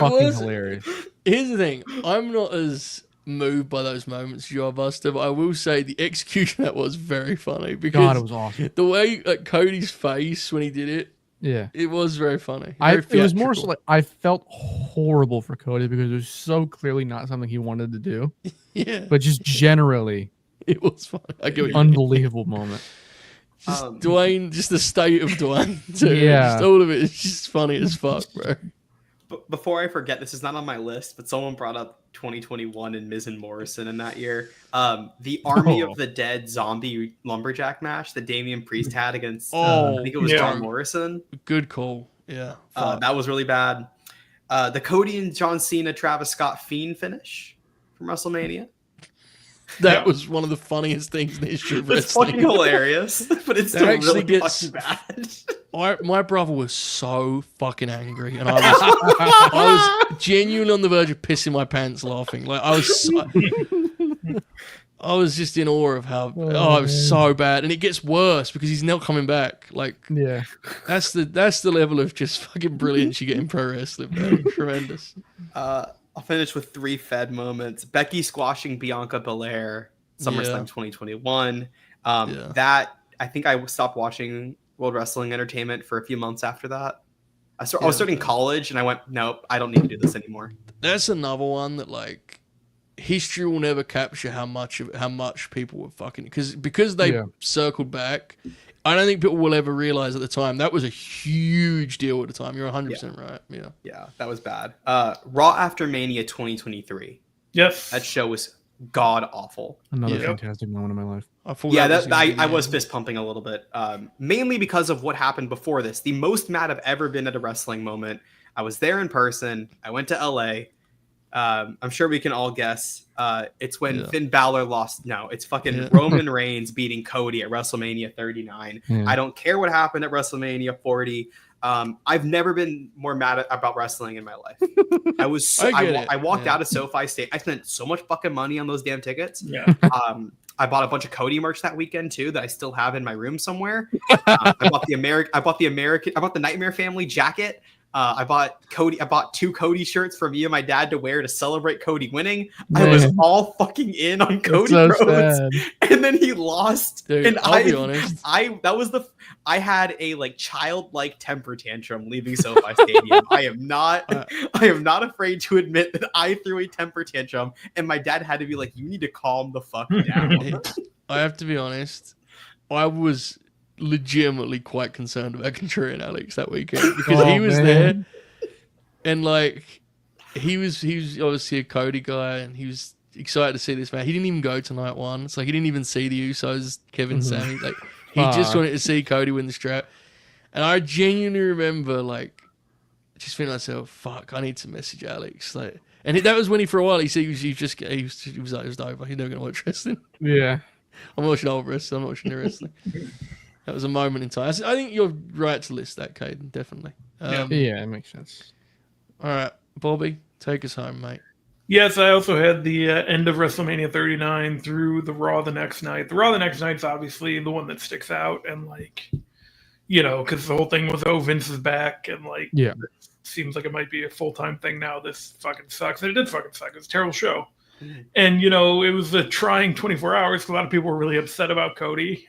S4: Fucking
S2: was.
S4: hilarious.
S2: Here's the thing. I'm not as moved by those moments as you are, Buster, but I will say the execution of that was very funny because
S4: God, it was awesome.
S2: the way like Cody's face when he did it,
S4: Yeah.
S2: it was very funny.
S4: It
S2: Very
S4: was more so
S2: theatrical.
S4: like I felt horrible for Cody because it was so clearly not something he wanted to do.
S2: Yeah,
S4: But just generally,
S2: it was funny. I get what you mean.
S4: unbelievable moment.
S2: Just Dwayne, just the state of Dwayne, too.
S4: Yeah.
S2: Just all of it is just funny as fuck, bro.
S5: Before I forget, this is not on my list, but someone brought up 2021 and Miz and Morrison in that year. The Army
S4: Oh.
S5: of the Dead zombie lumberjack match that Damian Priest had against,
S2: Oh,
S5: I think it was
S3: yeah.
S5: John Morrison.
S2: Good call. Yeah. fuck.
S5: That was really bad. The Cody and John Cena, Travis Scott Fiend finish from WrestleMania.
S2: That was one of the funniest things in the history of
S5: It's
S2: wrestling.
S5: fucking hilarious, but it's
S2: That
S5: still
S2: actually
S5: really
S2: gets-
S5: fucking bad.
S2: My brother was so fucking angry, and I was genuinely on the verge of pissing my pants laughing. Like I was just in awe of how it was so bad, and it gets worse because he's now coming back. Like
S4: Yeah.
S2: that's the level of just fucking brilliance you get in pro wrestling, man. Tremendous.
S5: I'll finish with 3 Fed moments. Becky squashing Bianca Belair, SummerSlam 2021. That I think I stopped watching World Wrestling Entertainment for a few months after that. I was starting college, and I went, nope, I don't need to do this anymore.
S2: That's another one that like history will never capture how much people were fucking because they circled back. I don't think people will ever realize at the time that was a huge deal at the time. You're 100% right. Yeah,
S5: that was bad. Raw After Mania 2023.
S3: Yes,
S5: that show was god awful.
S4: Another fantastic moment in my life.
S5: I was fist pumping a little bit, mainly because of what happened before this. The most mad I've ever been at a wrestling moment. I was there in person. I went to LA. I'm sure we can all guess. It's when Finn Balor lost. No, it's fucking Roman Reigns beating Cody at WrestleMania 39. I don't care what happened at WrestleMania 40. I've never been more mad about wrestling in my life. I walked out of SoFi State. I spent so much fucking money on those damn tickets.
S3: Yeah.
S5: I bought a bunch of Cody merch that weekend too that I still have in my room somewhere. I bought the Nightmare Family jacket. I bought 2 Cody shirts for me and my dad to wear to celebrate Cody winning. Man. I was all fucking in on Cody Rhodes, and then he lost.
S2: Dude,
S5: and
S2: I'll be honest.
S5: I had a like childlike temper tantrum leaving SoFi Stadium. I am not afraid to admit that I threw a temper tantrum, and my dad had to be like, "You need to calm the fuck down."
S2: I have to be honest. I was legitimately quite concerned about contrarian Alex that weekend because he was there, and like he was obviously a Cody guy, and he was excited to see this man. He didn't even go to night one. It's like he didn't even see the Usos, Kevin, Sammy. Like he just wanted to see Cody win the strap. And I genuinely remember like just thinking to myself, "Fuck, I need to message Alex." Like, and that was when he for a while he said he was like it was over. He's never gonna watch wrestling.
S4: Yeah,
S2: I'm watching old wrestling. I'm watching the wrestling. That was a moment in time. I think you're right to list that, Kaden, definitely.
S4: Yeah, it makes sense.
S2: All right, Bobby, take us home, mate.
S3: Yes, I also had the end of WrestleMania 39 through the Raw the next night. The Raw the next night's obviously the one that sticks out, and like, because the whole thing was, Vince is back, and like, it seems like it might be a full-time thing now. This fucking sucks, and it did fucking suck. It was a terrible show. And, it was a trying 24 hours because a lot of people were really upset about Cody.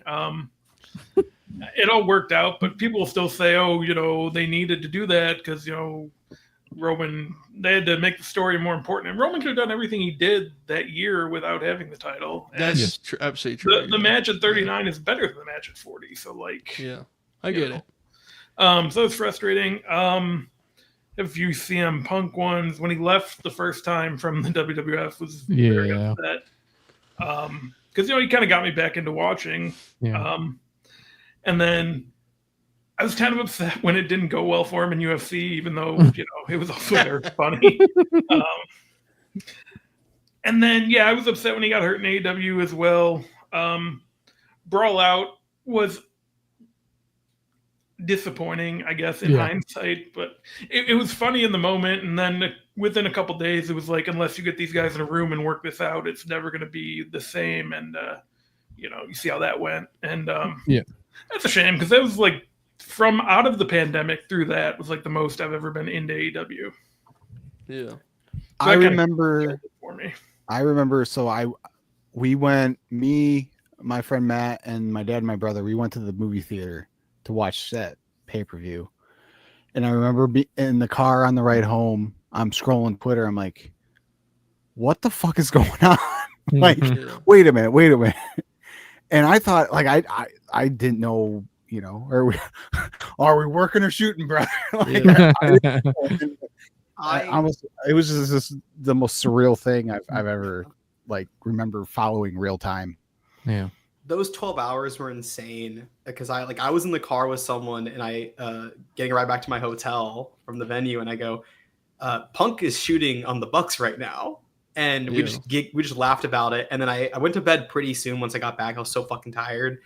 S3: It all worked out, but people will still say, they needed to do that because, Roman, they had to make the story more important. And Roman could have done everything he did that year without having the title.
S2: That's absolutely true.
S3: The match at 39 is better than the match at 40. So, like...
S2: Yeah, I get it.
S3: So it's frustrating. If you CM Punk ones, when he left the first time from the WWF, was very upset. Because, he kind of got me back into watching.
S4: Yeah.
S3: And then I was kind of upset when it didn't go well for him in UFC, even though, it was also very funny. And then, I was upset when he got hurt in AEW as well. Brawl Out was disappointing, I guess, in hindsight, but it was funny in the moment. And then within a couple days, it was like, unless you get these guys in a room and work this out, it's never going to be the same. And, you see how that went. And, that's a shame because that was like from out of the pandemic through that was like the most I've ever been into AEW.
S2: Yeah.
S3: So
S6: I remember
S3: for me.
S6: We went, me, my friend Matt, and my dad and my brother, we went to the movie theater to watch that pay-per-view. And I remember in the car on the ride home, I'm scrolling Twitter. I'm like, what the fuck is going on? Like, wait a minute. And I thought, like, I didn't know, are we working or shooting, brother? Like, it was just the most surreal thing I've ever like remember following real time.
S4: Yeah,
S5: those 12 hours were insane because I was in the car with someone and I getting a ride back to my hotel from the venue, and I go, Punk is shooting on the Bucks right now. And we just laughed about it. And then I went to bed pretty soon once I got back. I was so fucking tired.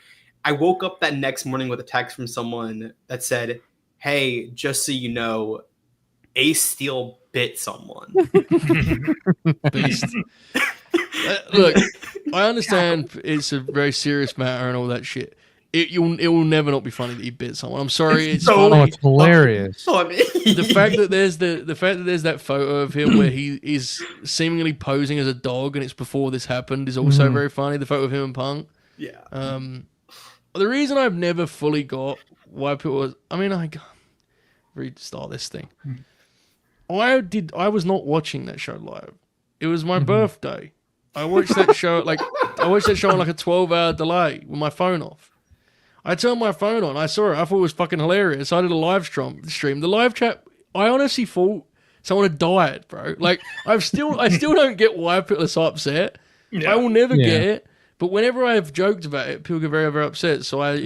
S5: I woke up that next morning with a text from someone that said, "Hey, just so you know, Ace Steel bit someone."
S2: Beast. Look, I understand it's a very serious matter and all that shit. It will never not be funny that he bit someone. I'm sorry, it's
S5: so
S2: funny.
S4: Oh, it's hilarious.
S5: funny.
S2: The fact that there's that photo of him where he is seemingly posing as a dog and it's before this happened is also very funny. The photo of him and Punk.
S5: Yeah.
S2: The reason I've never fully got why people was, I mean, I restart this thing. I was not watching that show live. It was my birthday. I watched that show on like a 12-hour delay with my phone off. I turned my phone on. I saw it. I thought it was fucking hilarious. I did a live stream. The live chat, I honestly thought someone had died, bro. Like, I still don't get why people are so upset.
S3: Yeah.
S2: I will never get it. But whenever I've joked about it, people get very, very upset. So I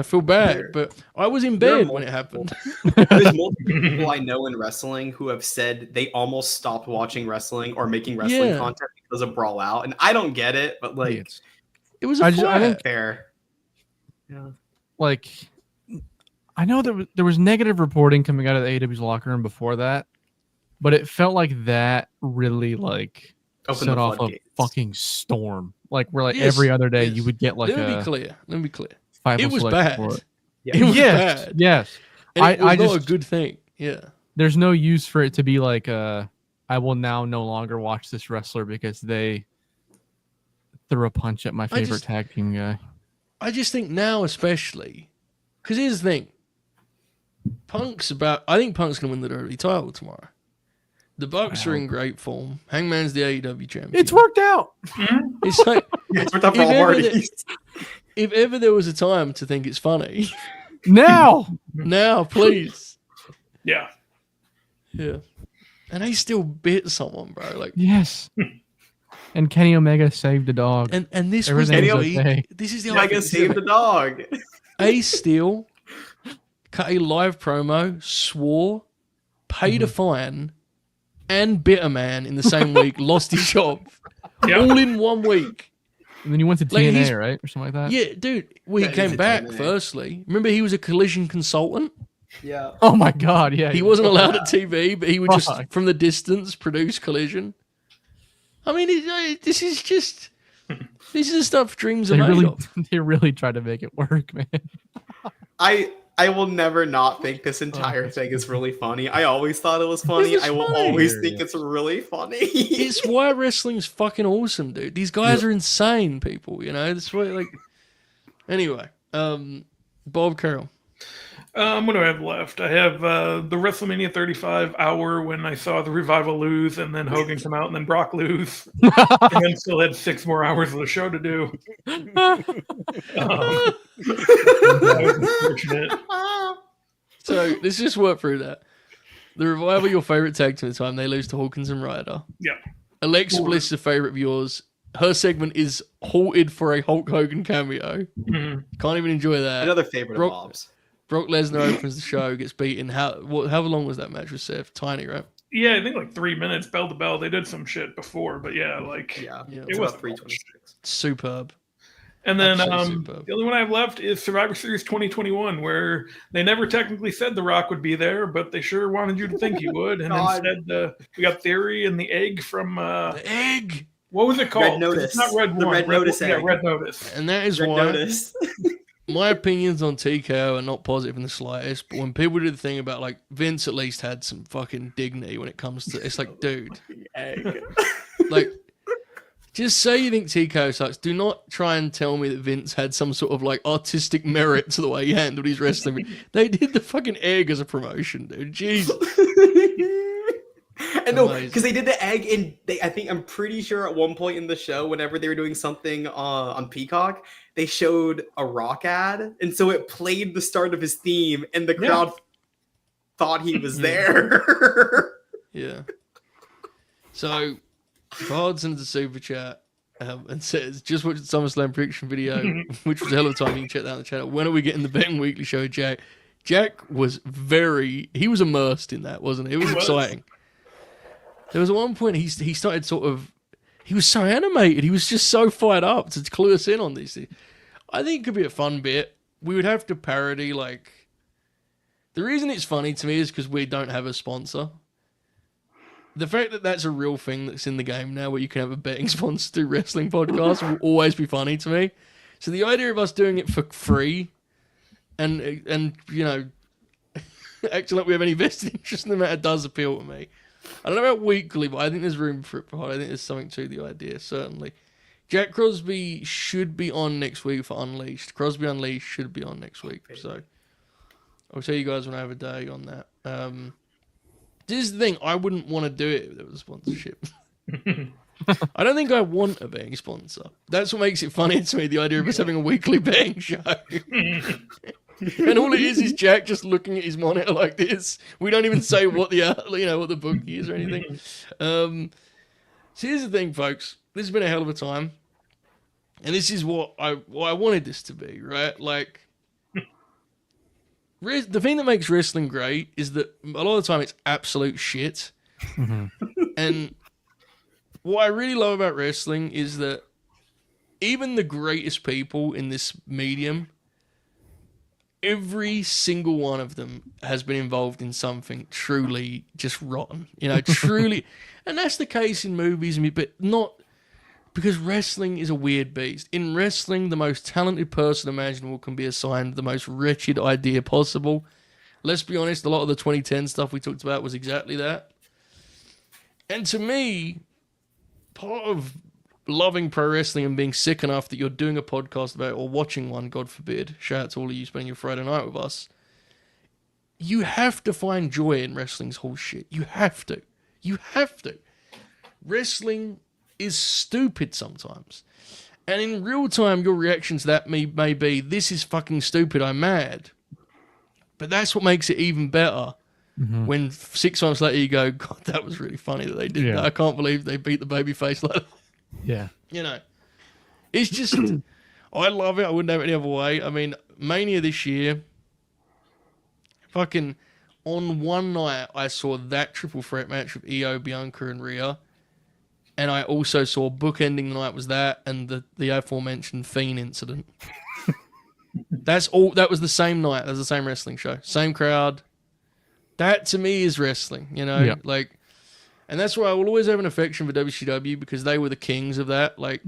S2: feel bad. But I was in bed when it happened.
S5: There's multiple people I know in wrestling who have said they almost stopped watching wrestling or making wrestling content because of Brawl Out, and I don't get it. But like,
S2: It was
S4: I
S2: I
S4: think
S5: fair. Yeah.
S4: like I know there was negative reporting coming out of the AEW's locker room before that, but it felt like that really like
S5: Open
S4: set
S5: the
S4: off a
S5: floodgates.
S4: fucking storm. Like where like
S2: Yes,
S4: every other day
S2: yes.
S4: you would get like
S2: Let me
S4: a
S2: be clear.
S4: five
S2: It was
S4: select
S2: bad.
S4: report.
S2: It was
S4: Yes,
S2: bad.
S4: yes.
S2: And it was
S4: I
S2: not
S4: just
S2: a good thing. Yeah.
S4: there's no use for it to be like I will now no longer watch this wrestler because they threw a punch at my favorite tag team guy.
S2: I just think now, especially, because here's the thing: I think Punk's gonna win the WWE title tomorrow. The Bucks are in great form. Hangman's the AEW champion.
S4: It's worked out.
S2: It's like
S5: It's worth up for all parties.
S2: if ever there was a time to think it's funny,
S4: Now,
S2: please.
S3: Yeah.
S2: Yeah. And he still bit someone, bro. Like,
S4: yes. And Kenny Omega saved a dog.
S2: and this was the
S4: Everything's
S2: week.
S4: okay.
S2: This is the
S5: Mega saved the dog.
S2: Ace Steel cut a live promo, swore, paid a fine, and bit a man in the same week, lost his job.
S3: Yeah.
S2: All in 1 week.
S4: And then you went to
S2: Like, he's-
S4: TNA, right? Or something like that?
S2: Yeah, dude. Well, he
S5: Yeah,
S2: came
S5: he's a
S2: back,
S5: TNA.
S2: firstly. Remember, he was a collision consultant?
S5: Yeah.
S4: Oh my god, yeah.
S2: He wasn't allowed at TV, but he would just,
S4: Fuck.
S2: from the distance, produce collision. I mean, this is the stuff dreams are made of.
S4: They really tried to make it work, man.
S5: I will never not think this entire thing is really funny. I always thought it was funny.
S2: is
S5: I will
S2: funny.
S5: always think it's really funny.
S2: It's why wrestling's fucking awesome, dude. These guys are insane people, you know? That's why, like... Anyway, Bob Carroll.
S3: What do I have left? I have the WrestleMania 35 hour when I saw the Revival lose and then Hogan come out and then Brock lose. And then still had 6 more hours of the show to do. That was unfortunate.
S2: So, let's just work through that. The Revival, your favourite tag team at the time, they lose to Hawkins and Ryder.
S3: Yeah.
S2: Alexa Bliss is a favourite of yours. Her segment is halted for a Hulk Hogan cameo.
S3: Mhm.
S2: Can't even enjoy that.
S5: Another favorite
S2: Brock-
S5: of Bob's.
S2: Brock Lesnar opens the show, gets beaten. However long was that match with Seth? Tiny, right?
S3: Yeah, I think like 3 minutes, bell to bell. They did some shit before, but yeah, like
S5: Yeah.
S2: Yeah.
S5: It's
S3: it was
S5: about 326.
S2: Superb.
S3: And then
S2: Absolutely superb.
S3: the only one I have left is Survivor Series 2021, where they never technically said The Rock would be there, but they sure wanted you to think he would. And
S5: God.
S3: instead, we got Theory and the egg from
S2: The egg!
S3: what was it called? 'Cause
S5: Notice.
S3: It's not Red
S5: The
S3: One.
S5: Red Notice
S3: Yeah,
S5: egg.
S3: Red Notice.
S2: And that is
S5: Red
S2: why
S5: Notice.
S2: my opinions on TKO are not positive in the slightest. But when people do the thing about, like, Vince at least had some fucking dignity when it comes to... It's like, dude,
S5: Egg.
S2: like... Just say you think TKO sucks. Do not try and tell me that Vince had some sort of like artistic merit to the way he handled his wrestling. They did the fucking egg as a promotion, dude. Jesus.
S5: And no,
S2: Amazing.
S5: because they did the egg in. I'm pretty sure at one point in the show, whenever they were doing something on Peacock, they showed a Rock ad, and so it played the start of his theme, and the crowd thought he was there.
S2: Yeah. So, Bard sends a super chat and says, just watched the SummerSlam prediction video, which was a hell of a time. You can check that on the channel. When are we getting the Betting Weekly show, Jack? Jack was he was immersed in that, wasn't he? It was exciting. There was at one point he started he was so animated. He was just so fired up to clue us in on these things. I think it could be a fun bit. We would have to parody, like... The reason it's funny to me is because we don't have a sponsor. The fact that that's a real thing that's in the game now, where you can have a betting sponsor through wrestling podcasts, will always be funny to me. So the idea of us doing it for free, and you know, acting like we have any vested interest in the matter does appeal to me. I don't know about weekly, but I think there's room for it. I think there's something to the idea, certainly. Jack Crosby should be on next week for Unleashed. Crosby Unleashed should be on next week. So I'll tell you guys when I have a day on that. This is the thing. I wouldn't want to do it if there was a sponsorship. I don't think I want a betting sponsor. That's what makes it funny to me, the idea of us having a weekly betting show. And all it is Jack just looking at his monitor like this. We don't even say what the what the bookie is or anything. So here's the thing, folks. This has been a hell of a time. And this is what I wanted this to be, right? Like, the thing that makes wrestling great is that a lot of the time it's absolute shit. And what I really love about wrestling is that even the greatest people in this medium, every single one of them has been involved in something truly just rotten. Truly. And that's the case in movies, but not... Because wrestling is a weird beast. In wrestling, the most talented person imaginable can be assigned the most wretched idea possible. Let's be honest, a lot of the 2010 stuff we talked about was exactly that. And to me, part of loving pro wrestling and being sick enough that you're doing a podcast about it, or watching one, God forbid, shout out to all of you spending your Friday night with us, you have to find joy in wrestling's whole shit. You have to. You have to. Wrestling is stupid sometimes. And in real time, your reaction to that may be, this is fucking stupid, I'm mad. But that's what makes it even better. When 6 months later you go, God, that was really funny that they did that. I can't believe they beat the babyface like that.
S4: Yeah.
S2: It's just, I love it. I wouldn't have it any other way. I mean, Mania this year, fucking, on one night, I saw that triple threat match with Io, Bianca, and Rhea. And I also saw bookending the night was that and the aforementioned Fiend incident. That's all. That was the same night. That was the same wrestling show. Same crowd. That to me is wrestling,
S4: Yeah.
S2: Like, and that's why I will always have an affection for WCW, because they were the kings of that. Like,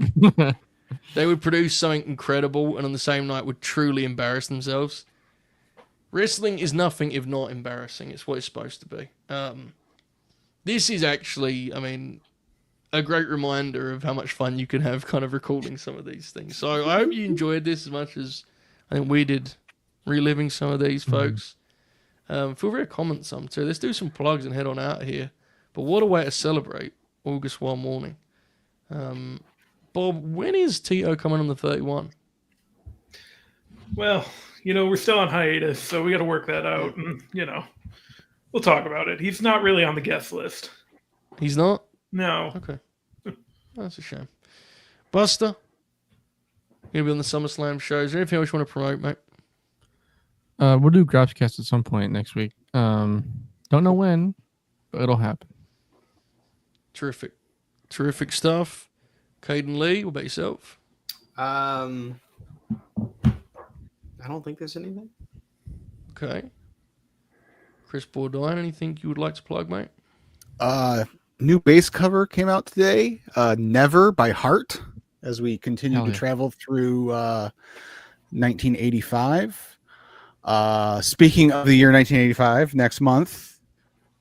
S2: they would produce something incredible and on the same night would truly embarrass themselves. Wrestling is nothing if not embarrassing. It's what it's supposed to be. This is actually, I mean, a great reminder of how much fun you can have kind of recalling some of these things. So I hope you enjoyed this as much as I think we did, reliving some of these folks. Feel free to comment some too. Let's do some plugs and head on out of here. But what a way to celebrate August 1 morning. Bob, when is Tito coming on the 31?
S3: Well, we're still on hiatus, so we got to work that out. And, we'll talk about it. He's not really on the guest list.
S2: He's not?
S3: No.
S2: Okay. That's a shame. Buster, you're going to be on the SummerSlam show. Is there anything else you want to promote, mate?
S4: We'll do Grapscast at some point next week. Don't know when, but it'll happen.
S2: Terrific. Terrific stuff. Kaden Lee, what about yourself?
S5: I don't think there's anything.
S2: Okay. Chris Bourdine, anything you would like to plug, mate?
S6: New bass cover came out today. Never by Heart, as we continue to travel through 1985. Speaking of the year 1985, next month,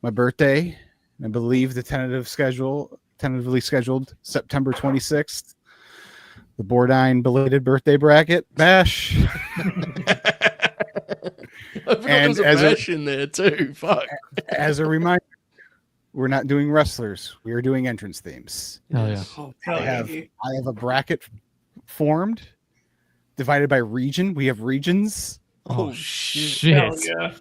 S6: my birthday, I believe the tentatively scheduled September 26th, the Bourdine belated birthday bracket bash.
S2: I forgot there was a bash in there too. Fuck.
S6: As a reminder, we're not doing wrestlers. We are doing entrance themes.
S4: Oh yeah.
S6: I have a bracket formed, divided by region. We have regions.
S2: Oh
S4: shit!
S3: Hell yeah.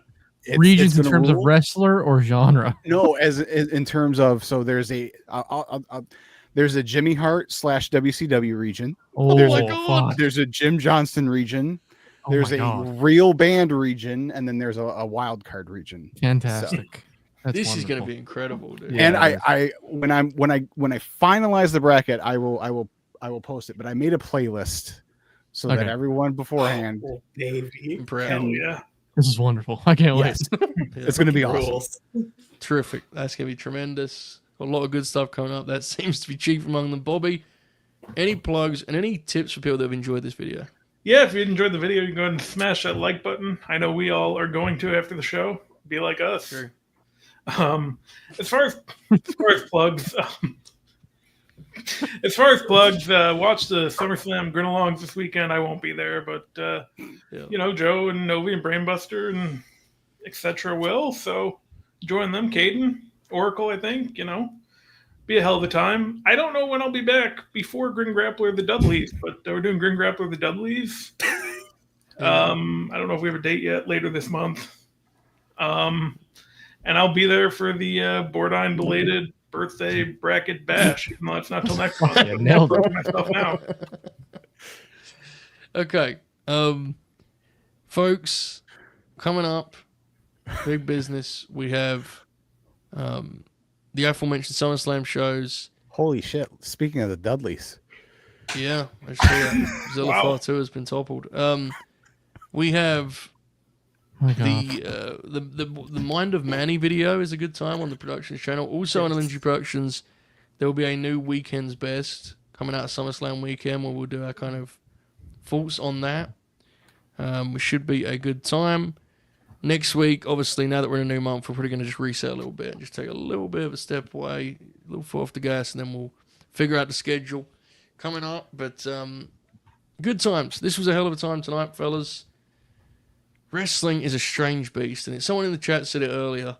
S4: Regions in terms of wrestler or genre?
S6: No, as in terms of, so there's a Jimmy Hart / WCW region.
S4: Oh
S2: my God.
S6: There's a Jim Johnston region. There's a real band region, and then there's a wild card region.
S4: Fantastic.
S6: So,
S2: this is going to be incredible, dude.
S6: Yeah, and I when I finalize the bracket, I will post it. But I made a playlist so that
S4: Okay.
S6: everyone beforehand,
S7: Oh, baby.
S3: Hell yeah.
S4: This is wonderful. I can't
S6: yes,
S4: wait.
S6: it's going to be awesome.
S7: Rules.
S2: Terrific. That's going to be tremendous. Got a lot of good stuff coming up. That seems to be chief among them. Bobby, any plugs and any tips for people that have enjoyed this video?
S3: Yeah, if you enjoyed the video, you can go ahead and smash that like button. I know we all are going to after the show. Be like us.
S2: Sure.
S3: As far as plugs, watch the SummerSlam Grin-alongs this weekend. I won't be there, but Joe and Novi and Brainbuster and etc. will. So join them. Kaden, Oracle, I think. Be a hell of a time. I don't know when I'll be back before Grin Grappler the Dudleys, but we're doing Grin Grappler the Dudleys. I don't know if we have a date yet. Later this month. And I'll be there for the Bourdine belated birthday bracket bash. Even though it's not till next month.
S4: Yeah, nailed it.
S3: Myself now.
S2: Okay. Folks, coming up, big business. We have the aforementioned SummerSlam shows.
S6: Holy shit! Speaking of the Dudleys,
S2: Yeah, I see that. Zilla
S3: Wow.
S2: 2 has been toppled. We have
S4: Oh my God.
S2: the Mind of Manny video is a good time on the Productions channel. Also on LNG Productions, there will be a new Weekend's Best coming out of SummerSlam weekend where we'll do our kind of thoughts on that. It should be a good time. Next week, obviously, now that we're in a new month, we're probably going to just reset a little bit and just take a little bit of a step away, a little foot off the gas, and then we'll figure out the schedule coming up. But good times. This was a hell of a time tonight, fellas. Wrestling is a strange beast, and someone in the chat said it earlier.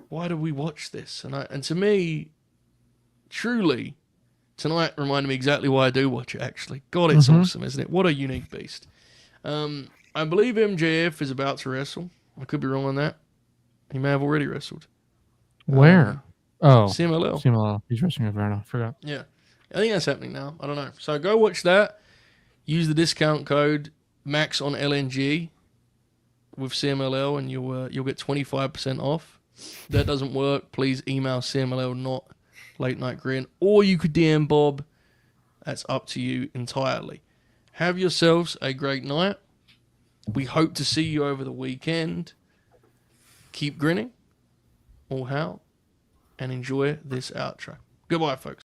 S2: Why do we watch this? And to me, truly, tonight reminded me exactly why I do watch it. Actually, God, it's awesome, isn't it? What a unique beast. I believe MJF is about to wrestle. I could be wrong on that. He may have already wrestled.
S4: Where? Oh,
S2: CMLL.
S4: CMLL. He's wrestling over now. Forgot.
S2: Yeah, I think that's happening now. I don't know. So go watch that. Use the discount code Max on LNG with CMLL, and you'll get 25% off. If that doesn't work, please email CMLL, not Late Night Grin, or you could DM Bob. That's up to you entirely. Have yourselves a great night. We hope to see you over the weekend. Keep grinning, all how, and enjoy this outro. Goodbye, folks.